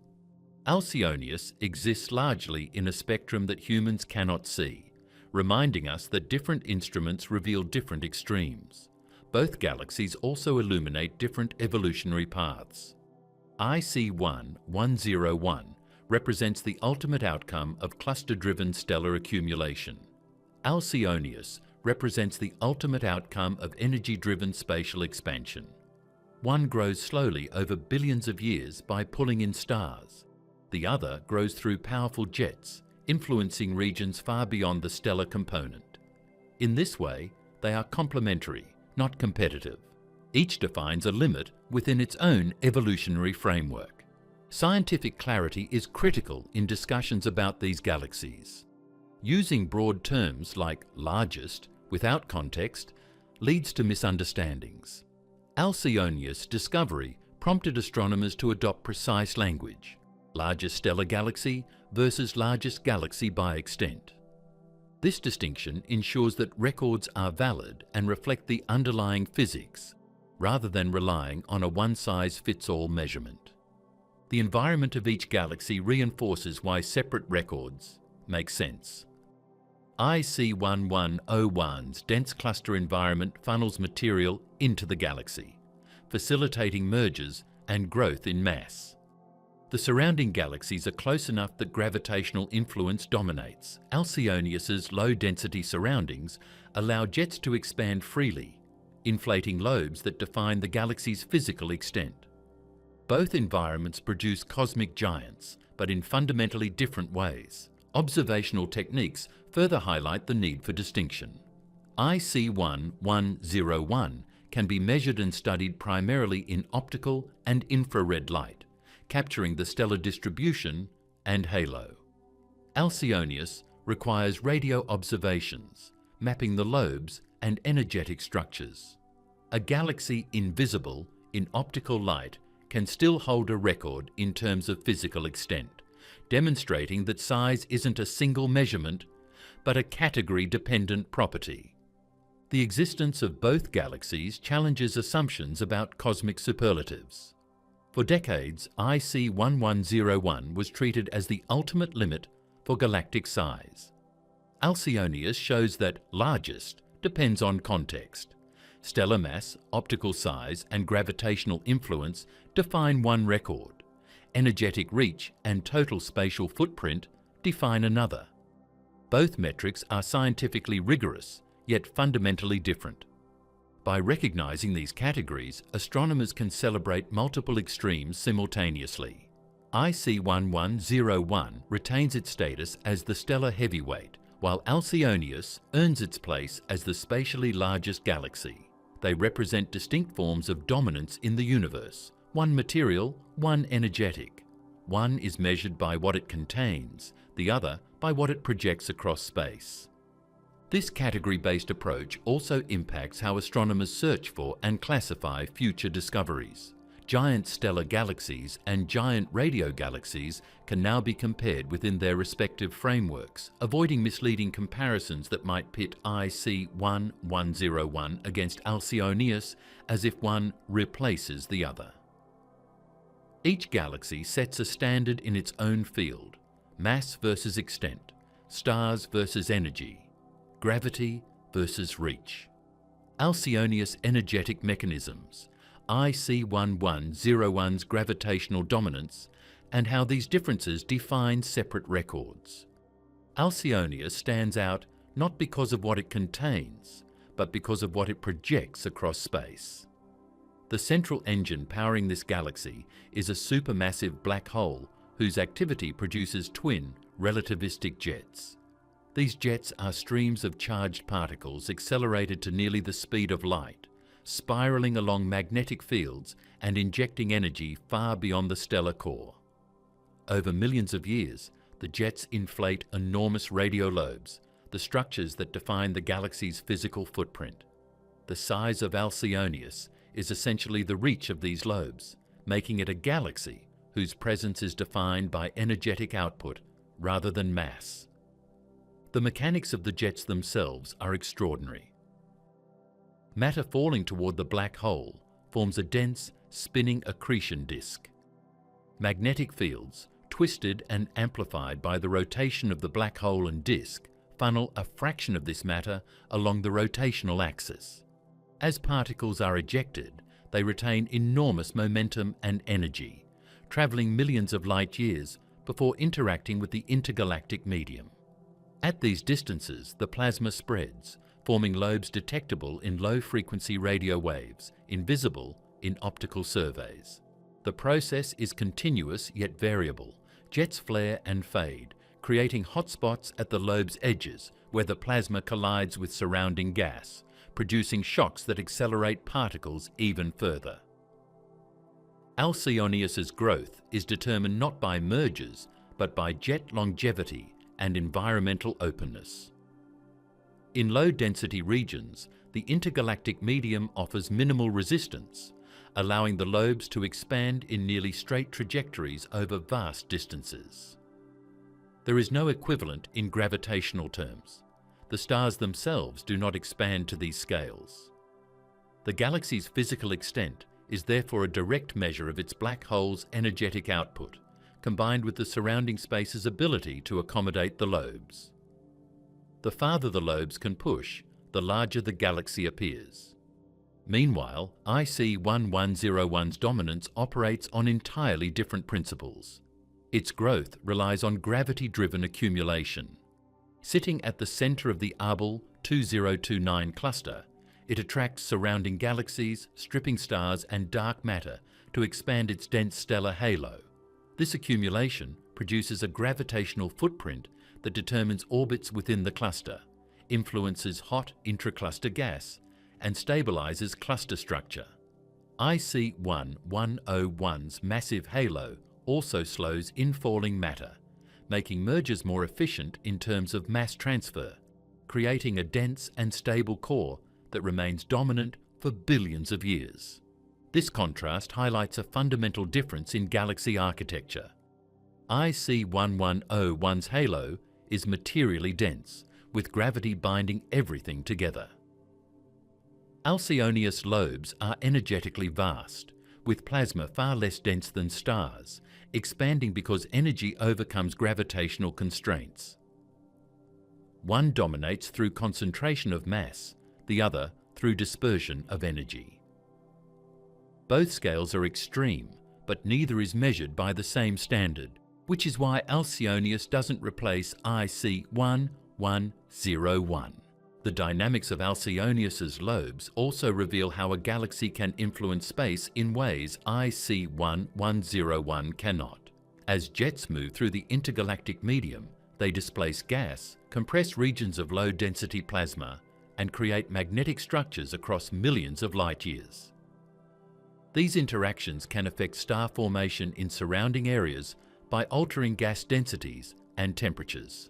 Alcionius exists largely in a spectrum that humans cannot see, reminding us that different instruments reveal different extremes. Both galaxies also illuminate different evolutionary paths. IC 1101 represents the ultimate outcome of cluster-driven stellar accumulation. Alcionius represents the ultimate outcome of energy-driven spatial expansion. One grows slowly over billions of years by pulling in stars. The other grows through powerful jets, influencing regions far beyond the stellar component. In this way, they are complementary, not competitive. Each defines a limit within its own evolutionary framework. Scientific clarity is critical in discussions about these galaxies. Using broad terms like largest without context leads to misunderstandings. Alcionius' discovery prompted astronomers to adopt precise language: largest stellar galaxy versus largest galaxy by extent. This distinction ensures that records are valid and reflect the underlying physics, rather than relying on a one-size-fits-all measurement. The environment of each galaxy reinforces why separate records make sense. IC 1101's dense cluster environment funnels material into the galaxy, facilitating mergers and growth in mass. The surrounding galaxies are close enough that gravitational influence dominates. Alcionius's low-density surroundings allow jets to expand freely, inflating lobes that define the galaxy's physical extent. Both environments produce cosmic giants, but in fundamentally different ways. Observational techniques further highlight the need for distinction. IC 1101 can be measured and studied primarily in optical and infrared light, capturing the stellar distribution and halo. Alcionius requires radio observations, mapping the lobes and energetic structures. A galaxy invisible in optical light can still hold a record in terms of physical extent, demonstrating that size isn't a single measurement, but a category-dependent property. The existence of both galaxies challenges assumptions about cosmic superlatives. For decades, IC 1101 was treated as the ultimate limit for galactic size. Alcionius shows that largest depends on context. Stellar mass, optical size, and gravitational influence define one record. Energetic reach and total spatial footprint define another. Both metrics are scientifically rigorous, yet fundamentally different. By recognizing these categories, astronomers can celebrate multiple extremes simultaneously. IC 1101 retains its status as the stellar heavyweight, while Alcionius earns its place as the spatially largest galaxy. They represent distinct forms of dominance in the universe, one material, one energetic. One is measured by what it contains, the other by what it projects across space. This category-based approach also impacts how astronomers search for and classify future discoveries. Giant stellar galaxies and giant radio galaxies can now be compared within their respective frameworks, avoiding misleading comparisons that might pit IC 1101 against Alcionius as if one replaces the other. Each galaxy sets a standard in its own field: mass versus extent, stars versus energy, gravity versus reach. Alcionius' energetic mechanisms, IC 1101's gravitational dominance, and how these differences define separate records. Alcionius stands out not because of what it contains, but because of what it projects across space. The central engine powering this galaxy is a supermassive black hole whose activity produces twin relativistic jets. These jets are streams of charged particles accelerated to nearly the speed of light, spiraling along magnetic fields and injecting energy far beyond the stellar core. Over millions of years, the jets inflate enormous radio lobes, the structures that define the galaxy's physical footprint. The size of Alcionius is essentially the reach of these lobes, making it a galaxy whose presence is defined by energetic output rather than mass. The mechanics of the jets themselves are extraordinary. Matter falling toward the black hole forms a dense, spinning accretion disk. Magnetic fields, twisted and amplified by the rotation of the black hole and disk, funnel a fraction of this matter along the rotational axis. As particles are ejected, they retain enormous momentum and energy, traveling millions of light years before interacting with the intergalactic medium. At these distances, the plasma spreads, forming lobes detectable in low-frequency radio waves, invisible in optical surveys. The process is continuous yet variable. Jets flare and fade, creating hotspots at the lobe's edges where the plasma collides with surrounding gas, producing shocks that accelerate particles even further. Alcionius's growth is determined not by mergers, but by jet longevity and environmental openness. In low-density regions, the intergalactic medium offers minimal resistance, allowing the lobes to expand in nearly straight trajectories over vast distances. There is no equivalent in gravitational terms. The stars themselves do not expand to these scales. The galaxy's physical extent is therefore a direct measure of its black hole's energetic output, combined with the surrounding space's ability to accommodate the lobes. The farther the lobes can push, the larger the galaxy appears. Meanwhile, IC 1101's dominance operates on entirely different principles. Its growth relies on gravity-driven accumulation. Sitting at the center of the Abel 2029 cluster, it attracts surrounding galaxies, stripping stars, and dark matter to expand its dense stellar halo. This accumulation produces a gravitational footprint that determines orbits within the cluster, influences hot intracluster gas, and stabilizes cluster structure. IC 1101's massive halo also slows infalling matter, making mergers more efficient in terms of mass transfer, creating a dense and stable core that remains dominant for billions of years. This contrast highlights a fundamental difference in galaxy architecture. IC1101's halo is materially dense, with gravity binding everything together. Alcionius lobes are energetically vast, with plasma far less dense than stars, expanding because energy overcomes gravitational constraints. One dominates through concentration of mass, the other through dispersion of energy. Both scales are extreme, but neither is measured by the same standard, which is why Alcionius doesn't replace IC1101. The dynamics of Alcionius's lobes also reveal how a galaxy can influence space in ways IC1101 cannot. As jets move through the intergalactic medium, they displace gas, compress regions of low-density plasma, and create magnetic structures across millions of light-years. These interactions can affect star formation in surrounding areas by altering gas densities and temperatures.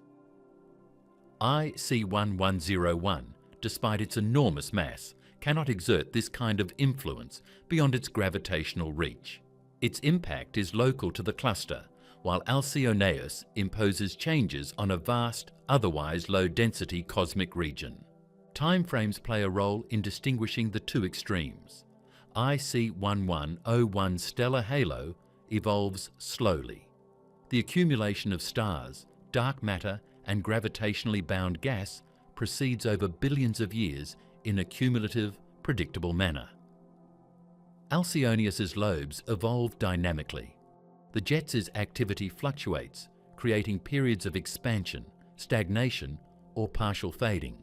IC1101, despite its enormous mass, cannot exert this kind of influence beyond its gravitational reach. Its impact is local to the cluster, while Alcionius imposes changes on a vast, otherwise low-density cosmic region. Timeframes play a role in distinguishing the two extremes. IC1101's stellar halo evolves slowly. The accumulation of stars, dark matter, and gravitationally bound gas proceeds over billions of years in a cumulative, predictable manner. Alcionius's lobes evolve dynamically. The jet's activity fluctuates, creating periods of expansion, stagnation, or partial fading.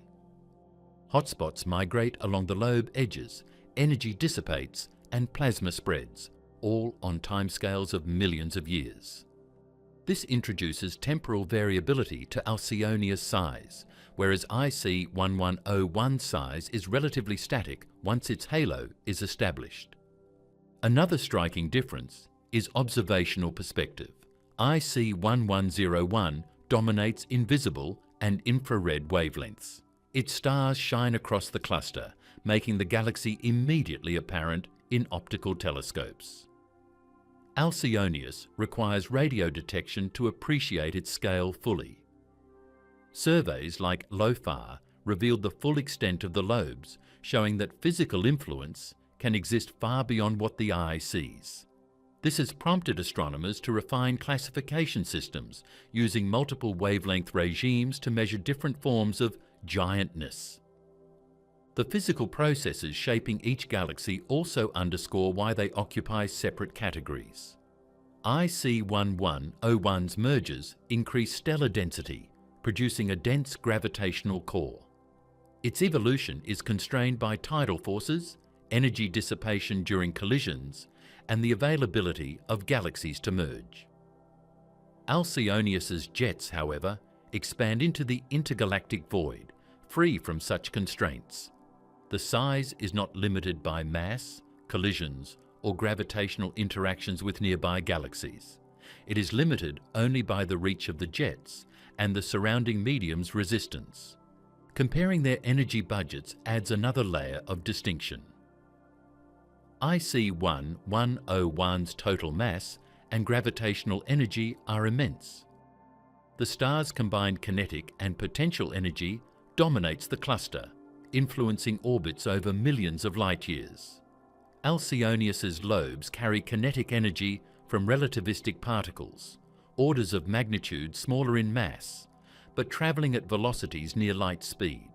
Hotspots migrate along the lobe edges, energy dissipates, and plasma spreads, all on timescales of millions of years. This introduces temporal variability to Alcionius size, whereas IC1101's size is relatively static once its halo is established. Another striking difference is observational perspective. IC1101 dominates invisible and infrared wavelengths. Its stars shine across the cluster, making the galaxy immediately apparent in optical telescopes. Alcionius requires radio detection to appreciate its scale fully. Surveys like LOFAR revealed the full extent of the lobes, showing that physical influence can exist far beyond what the eye sees. This has prompted astronomers to refine classification systems, using multiple wavelength regimes to measure different forms of giantness. The physical processes shaping each galaxy also underscore why they occupy separate categories. IC1101's mergers increase stellar density, producing a dense gravitational core. Its evolution is constrained by tidal forces, energy dissipation during collisions, and the availability of galaxies to merge. Alcionius's jets, however, expand into the intergalactic void, free from such constraints. The size is not limited by mass, collisions, or gravitational interactions with nearby galaxies. It is limited only by the reach of the jets and the surrounding medium's resistance. Comparing their energy budgets adds another layer of distinction. IC1101's total mass and gravitational energy are immense. The star's combined kinetic and potential energy dominates the cluster, influencing orbits over millions of light-years. Alcionius's lobes carry kinetic energy from relativistic particles, orders of magnitude smaller in mass, but travelling at velocities near light speed.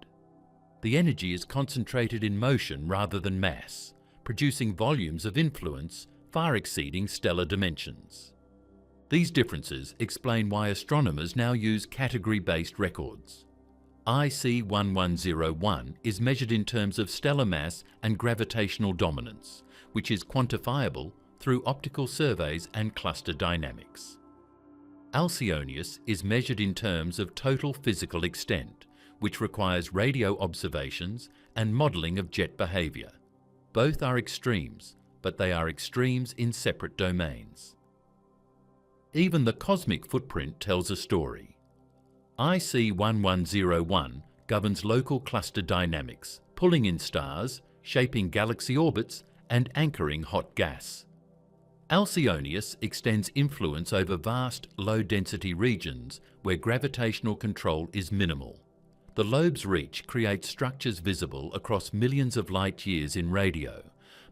The energy is concentrated in motion rather than mass, producing volumes of influence far exceeding stellar dimensions. These differences explain why astronomers now use category-based records. IC1101 is measured in terms of stellar mass and gravitational dominance, which is quantifiable through optical surveys and cluster dynamics. Alcionius is measured in terms of total physical extent, which requires radio observations and modelling of jet behaviour. Both are extremes, but they are extremes in separate domains. Even the cosmic footprint tells a story. IC1101 governs local cluster dynamics, pulling in stars, shaping galaxy orbits, and anchoring hot gas. Alcionius extends influence over vast, low-density regions where gravitational control is minimal. The lobe's reach creates structures visible across millions of light-years in radio,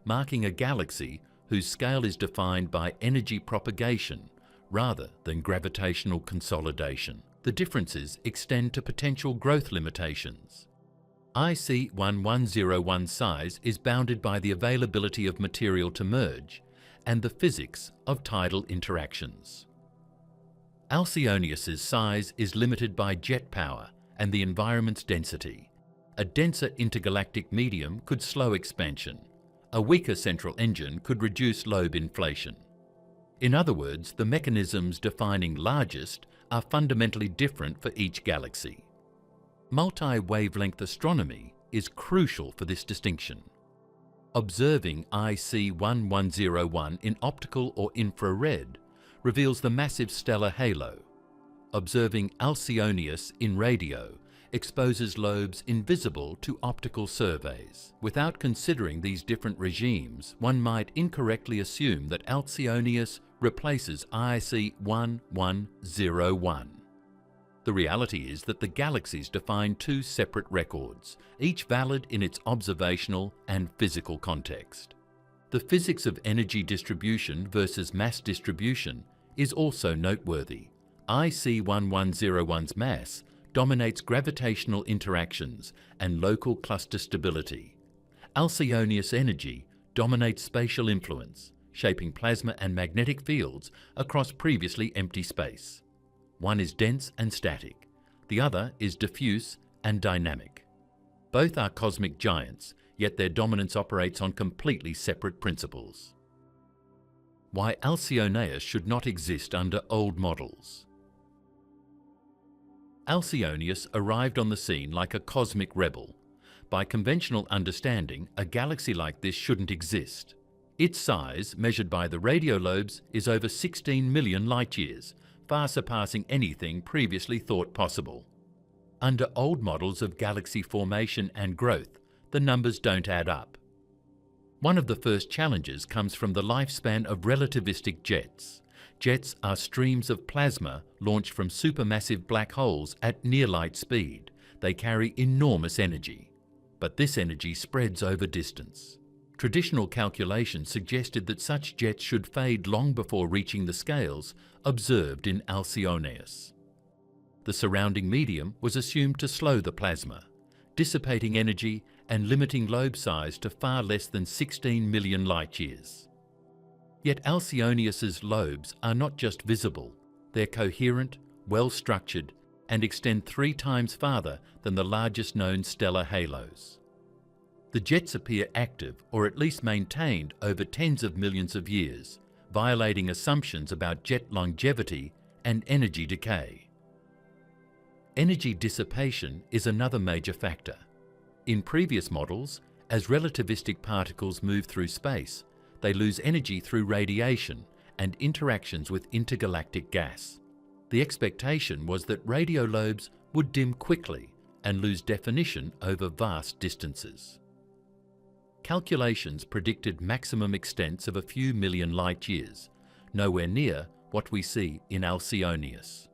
marking a galaxy whose scale is defined by energy propagation rather than gravitational consolidation. The differences extend to potential growth limitations. IC 1101 size is bounded by the availability of material to merge and the physics of tidal interactions. Alcionius's size is limited by jet power and the environment's density. A denser intergalactic medium could slow expansion. A weaker central engine could reduce lobe inflation. In other words, the mechanisms defining largest are fundamentally different for each galaxy. Multi-wavelength astronomy is crucial for this distinction. Observing IC 1101 in optical or infrared reveals the massive stellar halo. Observing Alcionius in radio exposes lobes invisible to optical surveys. Without considering these different regimes, one might incorrectly assume that Alcionius replaces IC 1101. The reality is that the galaxies define two separate records, each valid in its observational and physical context. The physics of energy distribution versus mass distribution is also noteworthy. IC 1101's mass dominates gravitational interactions and local cluster stability. Alcionius energy dominates spatial influence, shaping plasma and magnetic fields across previously empty space. One is dense and static, the other is diffuse and dynamic. Both are cosmic giants, yet their dominance operates on completely separate principles. Why Alcionius should not exist under old models. Alcionius arrived on the scene like a cosmic rebel. By conventional understanding, a galaxy like this shouldn't exist. Its size, measured by the radio lobes, is over 16 million light-years, far surpassing anything previously thought possible. Under old models of galaxy formation and growth, the numbers don't add up. One of the first challenges comes from the lifespan of relativistic jets. Jets are streams of plasma launched from supermassive black holes at near light speed. They carry enormous energy, but this energy spreads over distance. Traditional calculations suggested that such jets should fade long before reaching the scales observed in Alcionius. The surrounding medium was assumed to slow the plasma, dissipating energy and limiting lobe size to far less than 16 million light-years. Yet Alcionius's lobes are not just visible, they're coherent, well-structured, and extend 3 times farther than the largest known stellar halos. The jets appear active, or at least maintained, over tens of millions of years, violating assumptions about jet longevity and energy decay. Energy dissipation is another major factor. In previous models, as relativistic particles move through space, they lose energy through radiation and interactions with intergalactic gas. The expectation was that radio lobes would dim quickly and lose definition over vast distances. Calculations predicted maximum extents of a few million light-years, nowhere near what we see in Alcionius.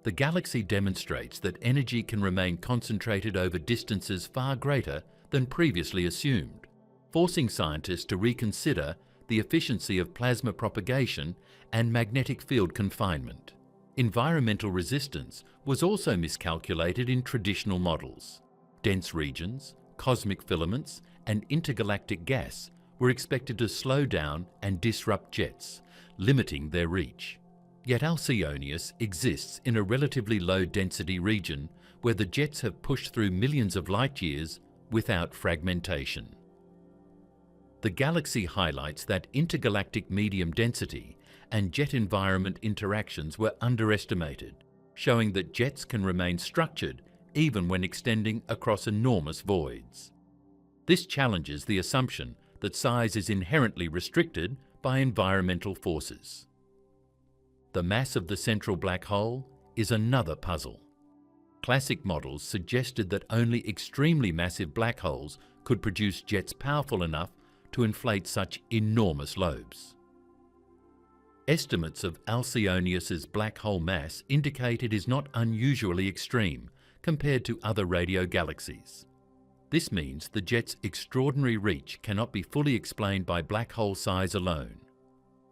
The galaxy demonstrates that energy can remain concentrated over distances far greater than previously assumed, forcing scientists to reconsider the efficiency of plasma propagation and magnetic field confinement. Environmental resistance was also miscalculated in traditional models. Dense regions, cosmic filaments, and intergalactic gas were expected to slow down and disrupt jets, limiting their reach. Yet Alcionius exists in a relatively low-density region where the jets have pushed through millions of light-years without fragmentation. The galaxy highlights that intergalactic medium density and jet environment interactions were underestimated, showing that jets can remain structured even when extending across enormous voids. This challenges the assumption that size is inherently restricted by environmental forces. The mass of the central black hole is another puzzle. Classic models suggested that only extremely massive black holes could produce jets powerful enough to inflate such enormous lobes. Estimates of Alcionius's black hole mass indicate it is not unusually extreme compared to other radio galaxies. This means the jet's extraordinary reach cannot be fully explained by black hole size alone.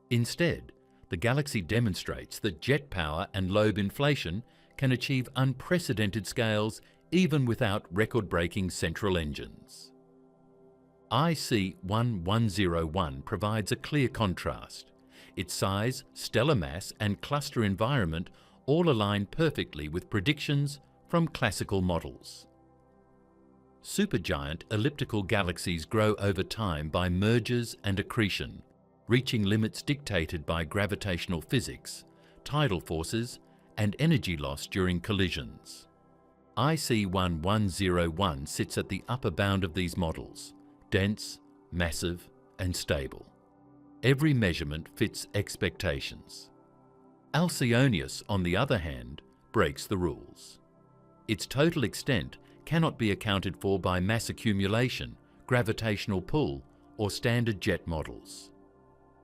Instead, the galaxy demonstrates that jet power and lobe inflation can achieve unprecedented scales even without record-breaking central engines. IC 1101 provides a clear contrast. Its size, stellar mass and cluster environment all align perfectly with predictions from classical models. Supergiant elliptical galaxies grow over time by mergers and accretion, reaching limits dictated by gravitational physics, tidal forces, and energy loss during collisions. IC 1101 sits at the upper bound of these models, dense, massive, and stable. Every measurement fits expectations. Alcionius, on the other hand, breaks the rules. Its total extent cannot be accounted for by mass accumulation, gravitational pull, or standard jet models.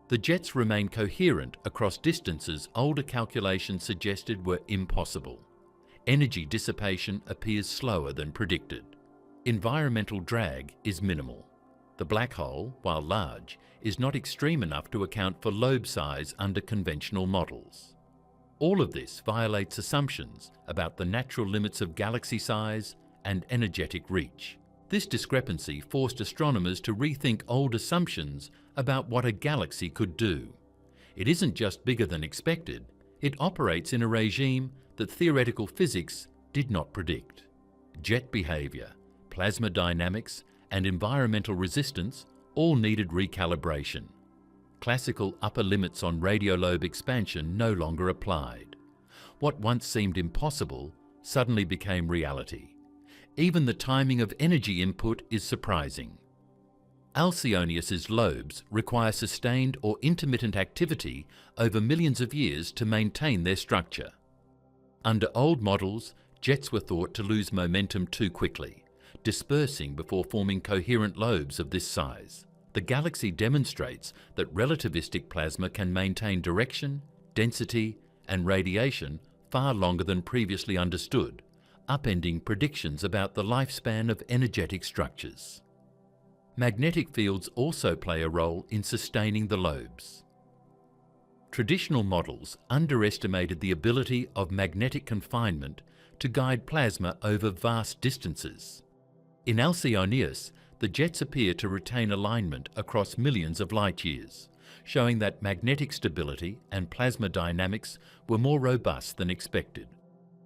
The jets remain coherent across distances older calculations suggested were impossible. Energy dissipation appears slower than predicted. Environmental drag is minimal. The black hole, while large, is not extreme enough to account for lobe size under conventional models. All of this violates assumptions about the natural limits of galaxy size and energetic reach. This discrepancy forced astronomers to rethink old assumptions about what a galaxy could do. It isn't just bigger than expected, it operates in a regime that theoretical physics did not predict. Jet behavior, plasma dynamics, and environmental resistance all needed recalibration. Classical upper limits on radiolobe expansion no longer applied. What once seemed impossible suddenly became reality. Even the timing of energy input is surprising. Alcionius's lobes require sustained or intermittent activity over millions of years to maintain their structure. Under old models, jets were thought to lose momentum too quickly, dispersing before forming coherent lobes of this size. The galaxy demonstrates that relativistic plasma can maintain direction, density, and radiation far longer than previously understood, upending predictions about the lifespan of energetic structures. Magnetic fields also play a role in sustaining the lobes. Traditional models underestimated the ability of magnetic confinement to guide plasma over vast distances. In Alcionius, the jets appear to retain alignment across millions of light years, showing that magnetic stability and plasma dynamics were more robust than expected,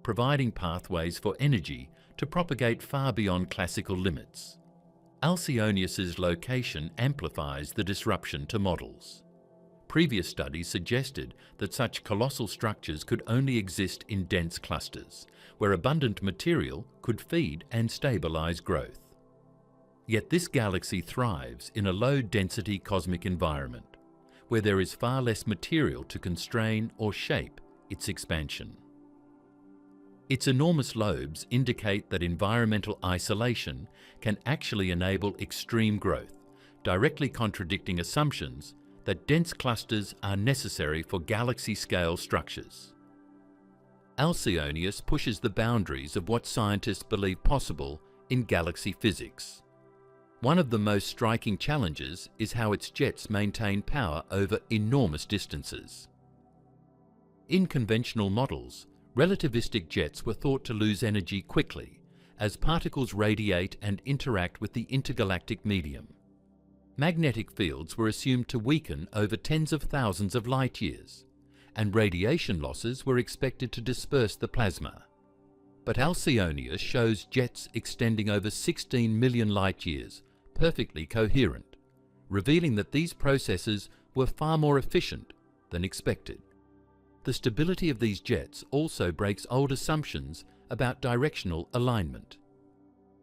providing pathways for energy to propagate far beyond classical limits. Alcionius's location amplifies the disruption to models. Previous studies suggested that such colossal structures could only exist in dense clusters, where abundant material could feed and stabilize growth. Yet this galaxy thrives in a low-density cosmic environment, where there is far less material to constrain or shape its expansion. Its enormous lobes indicate that environmental isolation can actually enable extreme growth, directly contradicting assumptions that dense clusters are necessary for galaxy-scale structures. Alcionius pushes the boundaries of what scientists believe possible in galaxy physics. One of the most striking challenges is how its jets maintain power over enormous distances. In conventional models, relativistic jets were thought to lose energy quickly as particles radiate and interact with the intergalactic medium. Magnetic fields were assumed to weaken over tens of thousands of light years, and radiation losses were expected to disperse the plasma. But Alcionius shows jets extending over 16 million light years, perfectly coherent, revealing that these processes were far more efficient than expected. The stability of these jets also breaks old assumptions about directional alignment.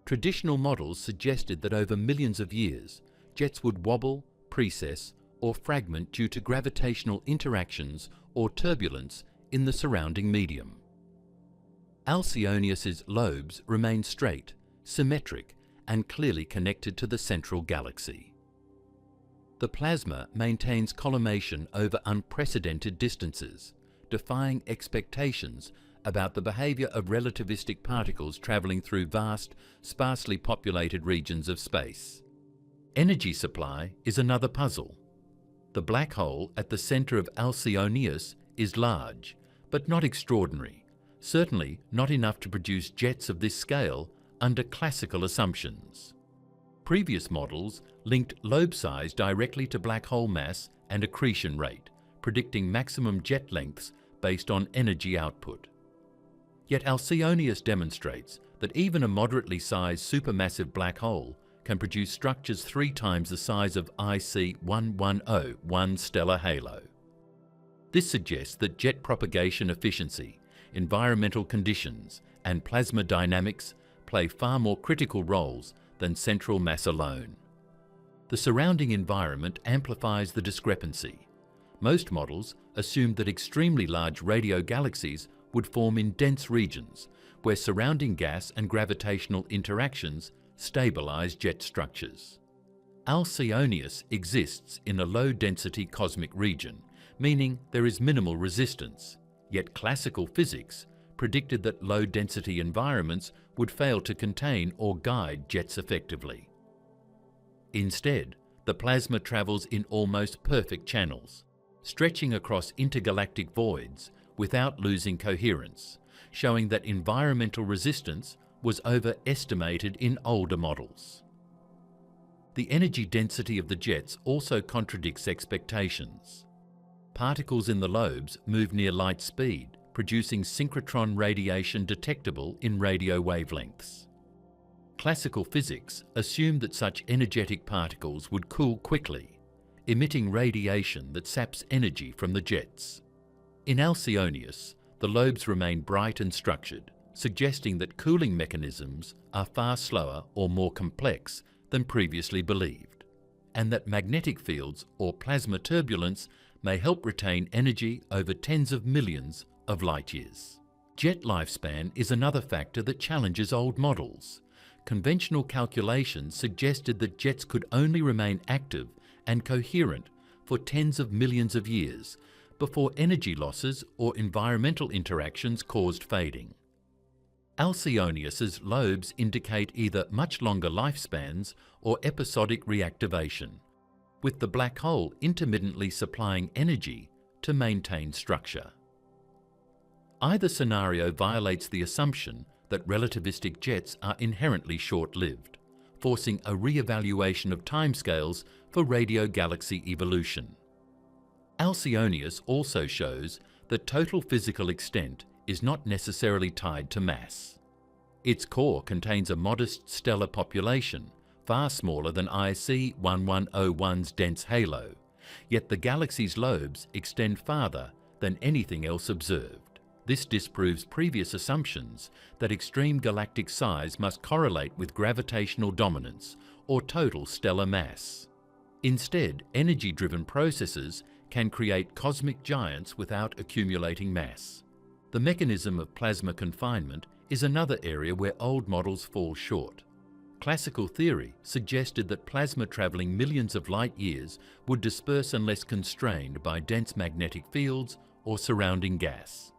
Traditional models suggested that over millions of years, jets would wobble, precess, or fragment due to gravitational interactions or turbulence in the surrounding medium. Alcionius's lobes remain straight, symmetric, and clearly connected to the central galaxy. The plasma maintains collimation over unprecedented distances, defying expectations about the behavior of relativistic particles traveling through vast, sparsely populated regions of space. Energy supply is another puzzle. The black hole at the center of Alcionius is large, but not extraordinary, certainly not enough to produce jets of this scale under classical assumptions. Previous models linked lobe size directly to black hole mass and accretion rate, predicting maximum jet lengths based on energy output. Yet Alcionius demonstrates that even a moderately sized supermassive black hole can produce structures 3 times the size of IC 110, one stellar halo. This suggests that jet propagation efficiency, environmental conditions, and plasma dynamics play far more critical roles than central mass alone. The surrounding environment amplifies the discrepancy. Most models assumed that extremely large radio galaxies would form in dense regions, where surrounding gas and gravitational interactions stabilize jet structures. Alcionius exists in a low-density cosmic region, meaning there is minimal resistance, yet classical physics predicted that low-density environments would fail to contain or guide jets effectively. Instead, the plasma travels in almost perfect channels, stretching across intergalactic voids without losing coherence, showing that environmental resistance was overestimated in older models. The energy density of the jets also contradicts expectations. Particles in the lobes move near light speed, producing synchrotron radiation detectable in radio wavelengths. Classical physics assumed that such energetic particles would cool quickly, emitting radiation that saps energy from the jets. In Alcionius, the lobes remain bright and structured, suggesting that cooling mechanisms are far slower or more complex than previously believed, and that magnetic fields or plasma turbulence may help retain energy over tens of millions of light years. Jet lifespan is another factor that challenges old models. Conventional calculations suggested that jets could only remain active and coherent for tens of millions of years before energy losses or environmental interactions caused fading. Alcionius's lobes indicate either much longer lifespans or episodic reactivation, with the black hole intermittently supplying energy to maintain structure. Either scenario violates the assumption that relativistic jets are inherently short-lived, forcing a re-evaluation of timescales for radio galaxy evolution. Alcionius also shows that total physical extent is not necessarily tied to mass. Its core contains a modest stellar population, far smaller than IC 1101's dense halo, yet the galaxy's lobes extend farther than anything else observed. This disproves previous assumptions that extreme galactic size must correlate with gravitational dominance or total stellar mass. Instead, energy-driven processes can create cosmic giants without accumulating mass. The mechanism of plasma confinement is another area where old models fall short. Classical theory suggested that plasma traveling millions of light years would disperse unless constrained by dense magnetic fields or surrounding gas.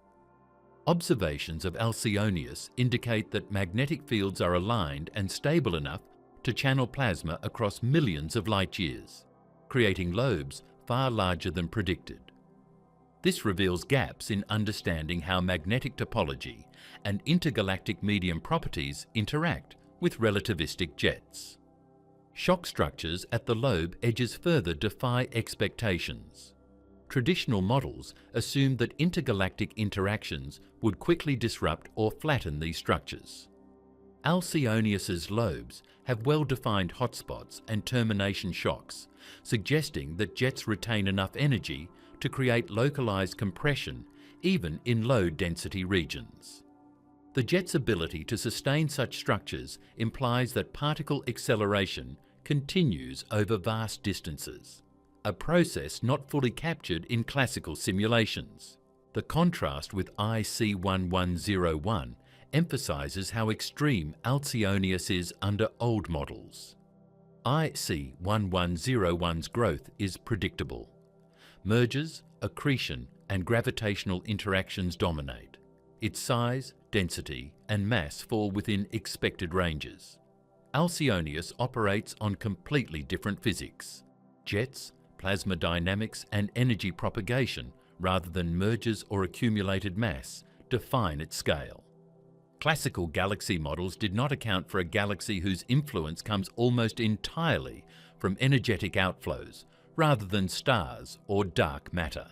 Observations of Alcionius indicate that magnetic fields are aligned and stable enough to channel plasma across millions of light years, creating lobes far larger than predicted. This reveals gaps in understanding how magnetic topology and intergalactic medium properties interact with relativistic jets. Shock structures at the lobe edges further defy expectations. Traditional models assumed that intergalactic interactions would quickly disrupt or flatten these structures. Alcionius's lobes have well-defined hotspots and termination shocks, suggesting that jets retain enough energy to create localized compression even in low-density regions. The jet's ability to sustain such structures implies that particle acceleration continues over vast distances, a process not fully captured in classical simulations. The contrast with IC 1101 emphasizes how extreme Alcionius is under old models. IC1101's growth is predictable. Mergers, accretion, and gravitational interactions dominate. Its size, density, and mass fall within expected ranges. Alcionius operates on completely different physics: jets, plasma dynamics, and energy propagation, rather than mergers or accumulated mass, define its scale. Classical galaxy models did not account for a galaxy whose influence comes almost entirely from energetic outflows, rather than stars or dark matter.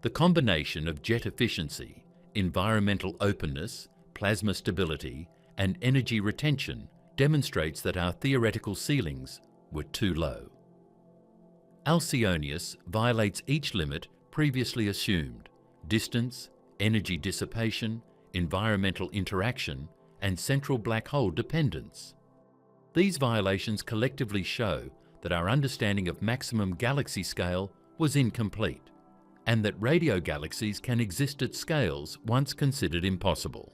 The combination of jet efficiency, environmental openness, plasma stability, and energy retention demonstrates that our theoretical ceilings were too low. Alcionius violates each limit previously assumed: distance, energy dissipation, environmental interaction, and central black hole dependence. These violations collectively show that our understanding of maximum galaxy scale was incomplete, and that radio galaxies can exist at scales once considered impossible.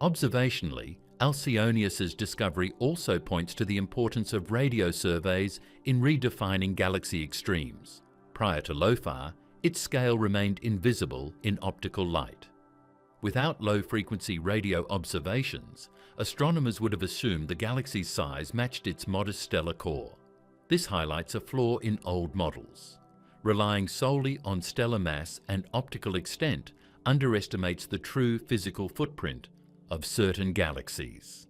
Observationally, Alcionius's discovery also points to the importance of radio surveys in redefining galaxy extremes. Prior to LOFAR, its scale remained invisible in optical light. Without low-frequency radio observations, astronomers would have assumed the galaxy's size matched its modest stellar core. This highlights a flaw in old models. Relying solely on stellar mass and optical extent underestimates the true physical footprint of certain galaxies.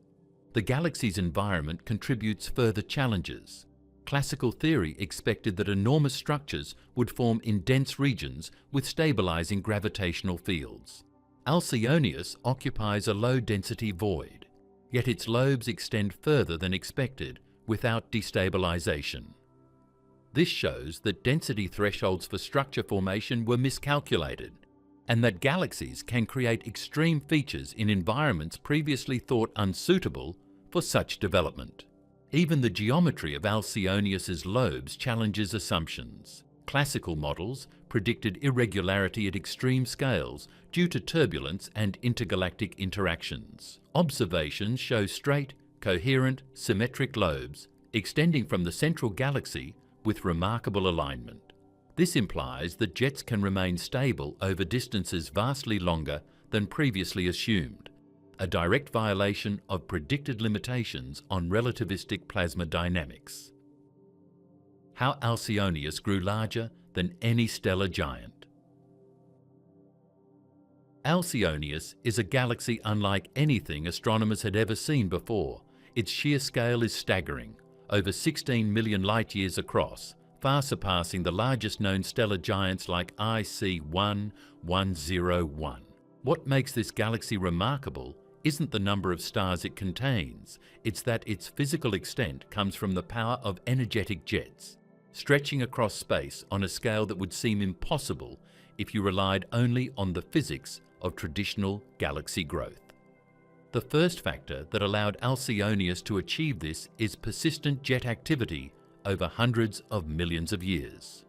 The galaxy's environment contributes further challenges. Classical theory expected that enormous structures would form in dense regions with stabilizing gravitational fields. Alcionius occupies a low-density void, yet its lobes extend further than expected without destabilization. This shows that density thresholds for structure formation were miscalculated, and that galaxies can create extreme features in environments previously thought unsuitable for such development. Even the geometry of Alcionius's lobes challenges assumptions. Classical models predicted irregularity at extreme scales due to turbulence and intergalactic interactions. Observations show straight, coherent, symmetric lobes extending from the central galaxy with remarkable alignment. This implies that jets can remain stable over distances vastly longer than previously assumed, a direct violation of predicted limitations on relativistic plasma dynamics. How Alcionius grew larger than any stellar giant. Alcionius is a galaxy unlike anything astronomers had ever seen before. Its sheer scale is staggering, over 16 million light-years across, far surpassing the largest known stellar giants like IC1101. What makes this galaxy remarkable isn't the number of stars it contains, it's that its physical extent comes from the power of energetic jets, stretching across space on a scale that would seem impossible if you relied only on the physics of traditional galaxy growth. The first factor that allowed Alcionius to achieve this is persistent jet activity over hundreds of millions of years.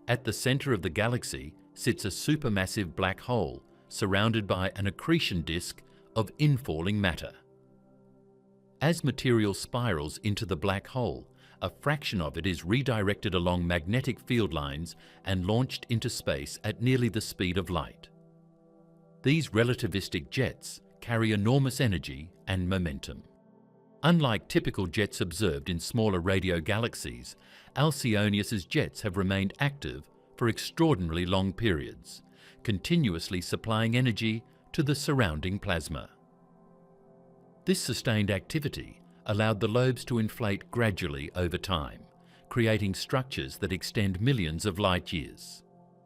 At the center of the galaxy sits a supermassive black hole surrounded by an accretion disk of infalling matter. As material spirals into the black hole, a fraction of it is redirected along magnetic field lines and launched into space at nearly the speed of light. These relativistic jets carry enormous energy and momentum. Unlike typical jets observed in smaller radio galaxies, Alcionius's jets have remained active for extraordinarily long periods, continuously supplying energy to the surrounding plasma. This sustained activity allowed the lobes to inflate gradually over time, creating structures that extend millions of light years.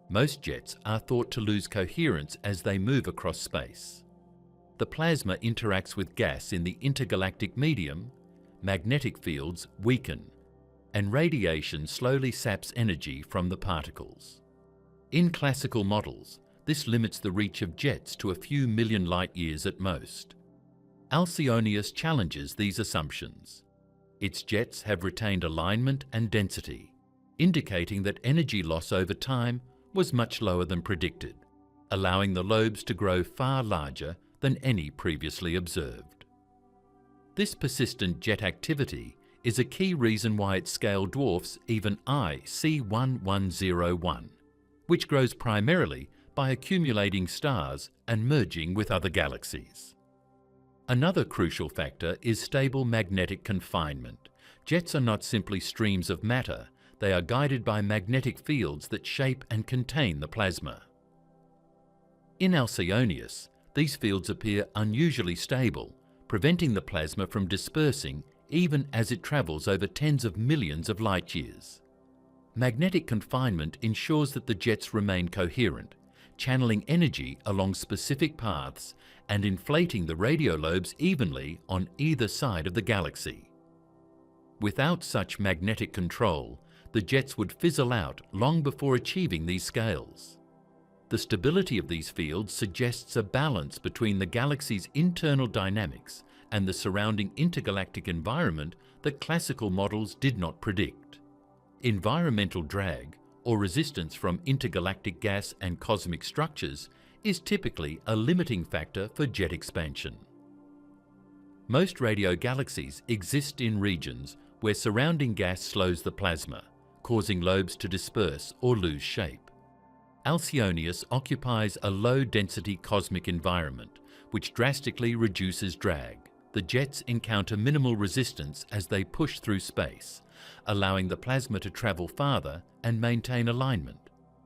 Most jets are thought to lose coherence as they move across space. The plasma interacts with gas in the intergalactic medium, magnetic fields weaken, and radiation slowly saps energy from the particles. In classical models, this limits the reach of jets to a few million light-years at most. Alcionius challenges these assumptions. Its jets have retained alignment and density, indicating that energy loss over time was much lower than predicted, allowing the lobes to grow far larger than any previously observed. This persistent jet activity is a key reason why its scale dwarfs even IC1101, which grows primarily by accumulating stars and merging with other galaxies. Another crucial factor is stable magnetic confinement. Jets are not simply streams of matter, they are guided by magnetic fields that shape and contain the plasma. In Alcionius, these fields appear unusually stable, preventing the plasma from dispersing even as it travels over tens of millions of light years. Magnetic confinement ensures that the jets remain coherent, channeling energy along specific paths and inflating the radio lobes evenly on either side of the galaxy. Without such magnetic control, the jets would fizzle out long before achieving these scales. The stability of these fields suggests a balance between the galaxy's internal dynamics and the surrounding intergalactic environment that classical models did not predict. Environmental drag, or resistance from intergalactic gas and cosmic structures, is typically a limiting factor for jet expansion. Most radio galaxies exist in regions where surrounding gas slows the plasma, causing lobes to disperse or lose shape. Alcionius occupies a low-density cosmic environment, which drastically reduces drag. The jets encounter minimal resistance as they push through space, allowing the plasma to travel farther and maintain alignment.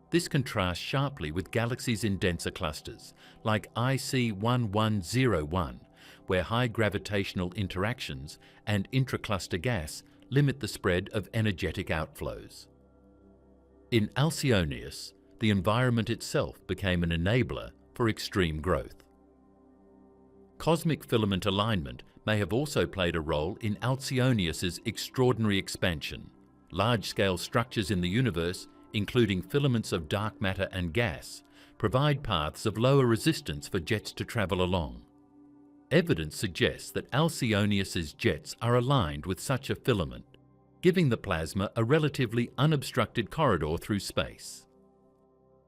This contrasts sharply with galaxies in denser clusters, like IC1101, where high gravitational interactions and intracluster gas limit the spread of energetic outflows. In Alcionius, the environment itself became an enabler for extreme growth. Cosmic filament alignment may have also played a role in Alcionius's extraordinary expansion. Large-scale structures in the universe, including filaments of dark matter and gas, provide paths of lower resistance for jets to travel along. Evidence suggests that Alcionius's jets are aligned with such a filament, giving the plasma a relatively unobstructed corridor through space.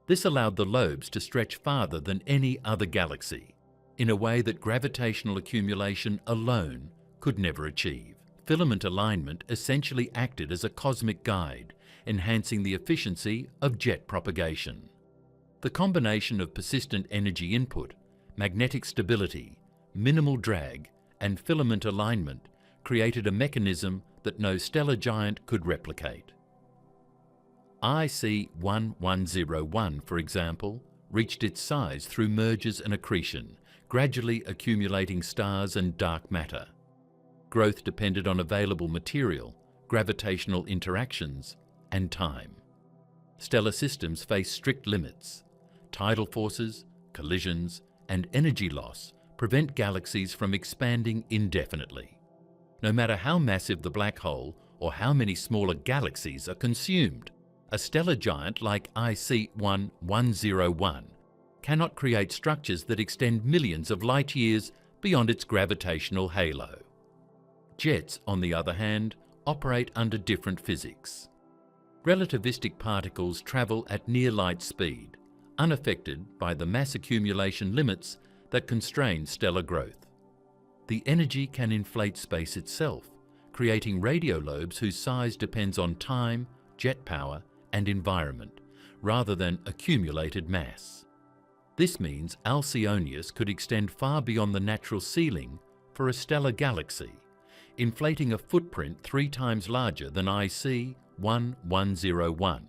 This allowed the lobes to stretch farther than any other galaxy, in a way that gravitational accumulation alone could never achieve. Filament alignment essentially acted as a cosmic guide, enhancing the efficiency of jet propagation. The combination of persistent energy input, magnetic stability, minimal drag, and filament alignment created a mechanism that no stellar giant could replicate. IC1101, for example, reached its size through mergers and accretion, gradually accumulating stars and dark matter. Growth depended on available material, gravitational interactions, and time. Stellar systems face strict limits. Tidal forces, collisions, and energy loss prevent galaxies from expanding indefinitely. No matter how massive the black hole or how many smaller galaxies are consumed, a stellar giant like IC1101 cannot create structures that extend millions of light years beyond its gravitational halo. Jets, on the other hand, operate under different physics. Relativistic particles travel at near light speed, unaffected by the mass accumulation limits that constrain stellar growth. The energy can inflate space itself, creating radio lobes whose size depends on time, jet power, and environment, rather than accumulated mass. This means Alcionius could extend far beyond the natural ceiling for a stellar galaxy, inflating a footprint 3 times larger than IC1101,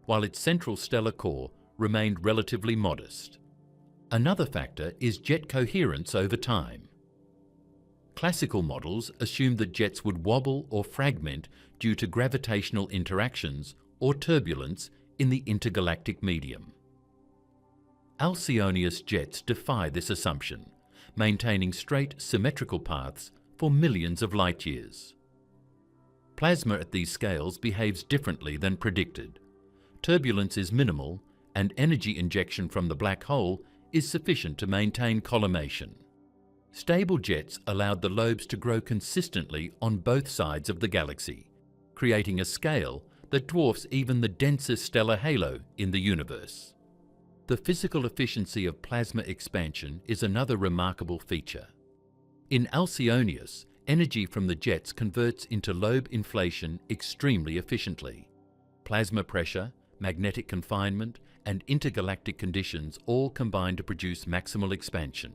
while its central stellar core remained relatively modest. Another factor is jet coherence over time. Classical models assumed that jets would wobble or fragment due to gravitational interactions or turbulence in the intergalactic medium. Alcionius jets defy this assumption, maintaining straight, symmetrical paths for millions of light years. Plasma at these scales behaves differently than predicted. Turbulence is minimal, and energy injection from the black hole is sufficient to maintain collimation. Stable jets allowed the lobes to grow consistently on both sides of the galaxy, creating a scale that dwarfs even the densest stellar halo in the universe. The physical efficiency of plasma expansion is another remarkable feature. In Alcionius, energy from the jets converts into lobe inflation extremely efficiently. Plasma pressure, magnetic confinement, and intergalactic conditions all combine to produce maximal expansion.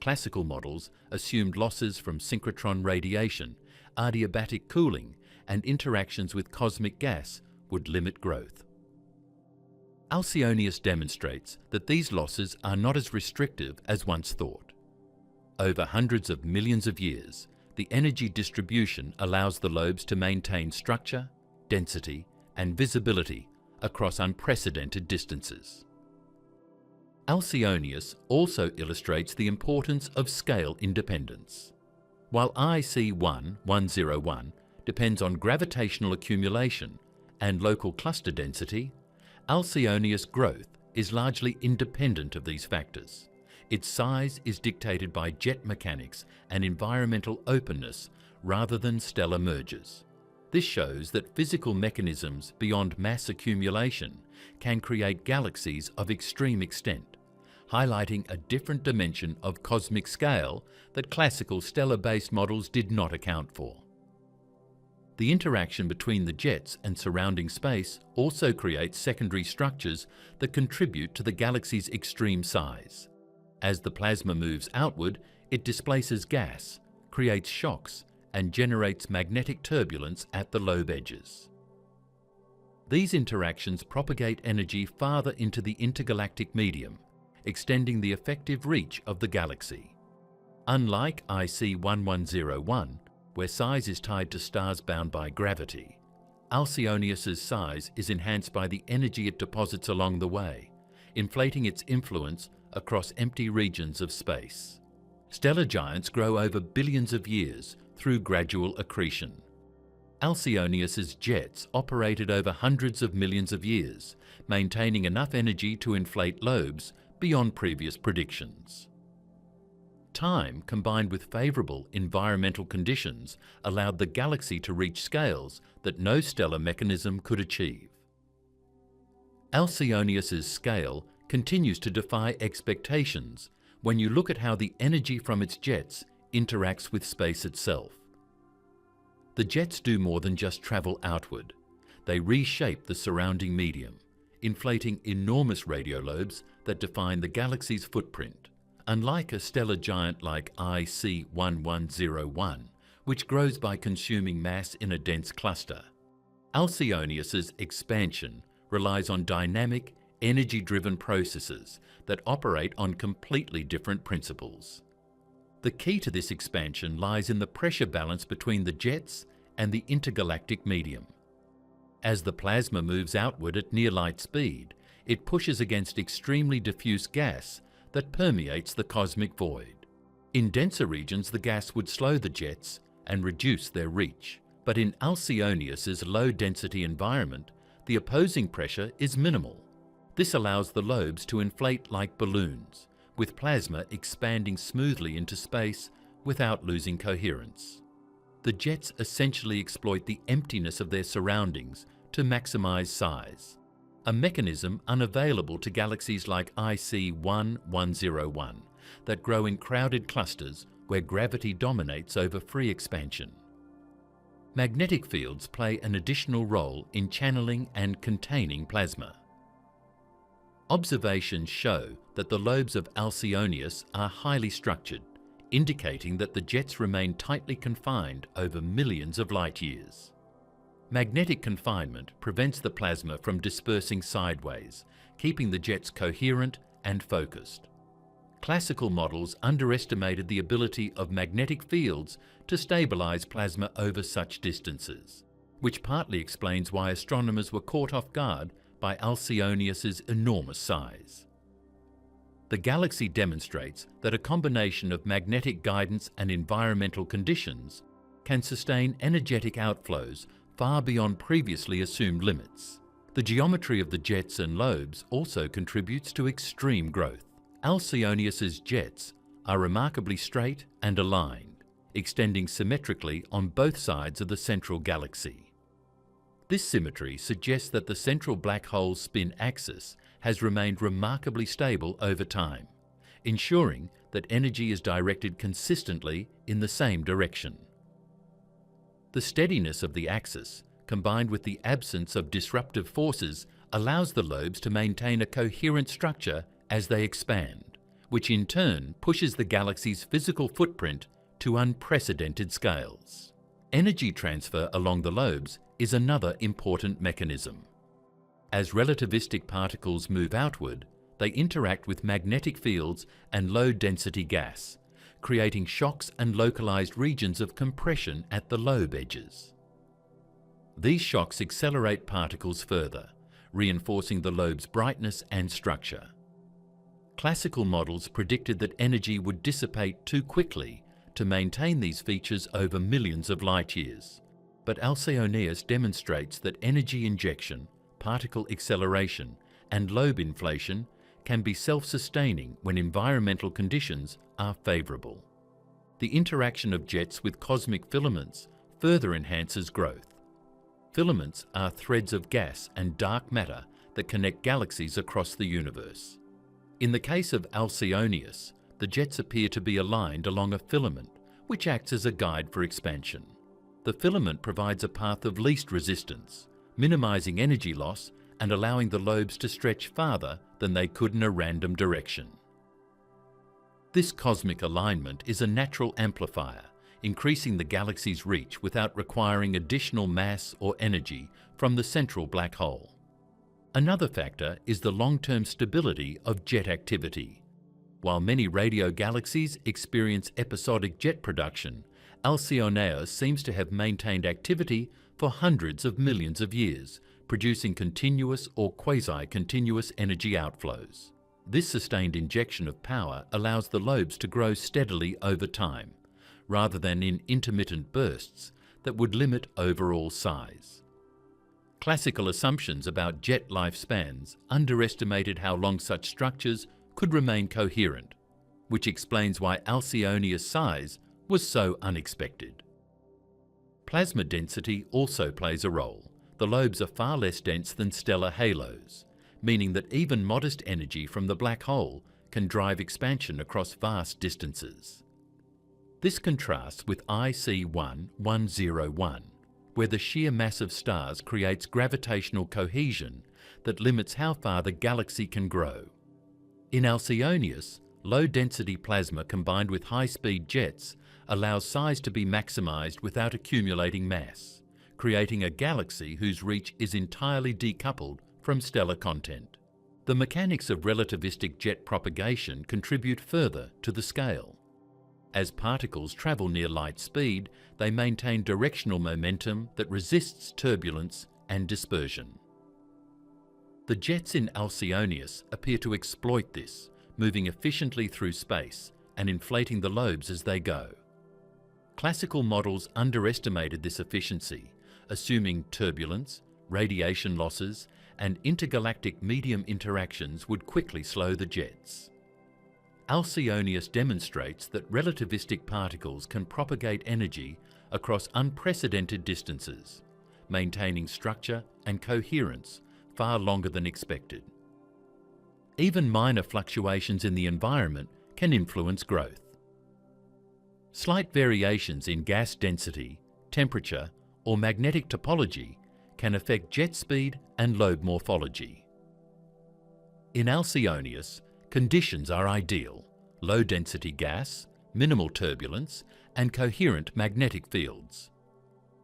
Classical models assumed losses from synchrotron radiation, adiabatic cooling, and interactions with cosmic gas would limit growth. Alcionius demonstrates that these losses are not as restrictive as once thought. Over hundreds of millions of years, the energy distribution allows the lobes to maintain structure, density, and visibility across unprecedented distances. Alcionius also illustrates the importance of scale independence. While IC1101 depends on gravitational accumulation and local cluster density, Alcionius growth is largely independent of these factors. Its size is dictated by jet mechanics and environmental openness rather than stellar mergers. This shows that physical mechanisms beyond mass accumulation can create galaxies of extreme extent, highlighting a different dimension of cosmic scale that classical stellar-based models did not account for. The interaction between the jets and surrounding space also creates secondary structures that contribute to the galaxy's extreme size. As the plasma moves outward, it displaces gas, creates shocks, and generates magnetic turbulence at the lobe edges. These interactions propagate energy farther into the intergalactic medium, extending the effective reach of the galaxy. Unlike IC1101, where size is tied to stars bound by gravity, Alcionius's size is enhanced by the energy it deposits along the way, inflating its influence across empty regions of space. Stellar giants grow over billions of years through gradual accretion. Alcionius's jets operated over hundreds of millions of years, maintaining enough energy to inflate lobes beyond previous predictions. Time, combined with favorable environmental conditions, allowed the galaxy to reach scales that no stellar mechanism could achieve. Alcionius's scale continues to defy expectations when you look at how the energy from its jets interacts with space itself. The jets do more than just travel outward. They reshape the surrounding medium, inflating enormous radiolobes that define the galaxy's footprint. Unlike a stellar giant like IC1101, which grows by consuming mass in a dense cluster, Alcionius's expansion relies on dynamic, energy-driven processes that operate on completely different principles. The key to this expansion lies in the pressure balance between the jets and the intergalactic medium. As the plasma moves outward at near light speed, it pushes against extremely diffuse gas that permeates the cosmic void. In denser regions, the gas would slow the jets and reduce their reach. But in Alcionius's low-density environment, the opposing pressure is minimal. This allows the lobes to inflate like balloons, with plasma expanding smoothly into space without losing coherence. The jets essentially exploit the emptiness of their surroundings to maximize size, a mechanism unavailable to galaxies like IC1101 that grow in crowded clusters where gravity dominates over free expansion. Magnetic fields play an additional role in channeling and containing plasma. Observations show that the lobes of Alcionius are highly structured, indicating that the jets remain tightly confined over millions of light years. Magnetic confinement prevents the plasma from dispersing sideways, keeping the jets coherent and focused. Classical models underestimated the ability of magnetic fields to stabilize plasma over such distances, which partly explains why astronomers were caught off guard by Alcionius's enormous size. The galaxy demonstrates that a combination of magnetic guidance and environmental conditions can sustain energetic outflows far beyond previously assumed limits. The geometry of the jets and lobes also contributes to extreme growth. Alcionius's jets are remarkably straight and aligned, extending symmetrically on both sides of the central galaxy. This symmetry suggests that the central black hole's spin axis has remained remarkably stable over time, ensuring that energy is directed consistently in the same direction. The steadiness of the axis, combined with the absence of disruptive forces, allows the lobes to maintain a coherent structure as they expand, which in turn pushes the galaxy's physical footprint to unprecedented scales. Energy transfer along the lobes is another important mechanism. As relativistic particles move outward, they interact with magnetic fields and low-density gas, creating shocks and localized regions of compression at the lobe edges. These shocks accelerate particles further, reinforcing the lobe's brightness and structure. Classical models predicted that energy would dissipate too quickly to maintain these features over millions of light years, but Alcionius demonstrates that energy injection, particle acceleration, and lobe inflation can be self-sustaining when environmental conditions are favorable. The interaction of jets with cosmic filaments further enhances growth. Filaments are threads of gas and dark matter that connect galaxies across the universe. In the case of Alcionius, the jets appear to be aligned along a filament, which acts as a guide for expansion. The filament provides a path of least resistance, minimizing energy loss and allowing the lobes to stretch farther than they could in a random direction. This cosmic alignment is a natural amplifier, increasing the galaxy's reach without requiring additional mass or energy from the central black hole. Another factor is the long-term stability of jet activity. While many radio galaxies experience episodic jet production, Alcionius seems to have maintained activity for hundreds of millions of years, producing continuous or quasi-continuous energy outflows. This sustained injection of power allows the lobes to grow steadily over time, rather than in intermittent bursts that would limit overall size. Classical assumptions about jet lifespans underestimated how long such structures could remain coherent, which explains why Alcionius' size was so unexpected. Plasma density also plays a role. The lobes are far less dense than stellar halos, meaning that even modest energy from the black hole can drive expansion across vast distances. This contrasts with IC 1101, where the sheer mass of stars creates gravitational cohesion that limits how far the galaxy can grow. In Alcionius, low-density plasma combined with high-speed jets allows size to be maximized without accumulating mass, creating a galaxy whose reach is entirely decoupled from stellar content. The mechanics of relativistic jet propagation contribute further to the scale. As particles travel near light speed, they maintain directional momentum that resists turbulence and dispersion. The jets in Alcionius appear to exploit this, moving efficiently through space and inflating the lobes as they go. Classical models underestimated this efficiency, assuming turbulence, radiation losses, and intergalactic medium interactions would quickly slow the jets. Alcionius demonstrates that relativistic particles can propagate energy across unprecedented distances, maintaining structure and coherence far longer than expected. Even minor fluctuations in the environment can influence growth. Slight variations in gas density, temperature, or magnetic topology can affect jet speed and lobe morphology. In Alcionius, conditions are ideal: low-density gas, minimal turbulence, and coherent magnetic fields.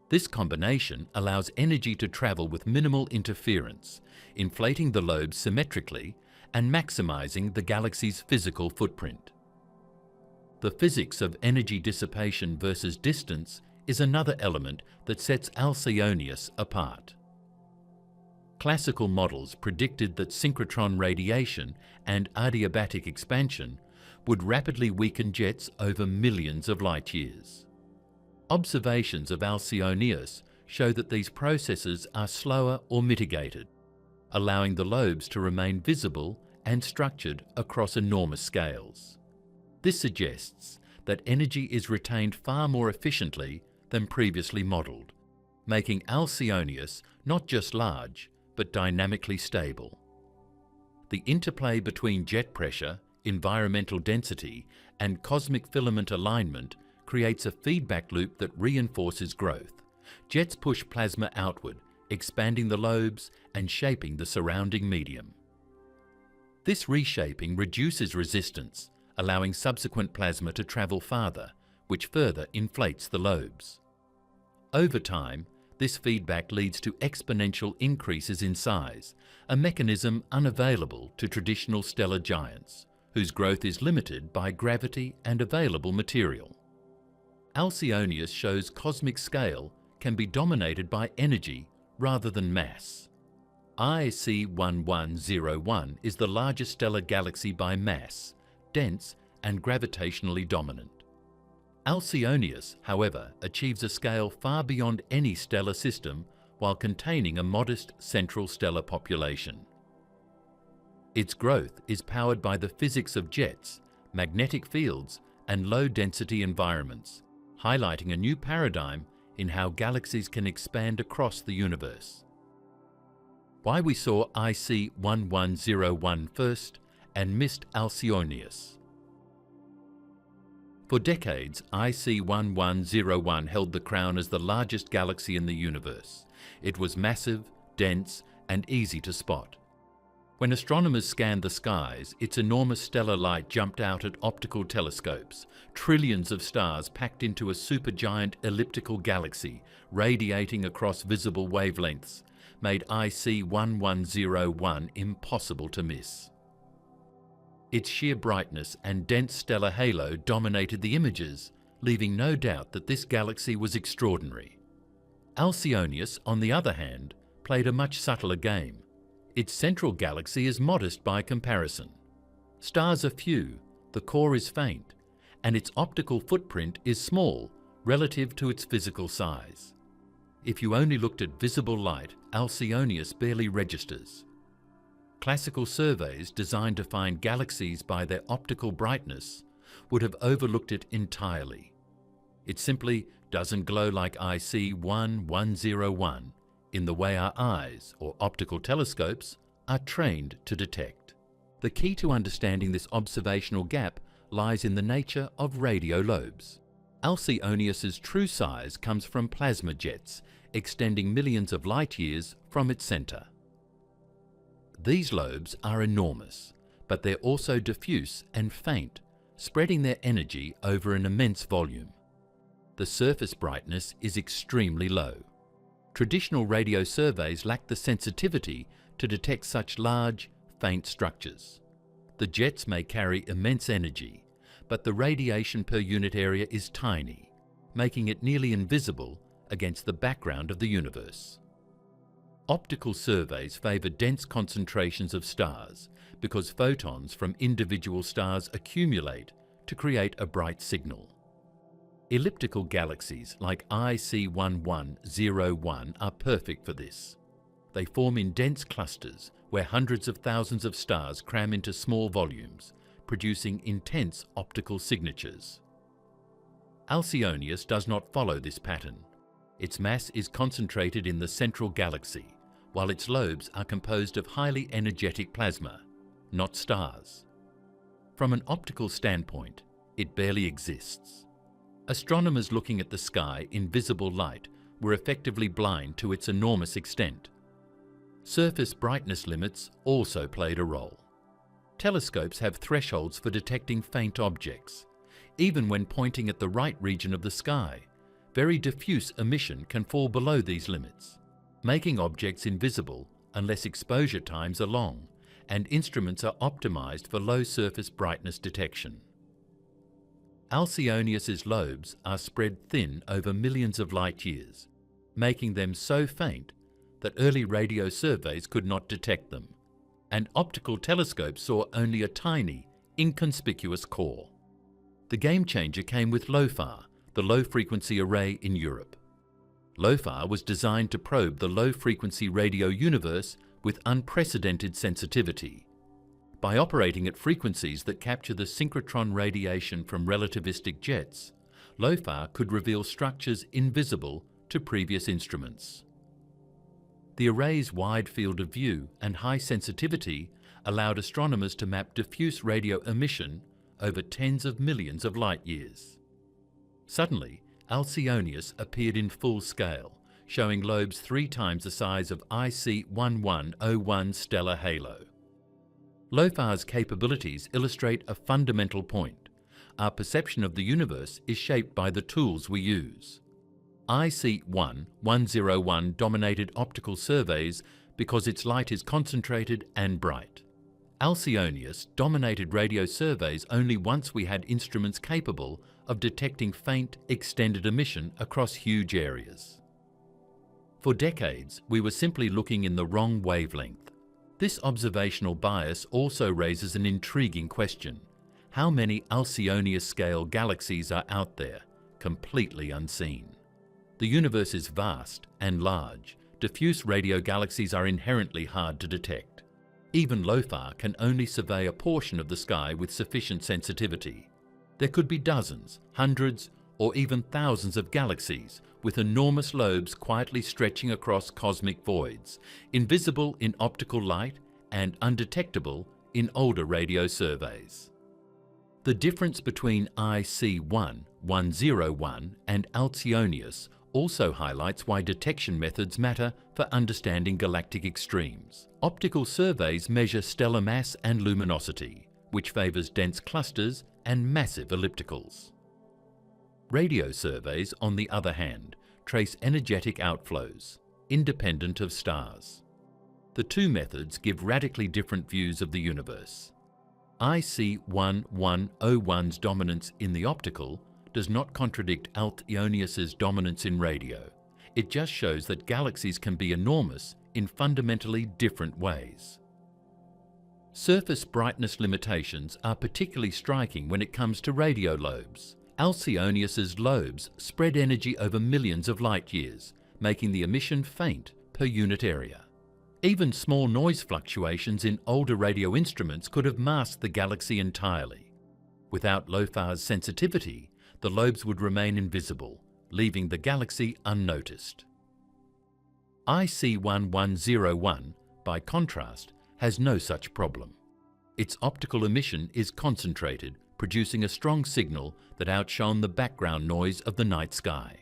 This combination allows energy to travel with minimal interference, inflating the lobes symmetrically and maximizing the galaxy's physical footprint. The physics of energy dissipation versus distance is another element that sets Alcionius apart. Classical models predicted that synchrotron radiation and adiabatic expansion would rapidly weaken jets over millions of light years. Observations of Alcionius show that these processes are slower or mitigated, allowing the lobes to remain visible and structured across enormous scales. This suggests that energy is retained far more efficiently than previously modelled, making Alcionius not just large, but dynamically stable. The interplay between jet pressure, environmental density, and cosmic filament alignment creates a feedback loop that reinforces growth. Jets push plasma outward, expanding the lobes and shaping the surrounding medium. This reshaping reduces resistance, allowing subsequent plasma to travel farther, which further inflates the lobes. Over time, this feedback leads to exponential increases in size, a mechanism unavailable to traditional stellar giants, whose growth is limited by gravity and available material. Alcionius shows cosmic scale can be dominated by energy rather than mass. IC1101 is the largest stellar galaxy by mass, dense and gravitationally dominant. Alcionius, however, achieves a scale far beyond any stellar system while containing a modest central stellar population. Its growth is powered by the physics of jets, magnetic fields, and low-density environments, highlighting a new paradigm in how galaxies can expand across the universe. Why we saw IC1101 first and missed Alcionius. For decades, IC1101 held the crown as the largest galaxy in the universe. It was massive, dense, and easy to spot. When astronomers scanned the skies, its enormous stellar light jumped out at optical telescopes. Trillions of stars packed into a supergiant elliptical galaxy, radiating across visible wavelengths, made IC1101 impossible to miss. Its sheer brightness and dense stellar halo dominated the images, leaving no doubt that this galaxy was extraordinary. Alcionius, on the other hand, played a much subtler game. Its central galaxy is modest by comparison. Stars are few, the core is faint, and its optical footprint is small relative to its physical size. If you only looked at visible light, Alcionius barely registers. Classical surveys designed to find galaxies by their optical brightness would have overlooked it entirely. It simply doesn't glow like IC1101 in the way our eyes or optical telescopes are trained to detect. The key to understanding this observational gap lies in the nature of radio lobes. Alcionius's true size comes from plasma jets, extending millions of light years from its center. These lobes are enormous, but they're also diffuse and faint, spreading their energy over an immense volume. The surface brightness is extremely low. Traditional radio surveys lack the sensitivity to detect such large, faint structures. The jets may carry immense energy, but the radiation per unit area is tiny, making it nearly invisible against the background of the universe. Optical surveys favor dense concentrations of stars because photons from individual stars accumulate to create a bright signal. Elliptical galaxies like IC1101 are perfect for this. They form in dense clusters where hundreds of thousands of stars cram into small volumes, producing intense optical signatures. Alcionius does not follow this pattern. Its mass is concentrated in the central galaxy, while its lobes are composed of highly energetic plasma, not stars. From an optical standpoint, it barely exists. Astronomers looking at the sky in visible light were effectively blind to its enormous extent. Surface brightness limits also played a role. Telescopes have thresholds for detecting faint objects. Even when pointing at the right region of the sky, very diffuse emission can fall below these limits, making objects invisible unless exposure times are long and instruments are optimized for low surface brightness detection. Alcionius's lobes are spread thin over millions of light years, making them so faint that early radio surveys could not detect them, and optical telescopes saw only a tiny, inconspicuous core. The game changer came with LOFAR, the low-frequency array in Europe. LOFAR was designed to probe the low-frequency radio universe with unprecedented sensitivity. By operating at frequencies that capture the synchrotron radiation from relativistic jets, LOFAR could reveal structures invisible to previous instruments. The array's wide field of view and high sensitivity allowed astronomers to map diffuse radio emission over tens of millions of light years. Suddenly, Alcionius appeared in full scale, showing lobes 3 times the size of IC 1101 stellar halo. LOFAR's capabilities illustrate a fundamental point. Our perception of the universe is shaped by the tools we use. IC 1101 dominated optical surveys because its light is concentrated and bright. Alcionius dominated radio surveys only once we had instruments capable of detecting faint, extended emission across huge areas. For decades, we were simply looking in the wrong wavelength. This observational bias also raises an intriguing question. How many Alcionius-scale galaxies are out there, completely unseen? The universe is vast and large. Diffuse radio galaxies are inherently hard to detect. Even LOFAR can only survey a portion of the sky with sufficient sensitivity. There could be dozens, hundreds, or even thousands of galaxies with enormous lobes quietly stretching across cosmic voids, invisible in optical light and undetectable in older radio surveys. The difference between IC 1101 and Alcionius also highlights why detection methods matter for understanding galactic extremes. Optical surveys measure stellar mass and luminosity, which favours dense clusters and massive ellipticals. Radio surveys, on the other hand, trace energetic outflows, independent of stars. The two methods give radically different views of the universe. IC 1101's dominance in the optical does not contradict Alcionius's dominance in radio. It just shows that galaxies can be enormous in fundamentally different ways. Surface brightness limitations are particularly striking when it comes to radio lobes. Alcionius's lobes spread energy over millions of light years, making the emission faint per unit area. Even small noise fluctuations in older radio instruments could have masked the galaxy entirely. Without LOFAR's sensitivity, the lobes would remain invisible, leaving the galaxy unnoticed. IC 1101, by contrast, has no such problem. Its optical emission is concentrated, producing a strong signal that outshone the background noise of the night sky.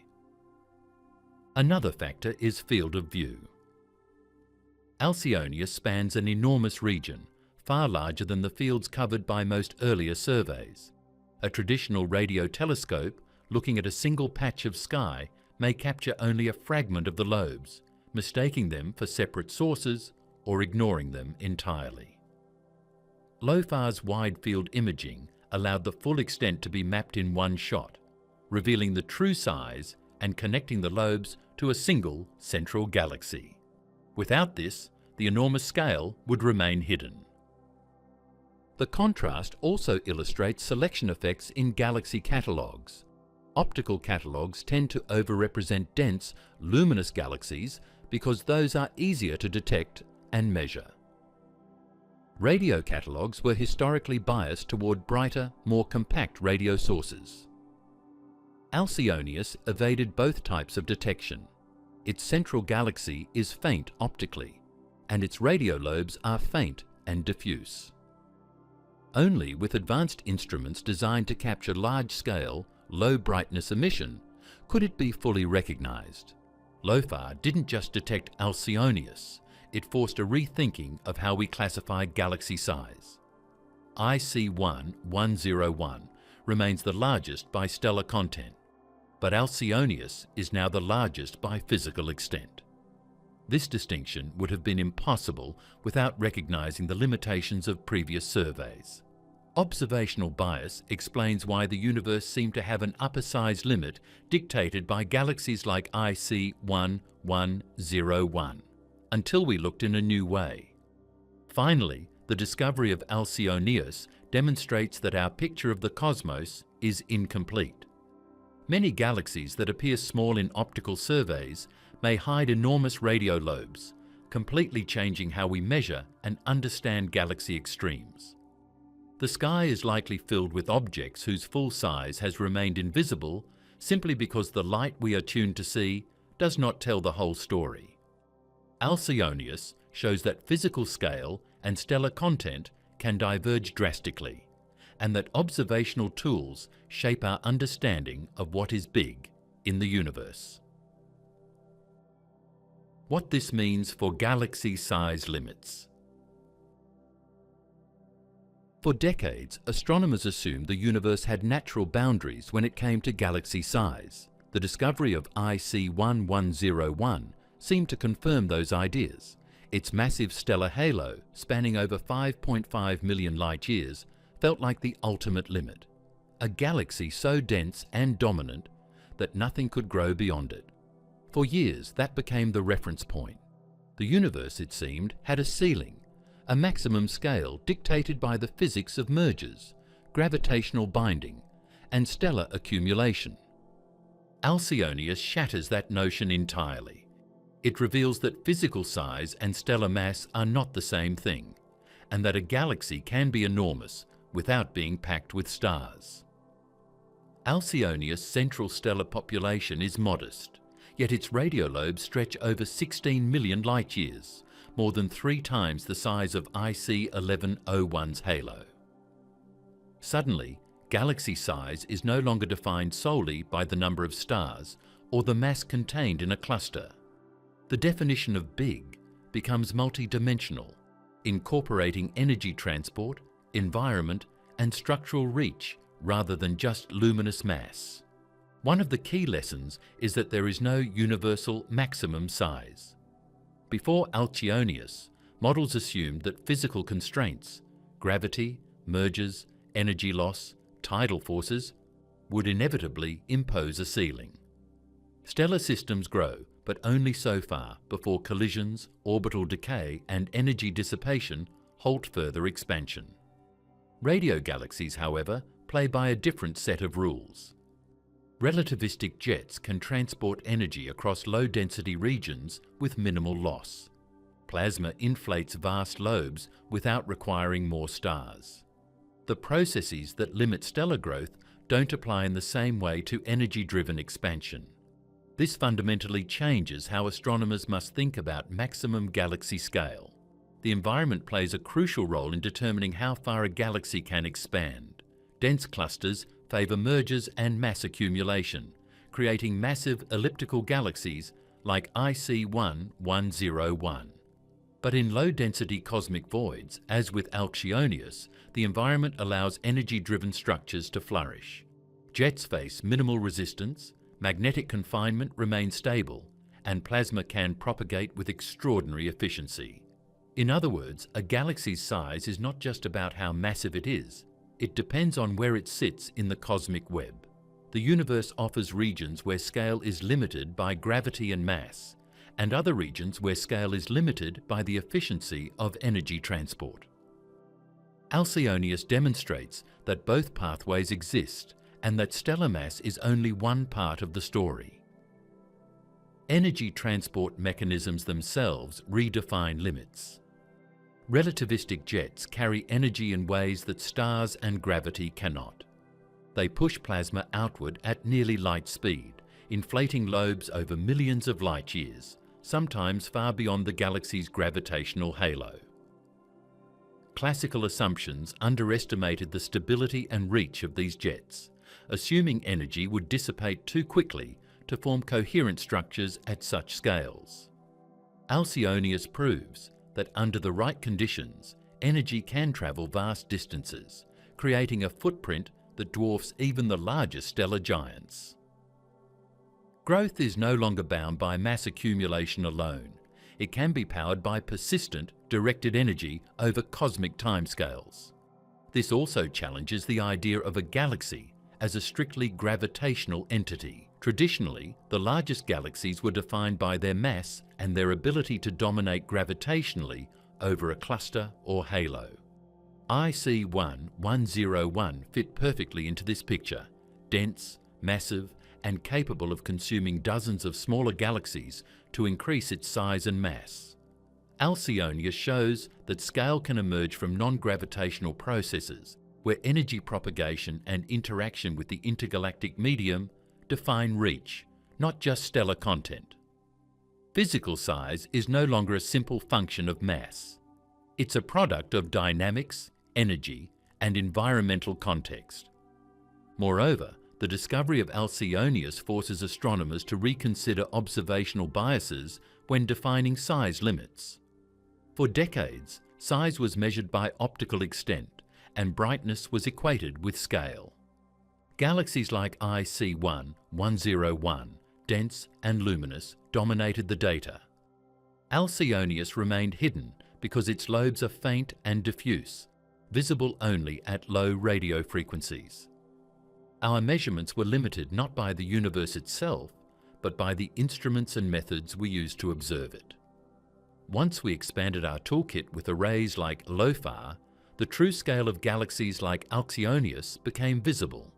Another factor is field of view. Alcionius spans an enormous region, far larger than the fields covered by most earlier surveys. A traditional radio telescope, looking at a single patch of sky, may capture only a fragment of the lobes, mistaking them for separate sources or ignoring them entirely. LOFAR's wide-field imaging allowed the full extent to be mapped in one shot, revealing the true size and connecting the lobes to a single central galaxy. Without this, the enormous scale would remain hidden. The contrast also illustrates selection effects in galaxy catalogues. Optical catalogues tend to overrepresent dense, luminous galaxies because those are easier to detect and measure. Radio catalogues were historically biased toward brighter, more compact radio sources. Alcionius evaded both types of detection. Its central galaxy is faint optically, and its radio lobes are faint and diffuse. Only with advanced instruments designed to capture large-scale, low-brightness emission could it be fully recognized. LOFAR didn't just detect Alcionius, it forced a rethinking of how we classify galaxy size. IC 1101 remains the largest by stellar content, but Alcionius is now the largest by physical extent. This distinction would have been impossible without recognizing the limitations of previous surveys. Observational bias explains why the universe seemed to have an upper size limit dictated by galaxies like IC 1101, until we looked in a new way. Finally, the discovery of Alcionius demonstrates that our picture of the cosmos is incomplete. Many galaxies that appear small in optical surveys may hide enormous radio lobes, completely changing how we measure and understand galaxy extremes. The sky is likely filled with objects whose full size has remained invisible simply because the light we are tuned to see does not tell the whole story. Alcionius shows that physical scale and stellar content can diverge drastically, and that observational tools shape our understanding of what is big in the universe. What this means for galaxy size limits. For decades, astronomers assumed the universe had natural boundaries when it came to galaxy size. The discovery of IC 1101 seemed to confirm those ideas. Its massive stellar halo, spanning over 5.5 million light-years, felt like the ultimate limit. A galaxy so dense and dominant that nothing could grow beyond it. For years, that became the reference point. The universe, it seemed, had a ceiling, a maximum scale dictated by the physics of mergers, gravitational binding, and stellar accumulation. Alcionius shatters that notion entirely. It reveals that physical size and stellar mass are not the same thing, and that a galaxy can be enormous without being packed with stars. Alcionius' central stellar population is modest, yet its radiolobes stretch over 16 million light-years, more than 3 times the size of IC 1101's halo. Suddenly, galaxy size is no longer defined solely by the number of stars or the mass contained in a cluster. The definition of big becomes multidimensional, incorporating energy transport, environment, and structural reach rather than just luminous mass. One of the key lessons is that there is no universal maximum size. Before Alcionius, models assumed that physical constraints, gravity, mergers, energy loss, tidal forces, would inevitably impose a ceiling. Stellar systems grow, but only so far before collisions, orbital decay, and energy dissipation halt further expansion. Radio galaxies, however, play by a different set of rules. Relativistic jets can transport energy across low-density regions with minimal loss. Plasma inflates vast lobes without requiring more stars. The processes that limit stellar growth don't apply in the same way to energy-driven expansion. This fundamentally changes how astronomers must think about maximum galaxy scale. The environment plays a crucial role in determining how far a galaxy can expand. Dense clusters favour mergers and mass accumulation, creating massive elliptical galaxies like IC 1101. But in low-density cosmic voids, as with Alcionius, the environment allows energy-driven structures to flourish. Jets face minimal resistance, magnetic confinement remains stable, and plasma can propagate with extraordinary efficiency. In other words, a galaxy's size is not just about how massive it is. It depends on where it sits in the cosmic web. The universe offers regions where scale is limited by gravity and mass, and other regions where scale is limited by the efficiency of energy transport. Alcionius demonstrates that both pathways exist and that stellar mass is only one part of the story. Energy transport mechanisms themselves redefine limits. Relativistic jets carry energy in ways that stars and gravity cannot. They push plasma outward at nearly light speed, inflating lobes over millions of light-years, sometimes far beyond the galaxy's gravitational halo. Classical assumptions underestimated the stability and reach of these jets, assuming energy would dissipate too quickly to form coherent structures at such scales. Alcionius proves that under the right conditions, energy can travel vast distances, creating a footprint that dwarfs even the largest stellar giants. Growth is no longer bound by mass accumulation alone. It can be powered by persistent, directed energy over cosmic timescales. This also challenges the idea of a galaxy as a strictly gravitational entity. Traditionally, the largest galaxies were defined by their mass and their ability to dominate gravitationally over a cluster or halo. IC 1101 fit perfectly into this picture, dense, massive, and capable of consuming dozens of smaller galaxies to increase its size and mass. Alcionius shows that scale can emerge from non-gravitational processes, where energy propagation and interaction with the intergalactic medium define reach, not just stellar content. Physical size is no longer a simple function of mass. It's a product of dynamics, energy, and environmental context. Moreover, the discovery of Alcionius forces astronomers to reconsider observational biases when defining size limits. For decades, size was measured by optical extent, and brightness was equated with scale. Galaxies like IC1, 101, dense and luminous, dominated the data. Alcionius remained hidden because its lobes are faint and diffuse, visible only at low radio frequencies. Our measurements were limited not by the universe itself, but by the instruments and methods we used to observe it. Once we expanded our toolkit with arrays like LOFAR, the true scale of galaxies like Alcionius became visible,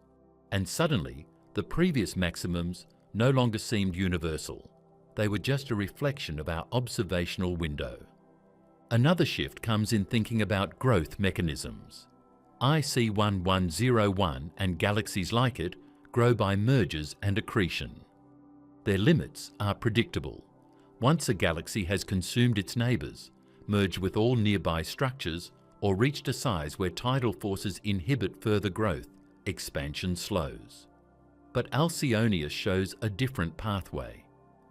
and suddenly the previous maximums no longer seemed universal. They were just a reflection of our observational window. Another shift comes in thinking about growth mechanisms. IC1101 and galaxies like it grow by mergers and accretion. Their limits are predictable. Once a galaxy has consumed its neighbours, merged with all nearby structures, or reached a size where tidal forces inhibit further growth, expansion slows. But Alcionius shows a different pathway.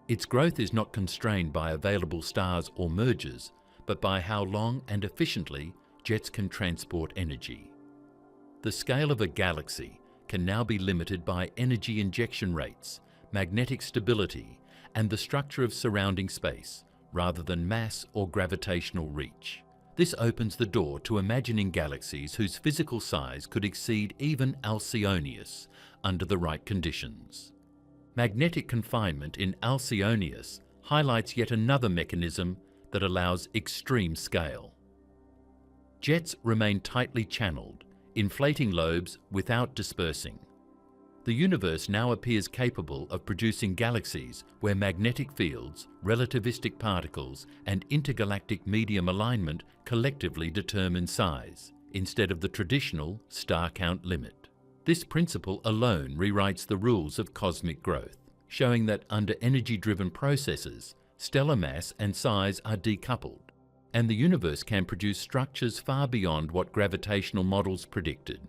Its growth is not constrained by available stars or mergers, but by how long and efficiently jets can transport energy. The scale of a galaxy can now be limited by energy injection rates, magnetic stability, and the structure of surrounding space, rather than mass or gravitational reach. This opens the door to imagining galaxies whose physical size could exceed even Alcionius under the right conditions. Magnetic confinement in Alcionius highlights yet another mechanism that allows extreme scale. Jets remain tightly channeled, inflating lobes without dispersing. The universe now appears capable of producing galaxies where magnetic fields, relativistic particles, and intergalactic medium alignment collectively determine size, instead of the traditional star count limit. This principle alone rewrites the rules of cosmic growth, showing that under energy-driven processes, stellar mass and size are decoupled, and the universe can produce structures far beyond what gravitational models predicted.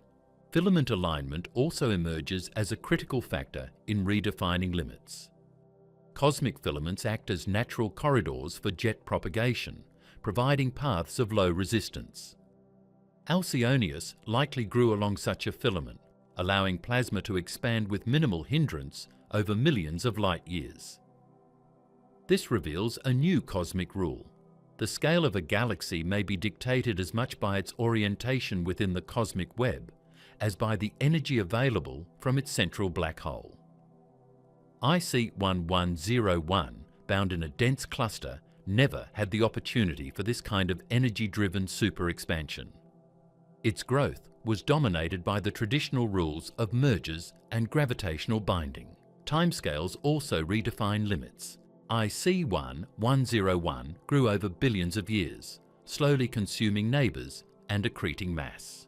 Filament alignment also emerges as a critical factor in redefining limits. Cosmic filaments act as natural corridors for jet propagation, providing paths of low resistance. Alcionius likely grew along such a filament, allowing plasma to expand with minimal hindrance over millions of light years. This reveals a new cosmic rule. The scale of a galaxy may be dictated as much by its orientation within the cosmic web as by the energy available from its central black hole. IC1101, bound in a dense cluster, never had the opportunity for this kind of energy-driven superexpansion. Its growth was dominated by the traditional rules of mergers and gravitational binding. Timescales also redefine limits. IC1101 grew over billions of years, slowly consuming neighbours and accreting mass.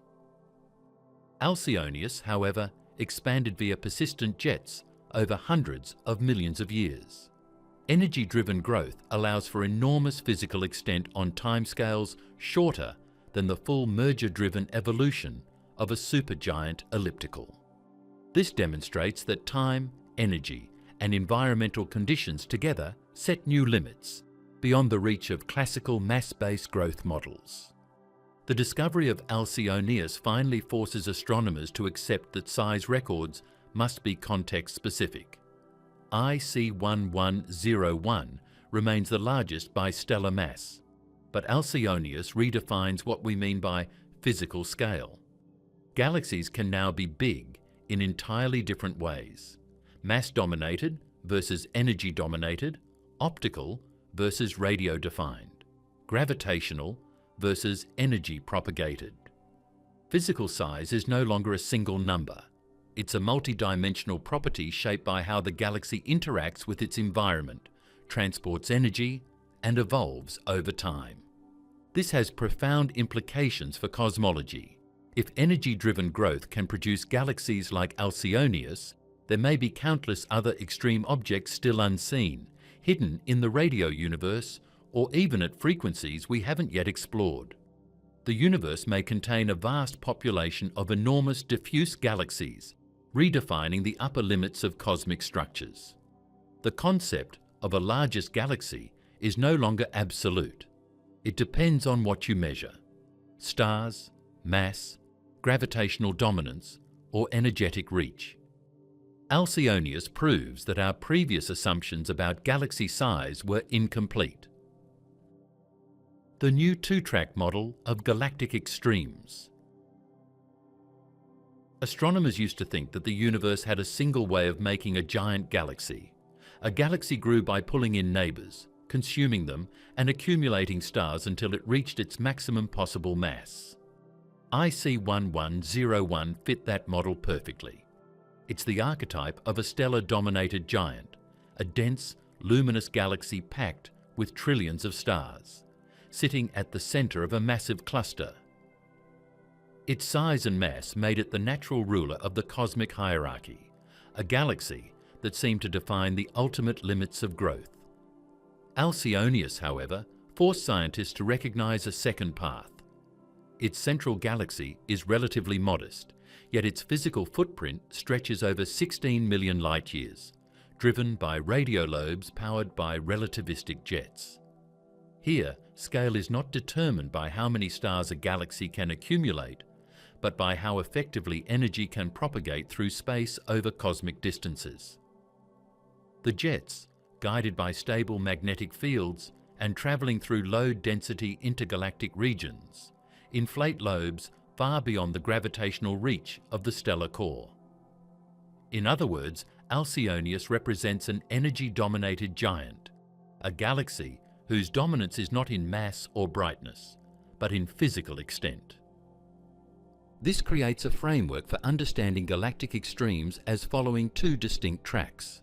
Alcionius, however, expanded via persistent jets over hundreds of millions of years. Energy-driven growth allows for enormous physical extent on timescales shorter than the full merger-driven evolution of a supergiant elliptical. This demonstrates that time, energy, and environmental conditions together set new limits, beyond the reach of classical mass-based growth models. The discovery of Alcionius finally forces astronomers to accept that size records must be context-specific. IC1101 remains the largest by stellar mass, but Alcionius redefines what we mean by physical scale. Galaxies can now be big in entirely different ways: mass-dominated versus energy-dominated, optical versus radio-defined, gravitational versus energy-propagated. Physical size is no longer a single number. It's a multi-dimensional property shaped by how the galaxy interacts with its environment, transports energy, and evolves over time. This has profound implications for cosmology. If energy-driven growth can produce galaxies like Alcionius, there may be countless other extreme objects still unseen, hidden in the radio universe or even at frequencies we haven't yet explored. The universe may contain a vast population of enormous diffuse galaxies, redefining the upper limits of cosmic structures. The concept of a largest galaxy is no longer absolute. It depends on what you measure: stars, mass, gravitational dominance, or energetic reach. Alcionius proves that our previous assumptions about galaxy size were incomplete. The new two-track model of galactic extremes. Astronomers used to think that the universe had a single way of making a giant galaxy. A galaxy grew by pulling in neighbours, consuming them, and accumulating stars until it reached its maximum possible mass. IC 1101 fit that model perfectly. It's the archetype of a stellar-dominated giant, a dense, luminous galaxy packed with trillions of stars, sitting at the centre of a massive cluster. Its size and mass made it the natural ruler of the cosmic hierarchy, a galaxy that seemed to define the ultimate limits of growth. Alcionius, however, forced scientists to recognise a second path. Its central galaxy is relatively modest, yet its physical footprint stretches over 16 million light-years, driven by radio lobes powered by relativistic jets. Here, scale is not determined by how many stars a galaxy can accumulate, but by how effectively energy can propagate through space over cosmic distances. The jets, guided by stable magnetic fields and travelling through low-density intergalactic regions, inflate lobes far beyond the gravitational reach of the stellar core. In other words, Alcionius represents an energy-dominated giant, a galaxy whose dominance is not in mass or brightness, but in physical extent. This creates a framework for understanding galactic extremes as following two distinct tracks.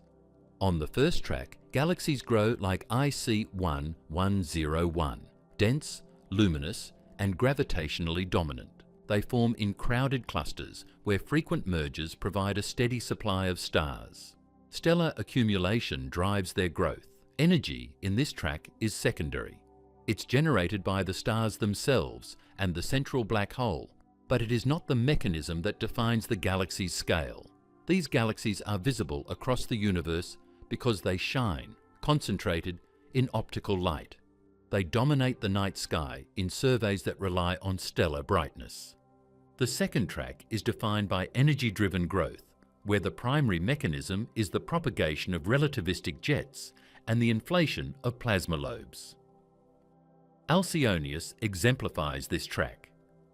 On the first track, galaxies grow like IC 1101, dense, luminous, and gravitationally dominant. They form in crowded clusters where frequent mergers provide a steady supply of stars. Stellar accumulation drives their growth. Energy in this track is secondary. It's generated by the stars themselves and the central black hole, but it is not the mechanism that defines the galaxy's scale. These galaxies are visible across the universe because they shine, concentrated in optical light. They dominate the night sky in surveys that rely on stellar brightness. The second track is defined by energy-driven growth, where the primary mechanism is the propagation of relativistic jets and the inflation of plasma lobes. Alcionius exemplifies this track.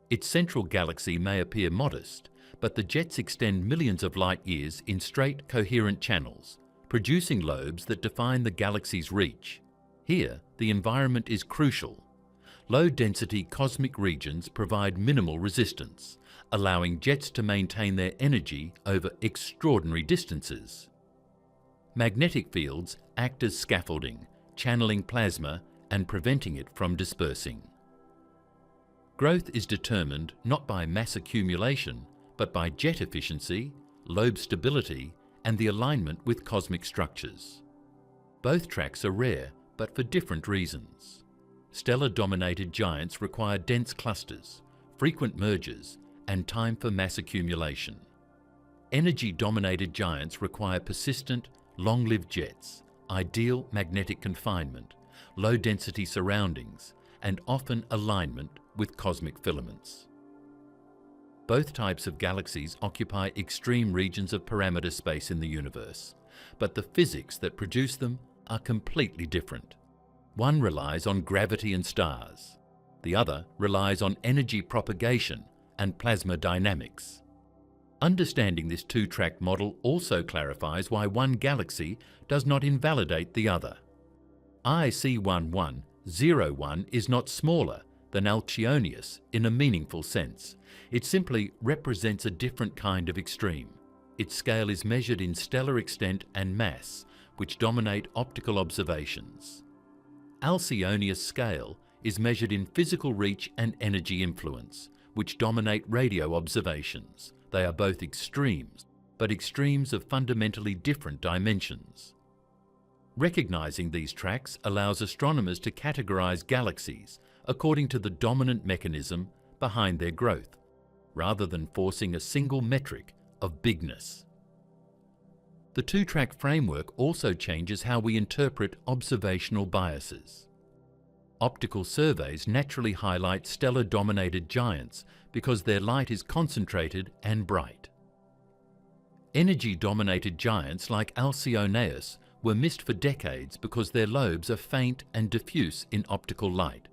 Its central galaxy may appear modest, but the jets extend millions of light-years in straight, coherent channels, producing lobes that define the galaxy's reach. Here, the environment is crucial. Low-density cosmic regions provide minimal resistance, allowing jets to maintain their energy over extraordinary distances. Magnetic fields act as scaffolding, channeling plasma and preventing it from dispersing. Growth is determined not by mass accumulation, but by jet efficiency, lobe stability, and the alignment with cosmic structures. Both tracks are rare, but for different reasons. Stellar-dominated giants require dense clusters, frequent mergers, and time for mass accumulation. Energy-dominated giants require persistent, long-lived jets, ideal magnetic confinement, low-density surroundings, and often alignment with cosmic filaments. Both types of galaxies occupy extreme regions of parameter space in the universe, but the physics that produce them are completely different. One relies on gravity and stars. The other relies on energy propagation and plasma dynamics. Understanding this two-track model also clarifies why one galaxy does not invalidate the other. IC 1101 is not smaller than Alcionius in a meaningful sense. It simply represents a different kind of extreme. Its scale is measured in stellar extent and mass, which dominate optical observations. Alcionius' scale is measured in physical reach and energy influence, which dominate radio observations. They are both extremes, but extremes of fundamentally different dimensions. Recognizing these tracks allows astronomers to categorize galaxies according to the dominant mechanism behind their growth, rather than forcing a single metric of bigness. The two-track framework also changes how we interpret observational biases. Optical surveys naturally highlight stellar-dominated giants because their light is concentrated and bright. Energy-dominated giants like Alcionius were missed for decades because their lobes are faint and diffuse in optical light,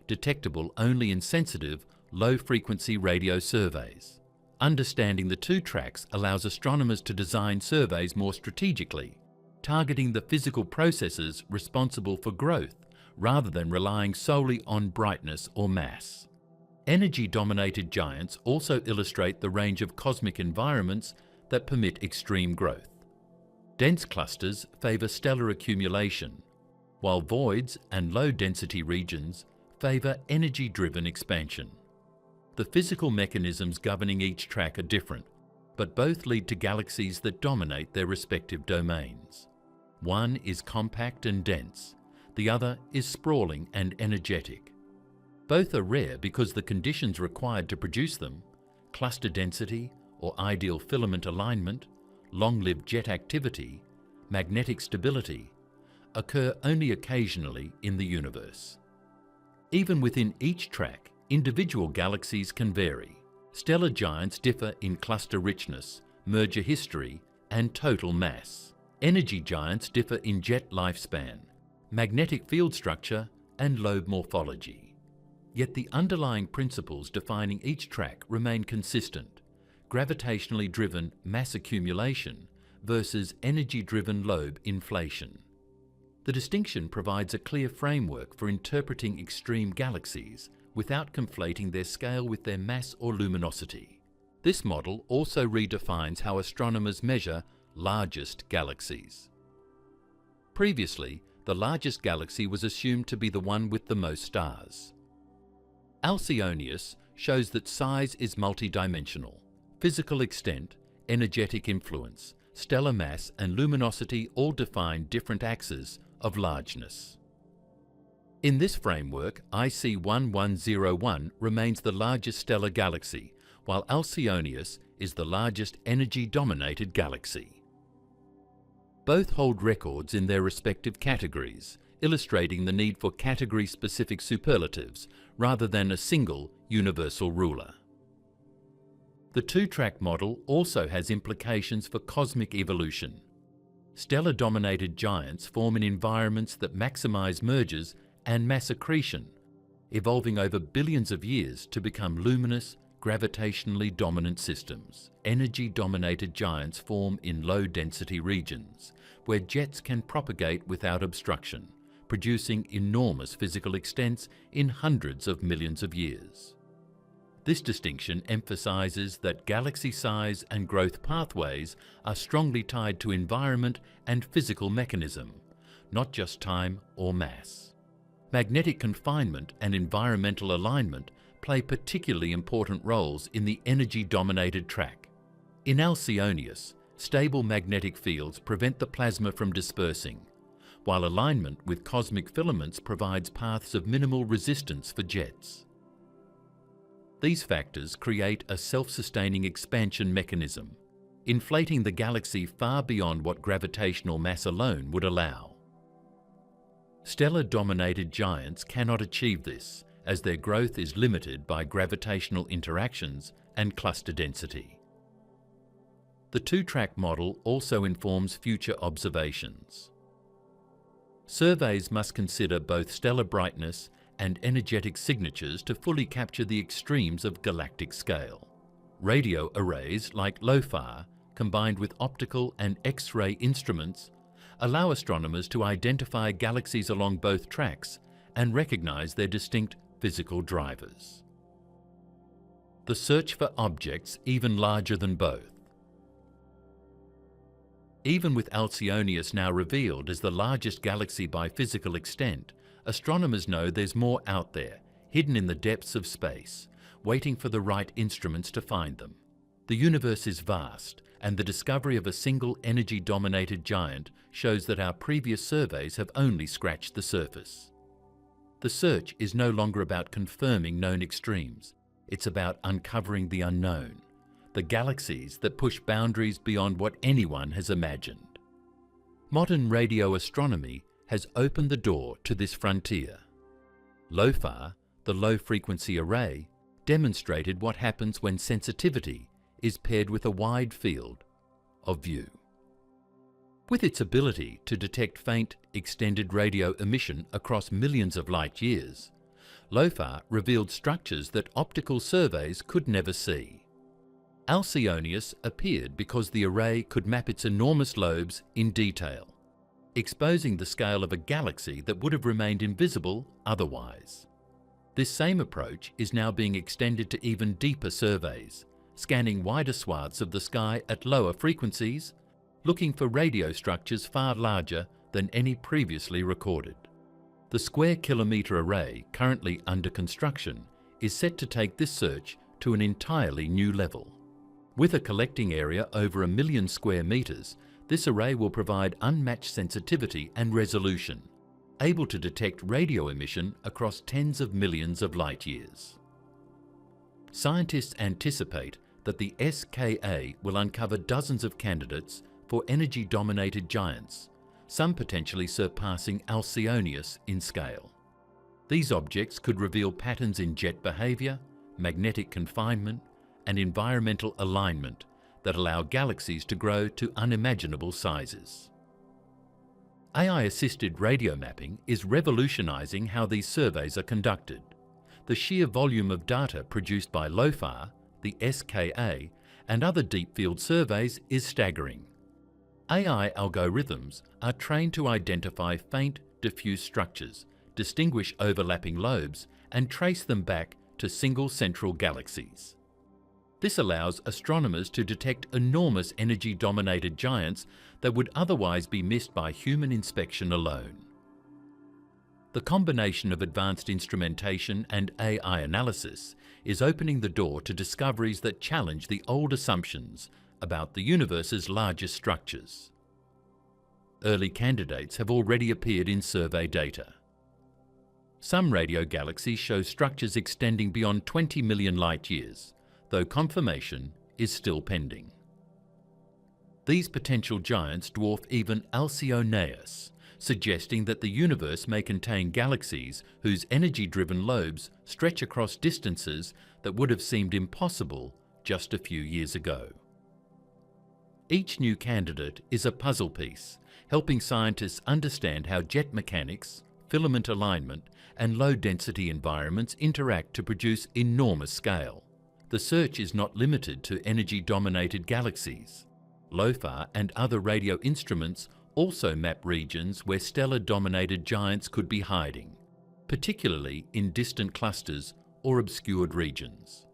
detectable only in sensitive, low-frequency radio surveys. Understanding the two tracks allows astronomers to design surveys more strategically, targeting the physical processes responsible for growth rather than relying solely on brightness or mass. Energy-dominated giants also illustrate the range of cosmic environments that permit extreme growth. Dense clusters favour stellar accumulation, while voids and low-density regions favour energy-driven expansion. The physical mechanisms governing each track are different, but both lead to galaxies that dominate their respective domains. One is compact and dense, the other is sprawling and energetic. Both are rare because the conditions required to produce them, cluster density or ideal filament alignment, long-lived jet activity, magnetic stability, occur only occasionally in the universe. Even within each track, individual galaxies can vary. Stellar giants differ in cluster richness, merger history, and total mass. Energy giants differ in jet lifespan, magnetic field structure, and lobe morphology. Yet the underlying principles defining each track remain consistent: gravitationally driven mass accumulation versus energy-driven lobe inflation. The distinction provides a clear framework for interpreting extreme galaxies without conflating their scale with their mass or luminosity. This model also redefines how astronomers measure largest galaxies. Previously, the largest galaxy was assumed to be the one with the most stars. Alcionius shows that size is multidimensional. Physical extent, energetic influence, stellar mass, and luminosity all define different axes of largeness. In this framework, IC 1101 remains the largest stellar galaxy, while Alcionius is the largest energy-dominated galaxy. Both hold records in their respective categories, illustrating the need for category-specific superlatives rather than a single universal ruler. The two-track model also has implications for cosmic evolution. Stellar-dominated giants form in environments that maximize mergers and mass accretion, evolving over billions of years to become luminous, gravitationally dominant systems. Energy-dominated giants form in low-density regions, where jets can propagate without obstruction, producing enormous physical extents in hundreds of millions of years. This distinction emphasizes that galaxy size and growth pathways are strongly tied to environment and physical mechanism, not just time or mass. Magnetic confinement and environmental alignment play particularly important roles in the energy-dominated track. In Alcionius, stable magnetic fields prevent the plasma from dispersing, while alignment with cosmic filaments provides paths of minimal resistance for jets. These factors create a self-sustaining expansion mechanism, inflating the galaxy far beyond what gravitational mass alone would allow. Stellar-dominated giants cannot achieve this, as their growth is limited by gravitational interactions and cluster density. The two-track model also informs future observations. Surveys must consider both stellar brightness and energetic signatures to fully capture the extremes of galactic scale. Radio arrays like LOFAR, combined with optical and X-ray instruments, allow astronomers to identify galaxies along both tracks and recognize their distinct physical drivers. The search for objects even larger than both. Even with Alcionius now revealed as the largest galaxy by physical extent, astronomers know there's more out there, hidden in the depths of space, waiting for the right instruments to find them. The universe is vast, and the discovery of a single energy-dominated giant shows that our previous surveys have only scratched the surface. The search is no longer about confirming known extremes. It's about uncovering the unknown, the galaxies that push boundaries beyond what anyone has imagined. Modern radio astronomy has opened the door to this frontier. LOFAR, the low-frequency array, demonstrated what happens when sensitivity is paired with a wide field of view. With its ability to detect faint, extended radio emission across millions of light years, LOFAR revealed structures that optical surveys could never see. Alcionius appeared because the array could map its enormous lobes in detail, exposing the scale of a galaxy that would have remained invisible otherwise. This same approach is now being extended to even deeper surveys, scanning wider swaths of the sky at lower frequencies, looking for radio structures far larger than any previously recorded. The square-kilometre array currently under construction is set to take this search to an entirely new level. With a collecting area over 1 million square metres, this array will provide unmatched sensitivity and resolution, able to detect radio emission across tens of millions of light years. Scientists anticipate that the SKA will uncover dozens of candidates for energy-dominated giants, some potentially surpassing Alcionius in scale. These objects could reveal patterns in jet behaviour, magnetic confinement, and environmental alignment that allow galaxies to grow to unimaginable sizes. AI-assisted radio mapping is revolutionising how these surveys are conducted. The sheer volume of data produced by LOFAR, the SKA, and other deep field surveys is staggering. AI algorithms are trained to identify faint, diffuse structures, distinguish overlapping lobes, and trace them back to single central galaxies. This allows astronomers to detect enormous energy-dominated giants that would otherwise be missed by human inspection alone. The combination of advanced instrumentation and AI analysis is opening the door to discoveries that challenge the old assumptions about the universe's largest structures. Early candidates have already appeared in survey data. Some radio galaxies show structures extending beyond 20 million light-years, though confirmation is still pending. These potential giants dwarf even Alcionius, suggesting that the universe may contain galaxies whose energy-driven lobes stretch across distances that would have seemed impossible just a few years ago. Each new candidate is a puzzle piece, helping scientists understand how jet mechanics, filament alignment, and low-density environments interact to produce enormous scale. The search is not limited to energy-dominated galaxies. LOFAR and other radio instruments also map regions where stellar-dominated giants could be hiding, particularly in distant clusters or obscured regions.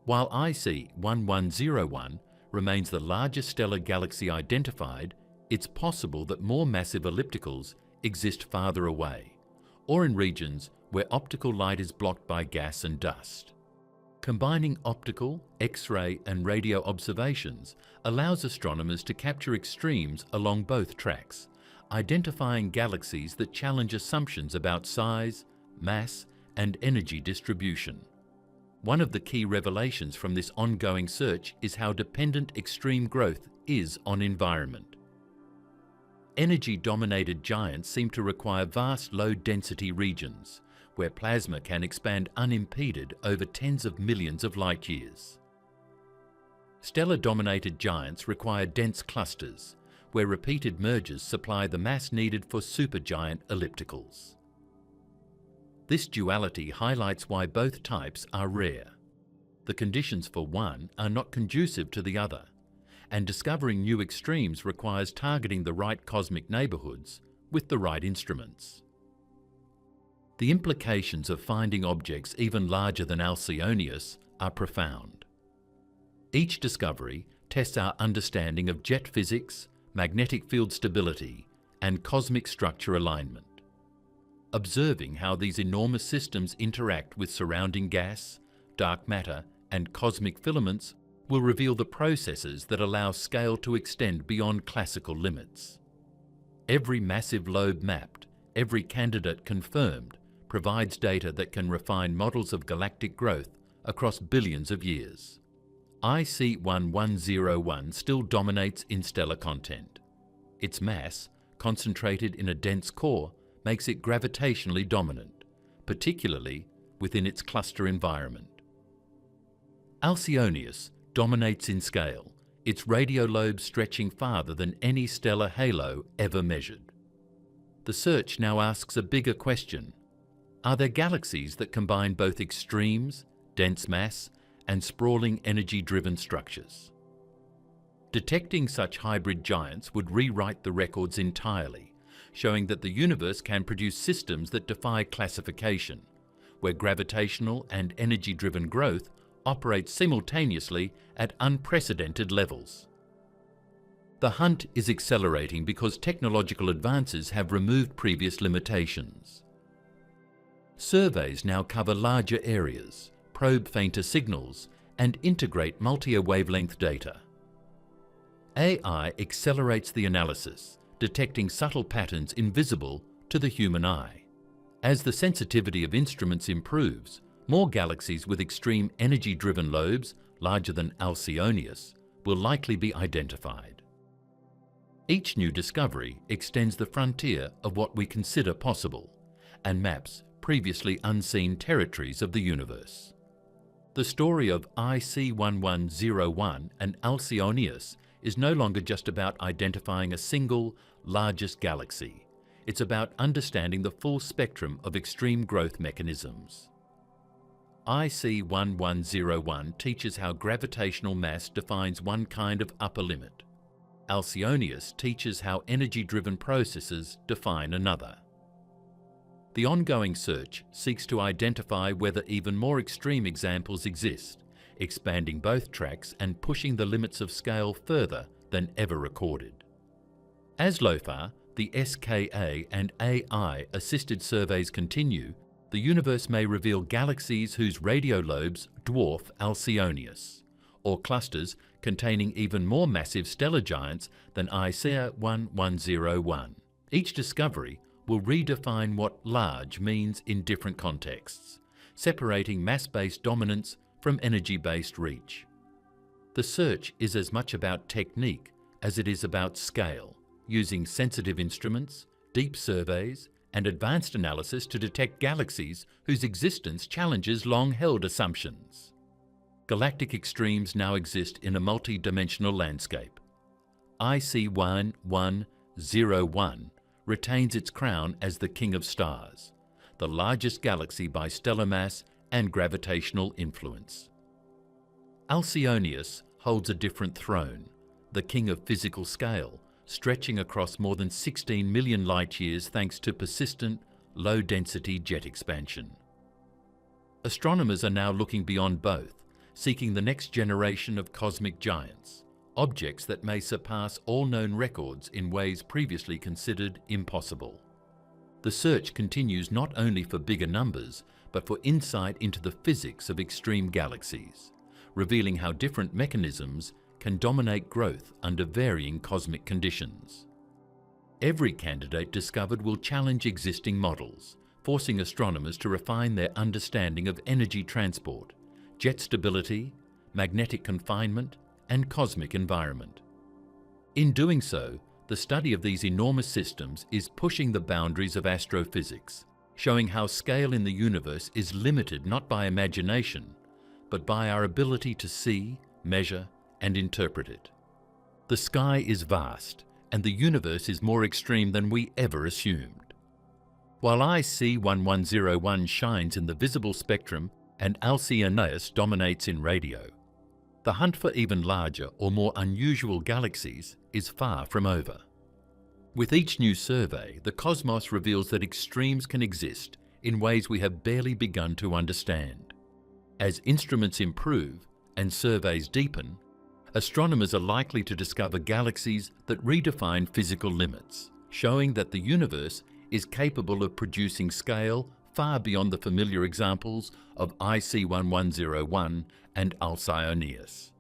While IC 1101 remains the largest stellar galaxy identified, it's possible that more massive ellipticals exist farther away, or in regions where optical light is blocked by gas and dust. Combining optical, X-ray and radio observations allows astronomers to capture extremes along both tracks, identifying galaxies that challenge assumptions about size, mass and energy distribution. One of the key revelations from this ongoing search is how dependent extreme growth is on environment. Energy-dominated giants seem to require vast low-density regions, where plasma can expand unimpeded over tens of millions of light-years. Stellar-dominated giants require dense clusters, where repeated mergers supply the mass needed for supergiant ellipticals. This duality highlights why both types are rare. The conditions for one are not conducive to the other, and discovering new extremes requires targeting the right cosmic neighbourhoods with the right instruments. The implications of finding objects even larger than Alcionius are profound. Each discovery tests our understanding of jet physics, magnetic field stability, and cosmic structure alignment. Observing how these enormous systems interact with surrounding gas, dark matter, and cosmic filaments will reveal the processes that allow scale to extend beyond classical limits. Every massive lobe mapped, every candidate confirmed, provides data that can refine models of galactic growth across billions of years. IC1101 still dominates in stellar content. Its mass, concentrated in a dense core, makes it gravitationally dominant, particularly within its cluster environment. Alcionius dominates in scale, its radio lobes stretching farther than any stellar halo ever measured. The search now asks a bigger question. Are there galaxies that combine both extremes, dense mass, and sprawling energy-driven structures? Detecting such hybrid giants would rewrite the records entirely, showing that the universe can produce systems that defy classification, where gravitational and energy-driven growth operates simultaneously at unprecedented levels. The hunt is accelerating because technological advances have removed previous limitations. Surveys now cover larger areas, probe fainter signals, and integrate multi-year wavelength data. AI accelerates the analysis, detecting subtle patterns invisible to the human eye. As the sensitivity of instruments improves, more galaxies with extreme energy-driven lobes, larger than Alcionius, will likely be identified. Each new discovery extends the frontier of what we consider possible and maps previously unseen territories of the universe. The story of IC1101 and Alcionius is no longer just about identifying a single, largest galaxy. It's about understanding the full spectrum of extreme growth mechanisms. IC1101 teaches how gravitational mass defines one kind of upper limit. Alcionius teaches how energy-driven processes define another. The ongoing search seeks to identify whether even more extreme examples exist, expanding both tracks and pushing the limits of scale further than ever recorded. As LOFAR, the SKA and AI-assisted surveys continue, the universe may reveal galaxies whose radio lobes dwarf Alcionius, or clusters containing even more massive stellar giants than IC1101. Each discovery will redefine what large means in different contexts, separating mass-based dominance from energy-based reach. The search is as much about technique as it is about scale, using sensitive instruments, deep surveys, and advanced analysis to detect galaxies whose existence challenges long-held assumptions. Galactic extremes now exist in a multi-dimensional landscape. IC1101 retains its crown as the King of Stars, the largest galaxy by stellar mass and gravitational influence. Alcionius holds a different throne, the King of Physical Scale, stretching across more than 16 million light-years thanks to persistent, low-density jet expansion. Astronomers are now looking beyond both, seeking the next generation of cosmic giants, objects that may surpass all known records in ways previously considered impossible. The search continues not only for bigger numbers, but for insight into the physics of extreme galaxies, revealing how different mechanisms can dominate growth under varying cosmic conditions. Every candidate discovered will challenge existing models, forcing astronomers to refine their understanding of energy transport, jet stability, magnetic confinement, and cosmic environment. In doing so, the study of these enormous systems is pushing the boundaries of astrophysics, showing how scale in the universe is limited not by imagination, but by our ability to see, measure, and interpret it. The sky is vast, and the universe is more extreme than we ever assumed. While IC1101 shines in the visible spectrum and Alcionius dominates in radio, the hunt for even larger or more unusual galaxies is far from over. With each new survey, the cosmos reveals that extremes can exist in ways we have barely begun to understand. As instruments improve and surveys deepen, astronomers are likely to discover galaxies that redefine physical limits, showing that the universe is capable of producing scale far beyond the familiar examples of IC1101 and Alcionius.